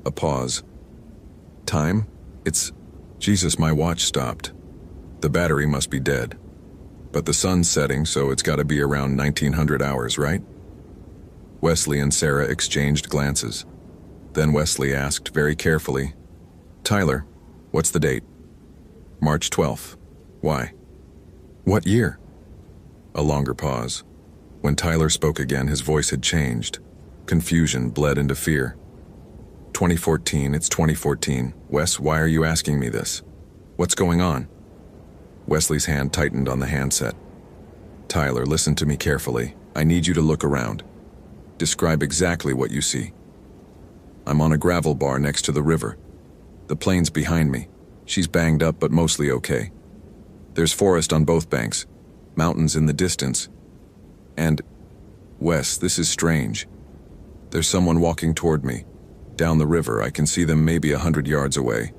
A pause. Time? It's... Jesus, my watch stopped. The battery must be dead. But the sun's setting, so it's got to be around 1900 hours, right? Wesley and Sarah exchanged glances. Then Wesley asked very carefully, Tyler, what's the date? March 12th. Why? What year? A longer pause. When Tyler spoke again, his voice had changed. Confusion bled into fear. 2014, it's 2014. Wes, why are you asking me this? What's going on? Wesley's hand tightened on the handset. Tyler, listen to me carefully. I need you to look around. Describe exactly what you see. I'm on a gravel bar next to the river. The plane's behind me. She's banged up but mostly okay. There's forest on both banks, mountains in the distance. And, Wes, this is strange. There's someone walking toward me. Down the river, I can see them maybe 100 yards away.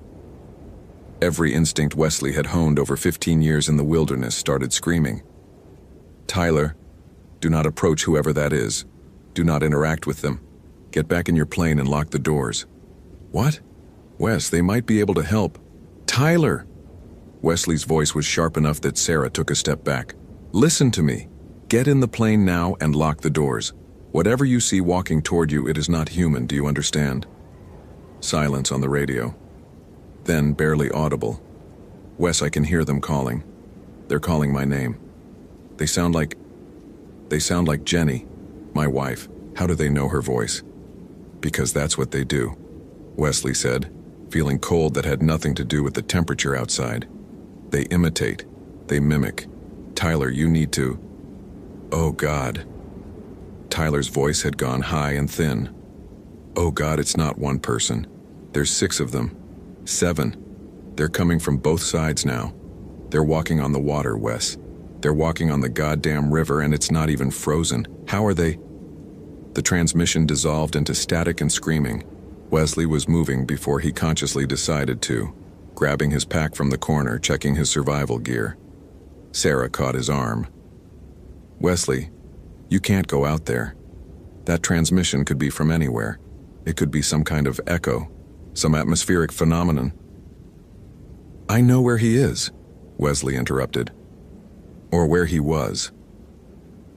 Every instinct Wesley had honed over 15 years in the wilderness started screaming. Tyler, do not approach whoever that is. Do not interact with them. Get back in your plane and lock the doors. What? Wes, they might be able to help. Tyler! Wesley's voice was sharp enough that Sarah took a step back. Listen to me. Get in the plane now and lock the doors. Whatever you see walking toward you, it is not human, do you understand? Silence on the radio. Then, barely audible. Wes, I can hear them calling. They're calling my name. They sound like Jenny, my wife. How do they know her voice? Because that's what they do, Wesley said, feeling cold that had nothing to do with the temperature outside. They imitate. They mimic. Tyler, you need to... Oh, God. Tyler's voice had gone high and thin. Oh, God, it's not one person. There's 6 of them. 7. They're coming from both sides now. They're walking on the water, Wes. They're walking on the goddamn river and it's not even frozen. How are they? The transmission dissolved into static and screaming. Wesley was moving before he consciously decided to, grabbing his pack from the corner, checking his survival gear. Sarah caught his arm. Wesley, you can't go out there. That transmission could be from anywhere. It could be some kind of echo, some atmospheric phenomenon. I know where he is, Wesley interrupted. Or where he was.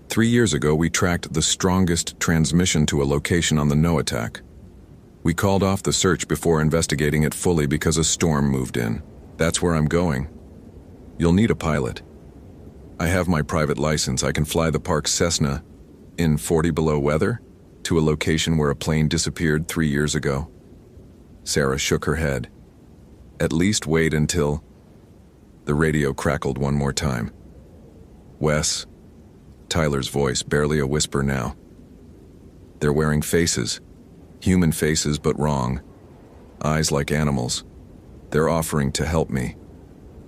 3 years ago, we tracked the strongest transmission to a location on the No attack. We called off the search before investigating it fully because a storm moved in. That's where I'm going. You'll need a pilot. I have my private license. I can fly the park's Cessna in 40 below weather to a location where a plane disappeared 3 years ago. Sarah shook her head. At least wait until... The radio crackled one more time. Wes, Tyler's voice barely a whisper now. They're wearing faces. Human faces, but wrong. Eyes like animals. They're offering to help me.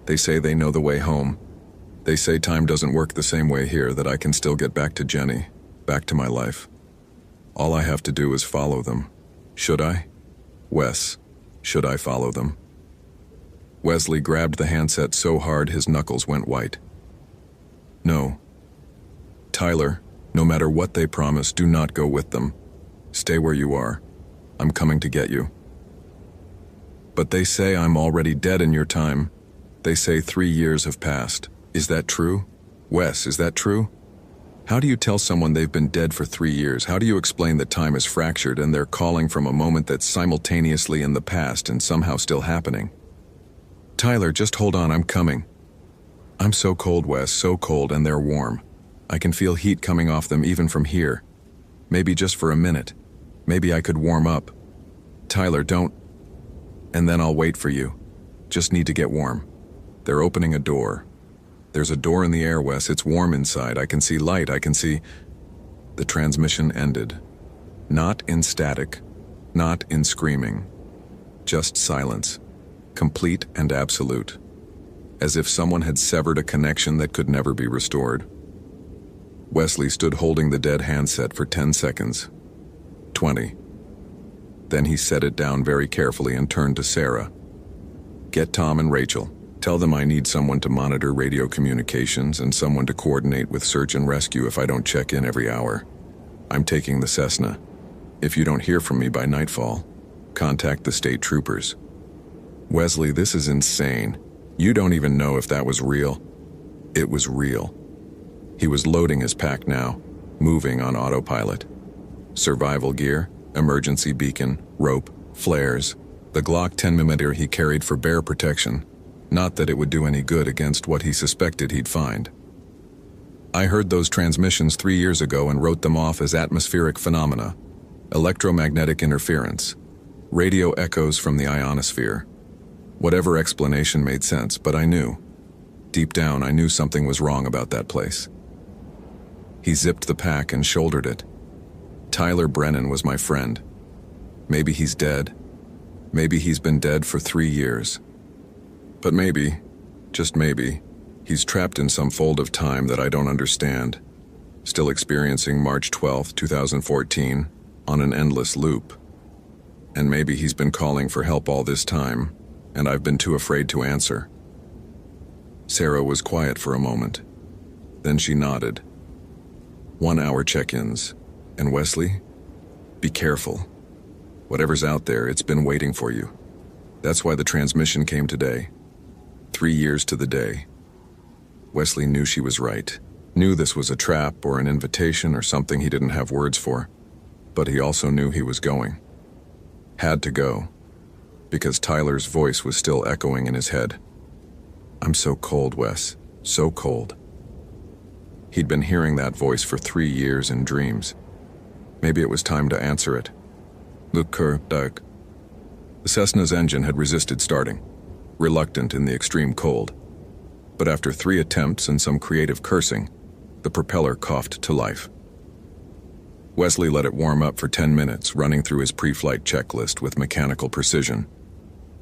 They say they know the way home. They say time doesn't work the same way here, that I can still get back to Jenny, back to my life. All I have to do is follow them. Should I? Wes, should I follow them? Wesley grabbed the handset so hard his knuckles went white. No. Tyler, no matter what they promise, do not go with them. Stay where you are. I'm coming to get you. But they say I'm already dead in your time. They say 3 years have passed. Is that true? Wes, is that true? How do you tell someone they've been dead for 3 years? How do you explain that time is fractured and they're calling from a moment that's simultaneously in the past and somehow still happening? Tyler, just hold on, I'm coming. I'm so cold, Wes, so cold, and they're warm. I can feel heat coming off them even from here. Maybe just for a minute. Maybe I could warm up. Tyler, don't... And then I'll wait for you. Just need to get warm. They're opening a door. There's a door in the air, Wes. It's warm inside. I can see light. I can see... The transmission ended. Not in static. Not in screaming. Just silence. Complete and absolute. As if someone had severed a connection that could never be restored. Wesley stood holding the dead handset for 10 seconds. 20. Then he set it down very carefully and turned to Sarah. Get Tom and Rachel. Tell them I need someone to monitor radio communications and someone to coordinate with search and rescue if I don't check in every hour. I'm taking the Cessna. If you don't hear from me by nightfall, contact the state troopers. Wesley, this is insane. You don't even know if that was real. It was real. He was loading his pack now, moving on autopilot. Survival gear, emergency beacon, rope, flares, the Glock 10mm he carried for bear protection. Not that it would do any good against what he suspected he'd find. I heard those transmissions 3 years ago and wrote them off as atmospheric phenomena, electromagnetic interference, radio echoes from the ionosphere. Whatever explanation made sense, but I knew. Deep down, I knew something was wrong about that place. He zipped the pack and shouldered it. Tyler Brennan was my friend. Maybe he's dead. Maybe he's been dead for 3 years. But maybe, just maybe, he's trapped in some fold of time that I don't understand, still experiencing March 12, 2014, on an endless loop. And maybe he's been calling for help all this time, and I've been too afraid to answer. Sarah was quiet for a moment. Then she nodded. 1 hour check-ins. And Wesley? Be careful. Whatever's out there, it's been waiting for you. That's why the transmission came today. 3 years to the day. Wesley knew she was right. Knew this was a trap or an invitation or something he didn't have words for. But he also knew he was going. Had to go. Because Tyler's voice was still echoing in his head. I'm so cold, Wes. So cold. He'd been hearing that voice for 3 years in dreams. Maybe it was time to answer it. Look, Doug. The Cessna's engine had resisted starting, reluctant in the extreme cold. But after 3 attempts and some creative cursing, the propeller coughed to life. Wesley let it warm up for 10 minutes, running through his pre-flight checklist with mechanical precision.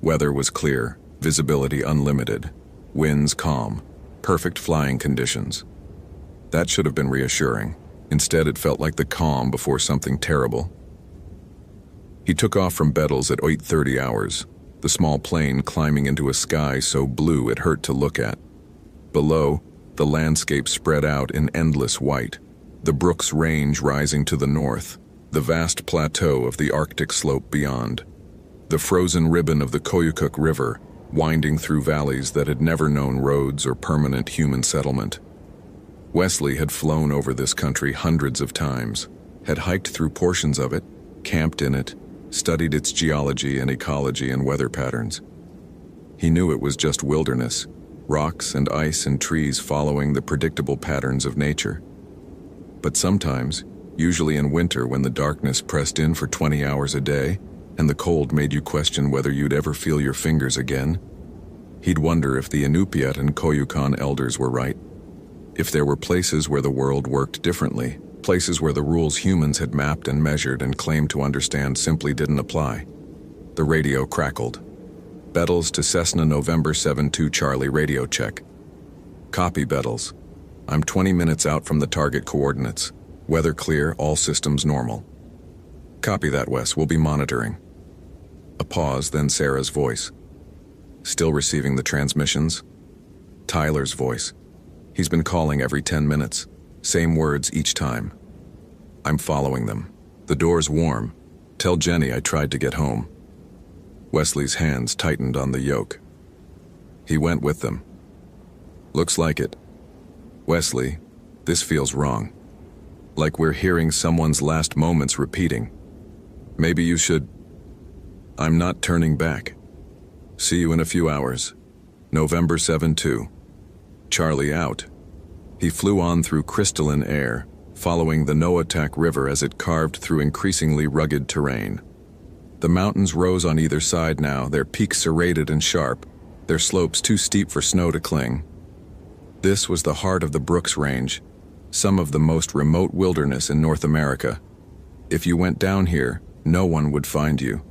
Weather was clear, visibility unlimited, winds calm, perfect flying conditions. That should have been reassuring. Instead, it felt like the calm before something terrible. He took off from Bettles at 8:30 hours, the small plane climbing into a sky so blue it hurt to look at. Below, the landscape spread out in endless white, the Brooks Range rising to the north, the vast plateau of the Arctic slope beyond, the frozen ribbon of the Koyukuk River winding through valleys that had never known roads or permanent human settlement. Wesley had flown over this country hundreds of times, had hiked through portions of it, camped in it, studied its geology and ecology and weather patterns. He knew it was just wilderness, rocks and ice and trees following the predictable patterns of nature. But sometimes, usually in winter when the darkness pressed in for 20 hours a day and the cold made you question whether you'd ever feel your fingers again, he'd wonder if the Inupiat and Koyukon elders were right. If there were places where the world worked differently, places where the rules humans had mapped and measured and claimed to understand simply didn't apply. The radio crackled. Bettles to Cessna November 72 Charlie radio check. Copy, Bettles. I'm 20 minutes out from the target coordinates. Weather clear, all systems normal. Copy that, Wes. We'll be monitoring. A pause, then Sarah's voice. Still receiving the transmissions? Tyler's voice. He's been calling every 10 minutes. Same words each time. I'm following them. The door's warm. Tell Jenny I tried to get home. Wesley's hands tightened on the yoke. He went with them. Looks like it. Wesley, this feels wrong. Like we're hearing someone's last moments repeating. Maybe you should... I'm not turning back. See you in a few hours. November 7-2. Charlie out. He flew on through crystalline air, following the Noatak River as it carved through increasingly rugged terrain. The mountains rose on either side now, their peaks serrated and sharp, their slopes too steep for snow to cling. This was the heart of the Brooks Range, some of the most remote wilderness in North America. If you went down here, no one would find you.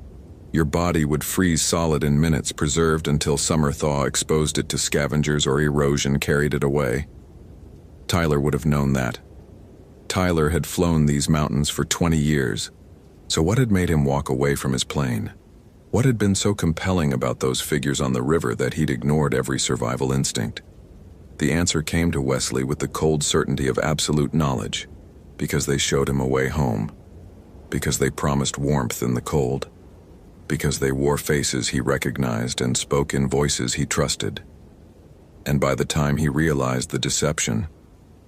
Your body would freeze solid in minutes, preserved until summer thaw exposed it to scavengers or erosion carried it away. Tyler would have known that. Tyler had flown these mountains for 20 years. So what had made him walk away from his plane? What had been so compelling about those figures on the river that he'd ignored every survival instinct? The answer came to Wesley with the cold certainty of absolute knowledge. Because they showed him a way home. Because they promised warmth in the cold. Because they wore faces he recognized and spoke in voices he trusted. And by the time he realized the deception,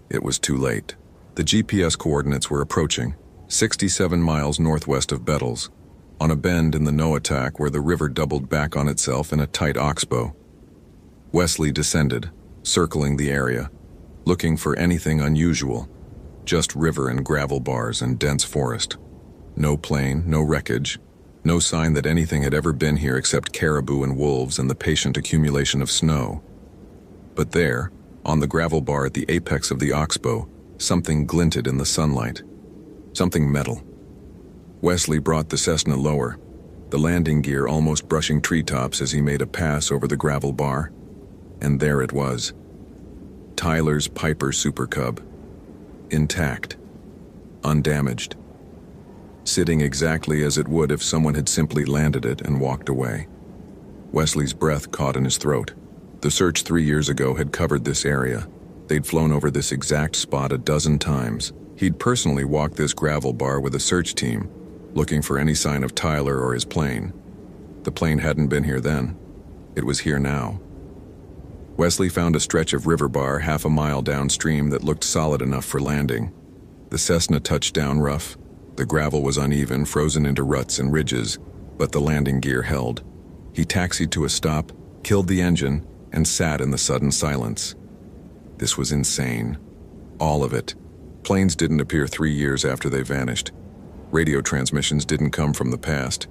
it was too late. The GPS coordinates were approaching, 67 miles northwest of Bettles, on a bend in the Noatak where the river doubled back on itself in a tight oxbow. Wesley descended, circling the area, looking for anything unusual, just river and gravel bars and dense forest. No plane, no wreckage, no sign that anything had ever been here except caribou and wolves and the patient accumulation of snow. But there, on the gravel bar at the apex of the oxbow, Something glinted in the sunlight. Something metal. Wesley brought the Cessna lower, the landing gear almost brushing treetops as he made a pass over the gravel bar. And there it was. Tyler's Piper Super Cub. Intact. Undamaged. Sitting exactly as it would if someone had simply landed it and walked away. Wesley's breath caught in his throat. The search 3 years ago had covered this area. They'd flown over this exact spot a dozen times. He'd personally walked this gravel bar with a search team, looking for any sign of Tyler or his plane. The plane hadn't been here then. It was here now. Wesley found a stretch of river bar half a mile downstream that looked solid enough for landing. The Cessna touched down rough. The gravel was uneven, frozen into ruts and ridges, but the landing gear held. He taxied to a stop, killed the engine, and sat in the sudden silence. This was insane. All of it. Planes didn't appear 3 years after they vanished. Radio transmissions didn't come from the past.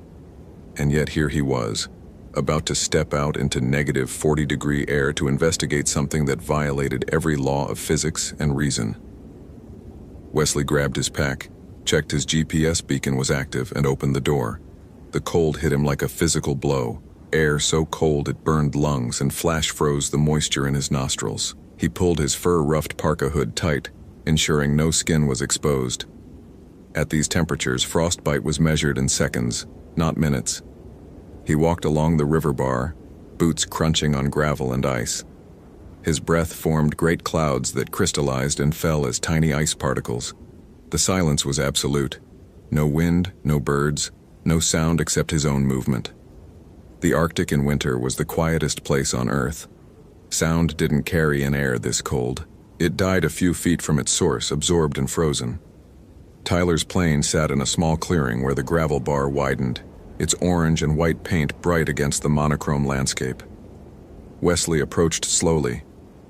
And yet here he was, about to step out into negative 40-degree air to investigate something that violated every law of physics and reason. Wesley grabbed his pack, checked his GPS beacon was active, and opened the door. The cold hit him like a physical blow, air so cold it burned lungs and flash froze the moisture in his nostrils. He pulled his fur-ruffed parka hood tight, ensuring no skin was exposed. At these temperatures, frostbite was measured in seconds, not minutes. He walked along the river bar, boots crunching on gravel and ice. His breath formed great clouds that crystallized and fell as tiny ice particles. The silence was absolute. No wind, no birds, no sound except his own movement. The Arctic in winter was the quietest place on Earth. Sound didn't carry in air this cold. It died a few feet from its source, absorbed and frozen. Tyler's plane sat in a small clearing where the gravel bar widened, its orange and white paint bright against the monochrome landscape. Wesley approached slowly,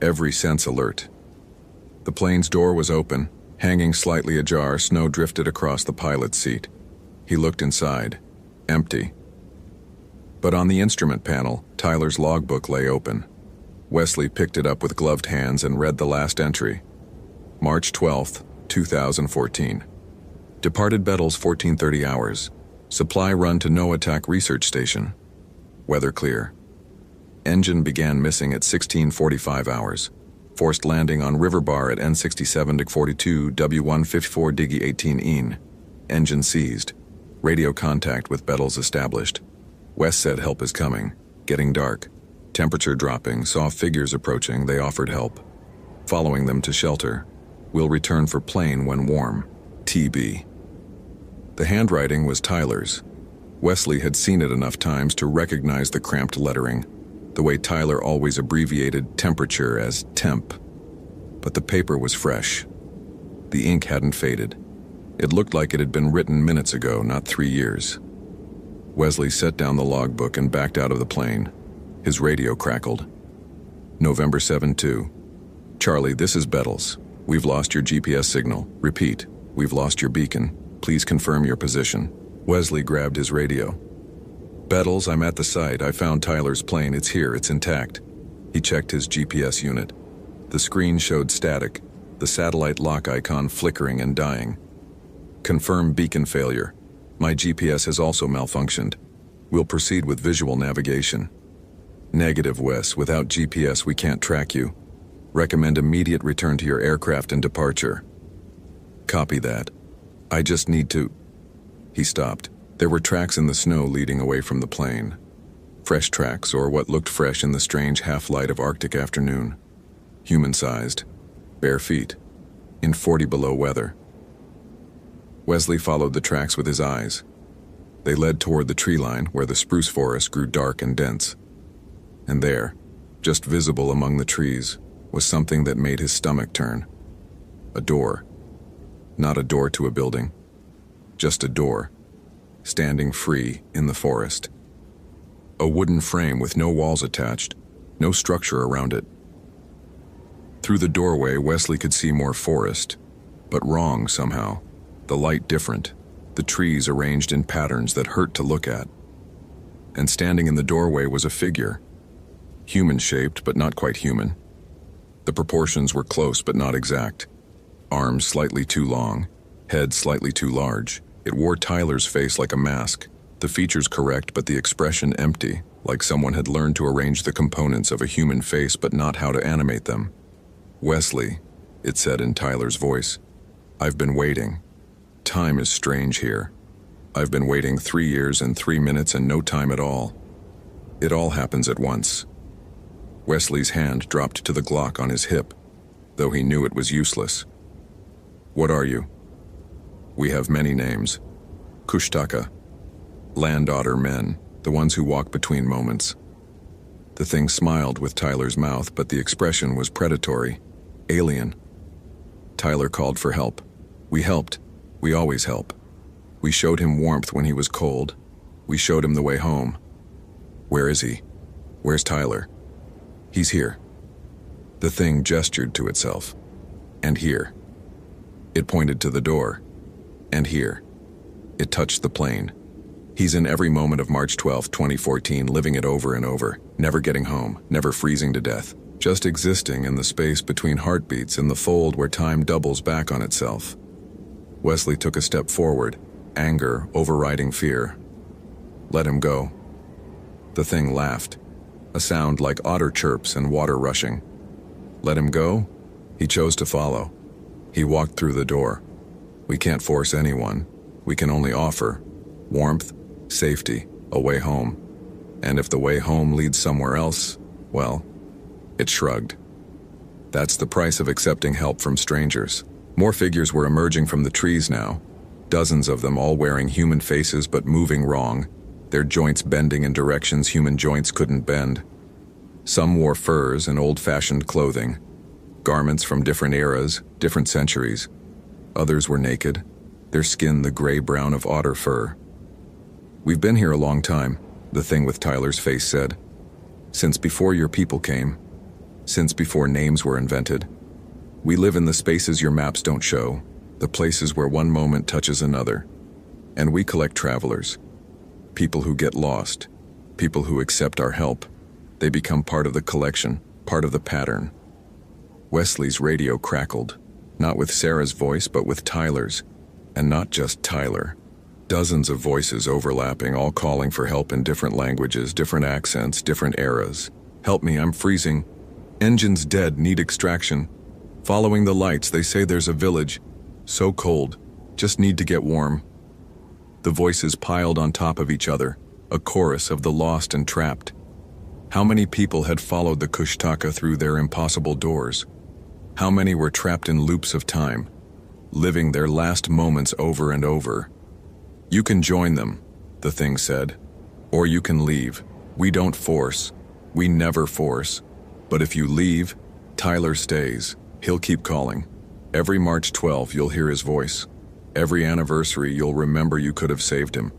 every sense alert. The plane's door was open. Hanging slightly ajar, snow drifted across the pilot's seat. He looked inside. Empty. But on the instrument panel, Tyler's logbook lay open. Wesley picked it up with gloved hands and read the last entry. March 12th, 2014. Departed Bettles 14:30 hours. Supply run to No Attack Research Station. Weather clear. Engine began missing at 16:45 hours. Forced landing on river bar at N67-42 W154 Diggy 18 Engine seized. Radio contact with Bettles established. Wes said help is coming. Getting dark. Temperature dropping, saw figures approaching, they offered help. Following them to shelter. Will return for plane when warm. TB. The handwriting was Tyler's. Wesley had seen it enough times to recognize the cramped lettering, the way Tyler always abbreviated temperature as temp. But the paper was fresh. The ink hadn't faded. It looked like it had been written minutes ago, not 3 years. Wesley set down the logbook and backed out of the plane. His radio crackled. November 7-2. Charlie, this is Bettles. We've lost your GPS signal. Repeat, we've lost your beacon. Please confirm your position. Wesley grabbed his radio. Bettles, I'm at the site. I found Tyler's plane. It's here. It's intact. He checked his GPS unit. The screen showed static, the satellite lock icon flickering and dying. Confirm beacon failure. My GPS has also malfunctioned. We'll proceed with visual navigation. Negative, Wes. Without GPS, we can't track you. Recommend immediate return to your aircraft and departure. Copy that. I just need to... He stopped. There were tracks in the snow leading away from the plane. Fresh tracks, or what looked fresh in the strange half-light of Arctic afternoon. Human-sized. Bare feet. In 40 below weather. Wesley followed the tracks with his eyes. They led toward the tree line where the spruce forest grew dark and dense. And there, just visible among the trees, was something that made his stomach turn. A door. Not a door to a building. Just a door. Standing free in the forest. A wooden frame with no walls attached, no structure around it. Through the doorway, Wesley could see more forest, but wrong somehow. The light different, the trees arranged in patterns that hurt to look at. And standing in the doorway was a figure. Human-shaped, but not quite human. The proportions were close, but not exact. Arms slightly too long, head slightly too large. It wore Tyler's face like a mask, the features correct but the expression empty, like someone had learned to arrange the components of a human face but not how to animate them. "Wesley," it said in Tyler's voice, "I've been waiting. Time is strange here. I've been waiting 3 years and 3 minutes and no time at all. It all happens at once." Wesley's hand dropped to the Glock on his hip, though he knew it was useless. "What are you?" "We have many names. Kushtaka. Land otter men, the ones who walk between moments." The thing smiled with Tyler's mouth, but the expression was predatory, alien. Tyler called for help. We helped. We always help. We showed him warmth when he was cold. We showed him the way home. "Where is he? Where's Tyler?" "He's here." The thing gestured to itself. "And here." It pointed to the door. "And here." It touched the plane. "He's in every moment of March 12, 2014, living it over and over, never getting home, never freezing to death, just existing in the space between heartbeats in the fold where time doubles back on itself." Wesley took a step forward, anger overriding fear. "Let him go." The thing laughed, a sound like otter chirps and water rushing. Let him go? He chose to follow. He walked through the door. We can't force anyone. We can only offer warmth, safety, a way home. And if the way home leads somewhere else, well, it shrugged. That's the price of accepting help from strangers. More figures were emerging from the trees now, dozens of them all wearing human faces but moving wrong, their joints bending in directions human joints couldn't bend. Some wore furs and old-fashioned clothing, garments from different eras, different centuries. Others were naked, their skin the gray-brown of otter fur. "We've been here a long time," the thing with Tyler's face said. "Since before your people came. Since before names were invented. We live in the spaces your maps don't show, the places where one moment touches another. And we collect travelers. People who get lost. People who accept our help. They become part of the collection, part of the pattern." Wesley's radio crackled, not with Sarah's voice but with Tyler's. And not just Tyler. Dozens of voices overlapping, all calling for help in different languages, different accents, different eras. "Help me, I'm freezing. Engine's dead, need extraction. Following the lights, they say there's a village. So cold, just need to get warm." The voices piled on top of each other, a chorus of the lost and trapped. How many people had followed the Kushtaka through their impossible doors? How many were trapped in loops of time, living their last moments over and over? "You can join them," the thing said. "Or you can leave. We don't force. We never force. But if you leave, Tyler stays. He'll keep calling. Every March 12, you'll hear his voice. Every anniversary, you'll remember you could have saved him."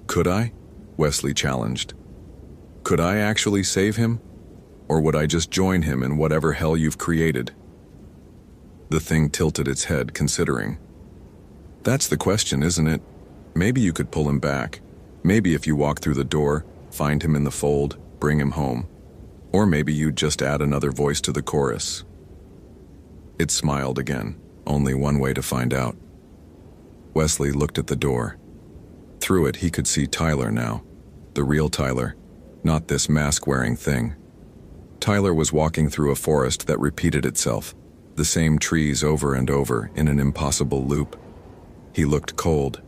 "Could I?" Wesley challenged. "Could I actually save him? Or would I just join him in whatever hell you've created?" The thing tilted its head, considering. "That's the question, isn't it? Maybe you could pull him back. Maybe if you walk through the door, find him in the fold, bring him home. Or maybe you'd just add another voice to the chorus." It smiled again, only one way to find out. Wesley looked at the door. Through it he could see Tyler now, the real Tyler, not this mask-wearing thing. Tyler was walking through a forest that repeated itself, the same trees over and over in an impossible loop. He looked cold,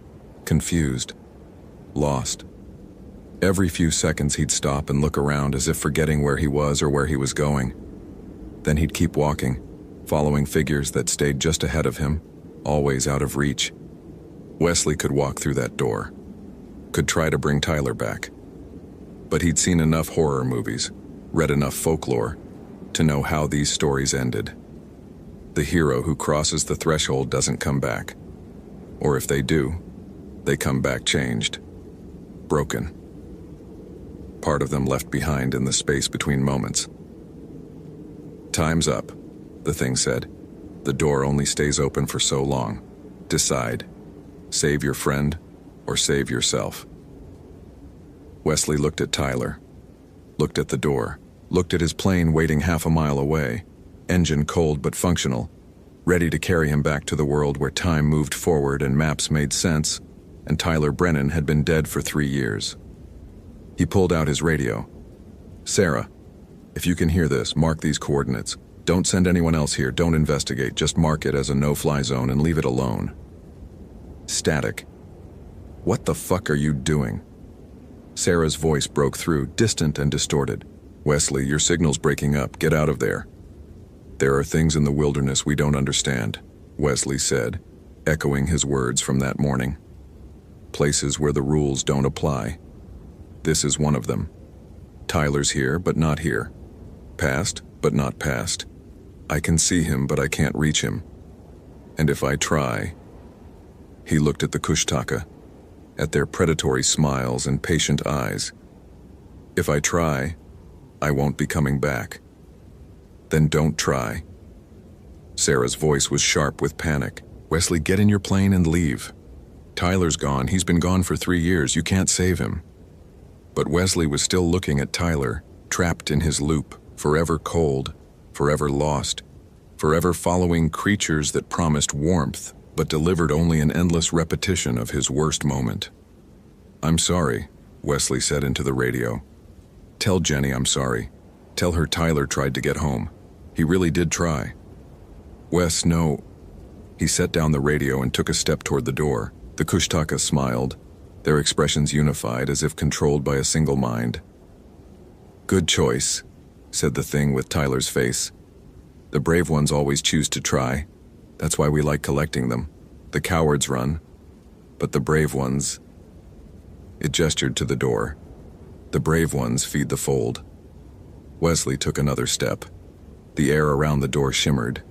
confused, lost. Every few seconds he'd stop and look around as if forgetting where he was or where he was going. Then he'd keep walking, following figures that stayed just ahead of him, always out of reach. Wesley could walk through that door, could try to bring Tyler back. But he'd seen enough horror movies, read enough folklore, to know how these stories ended. The hero who crosses the threshold doesn't come back. Or if they do, they come back changed, broken. Part of them left behind in the space between moments. "Time's up," the thing said. "The door only stays open for so long. Decide. Save your friend or save yourself." Wesley looked at Tyler, looked at the door, looked at his plane waiting half a mile away, engine cold but functional, ready to carry him back to the world where time moved forward and maps made sense, and Tyler Brennan had been dead for 3 years. He pulled out his radio. "Sarah, if you can hear this, mark these coordinates. Don't send anyone else here, don't investigate, just mark it as a no-fly zone and leave it alone." Static. "What the fuck are you doing?" Sarah's voice broke through, distant and distorted. "Wesley, your signal's breaking up. Get out of there." "There are things in the wilderness we don't understand," Wesley said, echoing his words from that morning. "Places where the rules don't apply. This is one of them. Tyler's here, but not here. Past, but not past. I can see him, but I can't reach him. And if I try..." He looked at the Kushtaka, at their predatory smiles and patient eyes. "If I try, I won't be coming back." "Then don't try." Sarah's voice was sharp with panic. "Wesley, get in your plane and leave. Tyler's gone. He's been gone for 3 years. You can't save him." But Wesley was still looking at Tyler, trapped in his loop, forever cold, forever lost, forever following creatures that promised warmth, but delivered only an endless repetition of his worst moment. "I'm sorry," Wesley said into the radio. "Tell Jenny I'm sorry. Tell her Tyler tried to get home. He really did try." "Wes, no." He set down the radio and took a step toward the door. The Kushtaka smiled, their expressions unified as if controlled by a single mind. "Good choice," said the thing with Tyler's face. "The brave ones always choose to try. That's why we like collecting them. The cowards run, but the brave ones..." It gestured to the door. "The brave ones feed the fold." Wesley took another step. The air around the door shimmered,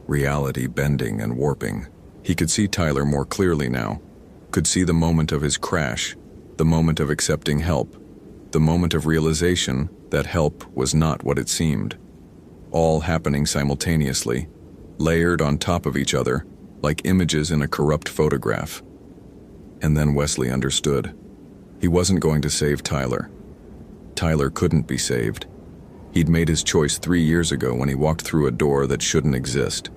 reality bending and warping. He could see Tyler more clearly now, could see the moment of his crash, the moment of accepting help, the moment of realization that help was not what it seemed. All happening simultaneously, layered on top of each other, like images in a corrupt photograph. And then Wesley understood. He wasn't going to save Tyler. Tyler couldn't be saved. He'd made his choice 3 years ago when he walked through a door that shouldn't exist.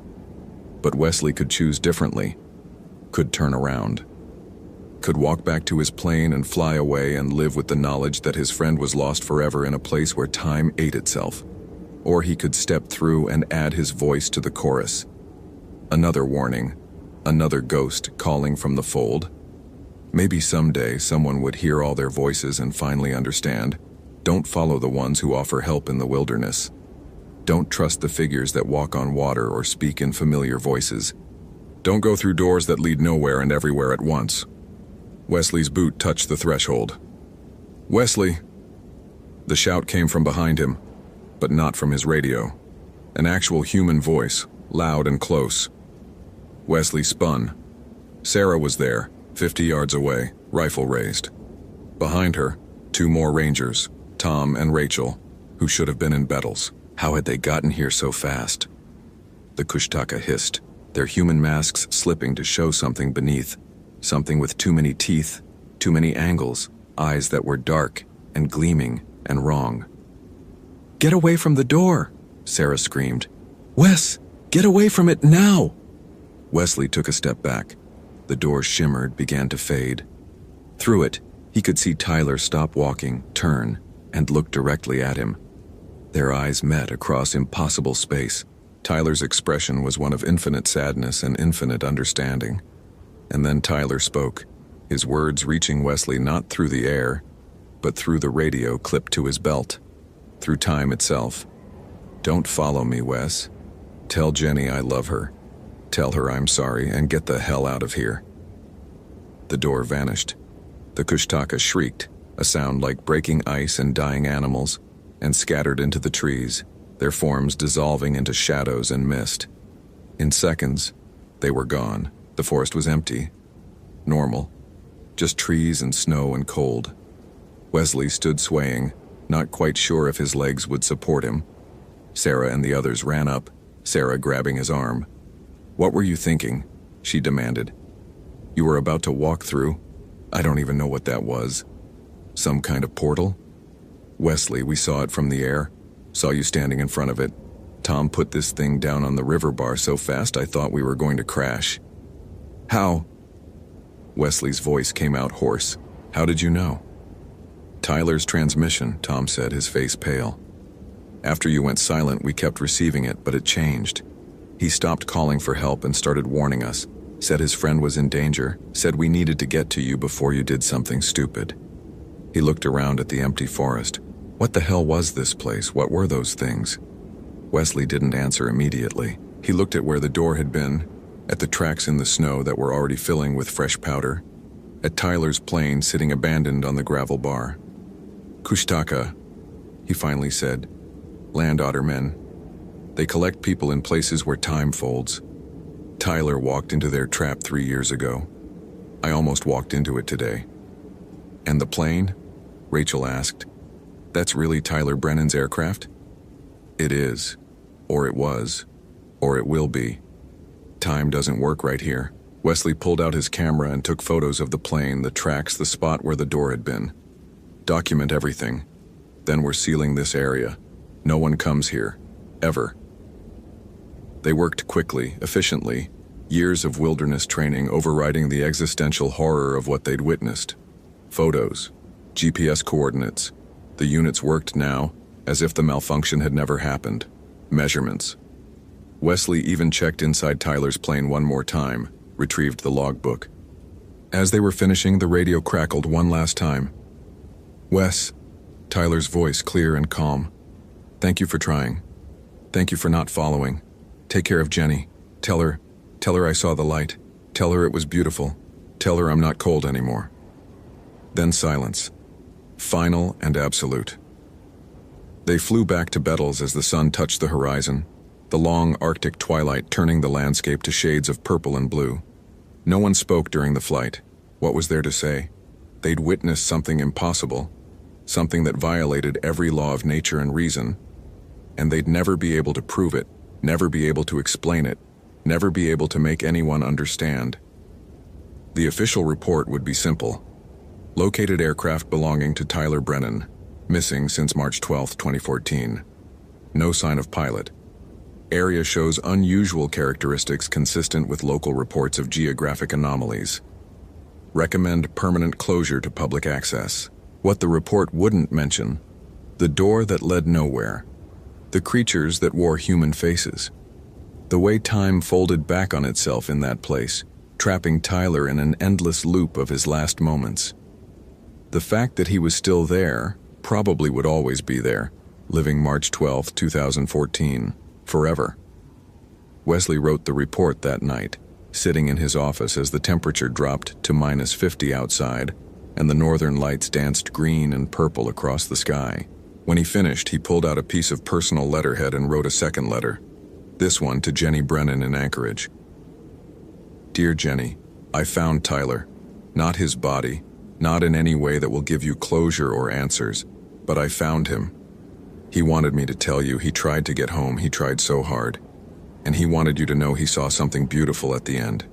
But Wesley could choose differently, could turn around, could walk back to his plane and fly away and live with the knowledge that his friend was lost forever in a place where time ate itself. Or he could step through and add his voice to the chorus. Another warning, another ghost calling from the fold. Maybe someday someone would hear all their voices and finally understand. Don't follow the ones who offer help in the wilderness. Don't trust the figures that walk on water or speak in familiar voices. Don't go through doors that lead nowhere and everywhere at once. Wesley's boot touched the threshold. "Wesley!" The shout came from behind him, but not from his radio. An actual human voice, loud and close. Wesley spun. Sarah was there, 50 yards away, rifle raised. Behind her, 2 more rangers, Tom and Rachel, who should have been in Bettles. How had they gotten here so fast? The Kushtaka hissed, their human masks slipping to show something beneath, something with too many teeth, too many angles, eyes that were dark and gleaming and wrong. "Get away from the door!" Sarah screamed. "Wes, get away from it now!" Wesley took a step back. The door shimmered, began to fade. Through it, he could see Tyler stop walking, turn, and look directly at him. Their eyes met across impossible space. Tyler's expression was one of infinite sadness and infinite understanding. And then Tyler spoke, his words reaching Wesley not through the air, but through the radio clipped to his belt, through time itself. "Don't follow me, Wes. Tell Jenny I love her. Tell her I'm sorry and get the hell out of here." The door vanished. The Kushtaka shrieked, a sound like breaking ice and dying animals, and scattered into the trees, their forms dissolving into shadows and mist. In seconds, they were gone. The forest was empty. Normal. Just trees and snow and cold. Wesley stood swaying, not quite sure if his legs would support him. Sarah and the others ran up, Sarah grabbing his arm. "What were you thinking?" she demanded. "You were about to walk through. I don't even know what that was. Some kind of portal?" "Wesley, we saw it from the air. Saw you standing in front of it. Tom put this thing down on the river bar so fast I thought we were going to crash. How? Wesley's voice came out hoarse. How did you know? Tyler's transmission, Tom said, his face pale. After you went silent, we kept receiving it, but it changed. He stopped calling for help and started warning us, said his friend was in danger, said we needed to get to you before you did something stupid. He looked around at the empty forest. What the hell was this place? What were those things? Wesley didn't answer immediately. He looked at where the door had been, at the tracks in the snow that were already filling with fresh powder, at Tyler's plane sitting abandoned on the gravel bar. Kushtaka, he finally said. Land otter men. They collect people in places where time folds. Tyler walked into their trap 3 years ago. I almost walked into it today. And the plane? Rachel asked. That's really Tyler Brennan's aircraft? It is. Or it was. Or it will be. Time doesn't work right here. Wesley pulled out his camera and took photos of the plane, the tracks, the spot where the door had been. Document everything. Then we're sealing this area. No one comes here. Ever. They worked quickly, efficiently, years of wilderness training overriding the existential horror of what they'd witnessed. Photos, GPS coordinates. The units worked now, as if the malfunction had never happened. Measurements. Wesley even checked inside Tyler's plane one more time, retrieved the logbook. As they were finishing, the radio crackled one last time. Wes, Tyler's voice clear and calm. Thank you for trying. Thank you for not following. Take care of Jenny. Tell her I saw the light. Tell her it was beautiful. Tell her I'm not cold anymore. Then silence. Final and absolute. They flew back to Bettles as the sun touched the horizon, the long Arctic twilight turning the landscape to shades of purple and blue. No one spoke during the flight. What was there to say? They'd witnessed something impossible, something that violated every law of nature and reason, and they'd never be able to prove it, never be able to explain it, never be able to make anyone understand. The official report would be simple. Located aircraft belonging to Tyler Brennan, missing since March 12, 2014. No sign of pilot. Area shows unusual characteristics consistent with local reports of geographic anomalies. Recommend permanent closure to public access. What the report wouldn't mention: the door that led nowhere. The creatures that wore human faces. The way time folded back on itself in that place, trapping Tyler in an endless loop of his last moments. The fact that he was still there, probably would always be there, living March 12, 2014, forever. Wesley wrote the report that night, sitting in his office as the temperature dropped to -50 outside, and the northern lights danced green and purple across the sky. When he finished, he pulled out a piece of personal letterhead and wrote a second letter, this one to Jenny Brennan in Anchorage. Dear Jenny, I found Tyler. Not his body, not in any way that will give you closure or answers, but I found him. He wanted me to tell you he tried to get home, he tried so hard. And he wanted you to know he saw something beautiful at the end,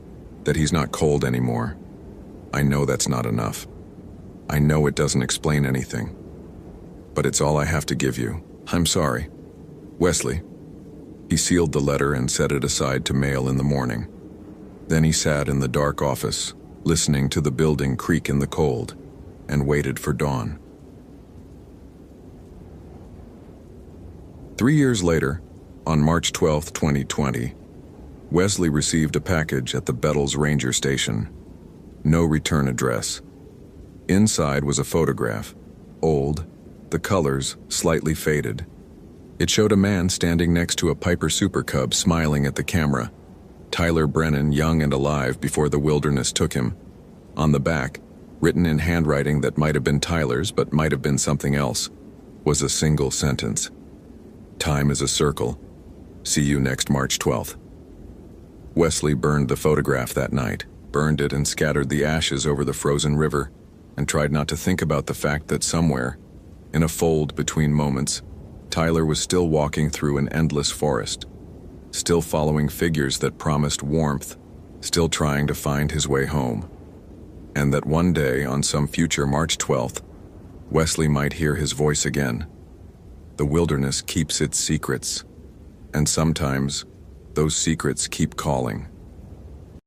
that he's not cold anymore. I know that's not enough. I know it doesn't explain anything. But it's all I have to give you. I'm sorry. Wesley. He sealed the letter and set it aside to mail in the morning. Then he sat in the dark office, listening to the building creak in the cold, and waited for dawn. 3 years later, on March 12, 2020, Wesley received a package at the Bettles Ranger Station. No return address. Inside was a photograph, old, the colors slightly faded. It showed a man standing next to a Piper Super Cub smiling at the camera. Tyler Brennan, young and alive before the wilderness took him. On the back, written in handwriting that might have been Tyler's but might have been something else, was a single sentence. Time is a circle. See you next March 12th. Wesley burned the photograph that night, burned it and scattered the ashes over the frozen river, and tried not to think about the fact that somewhere, in a fold between moments, Tyler was still walking through an endless forest, still following figures that promised warmth, still trying to find his way home. And that one day, on some future March 12th, Wesley might hear his voice again. The wilderness keeps its secrets. And sometimes, those secrets keep calling.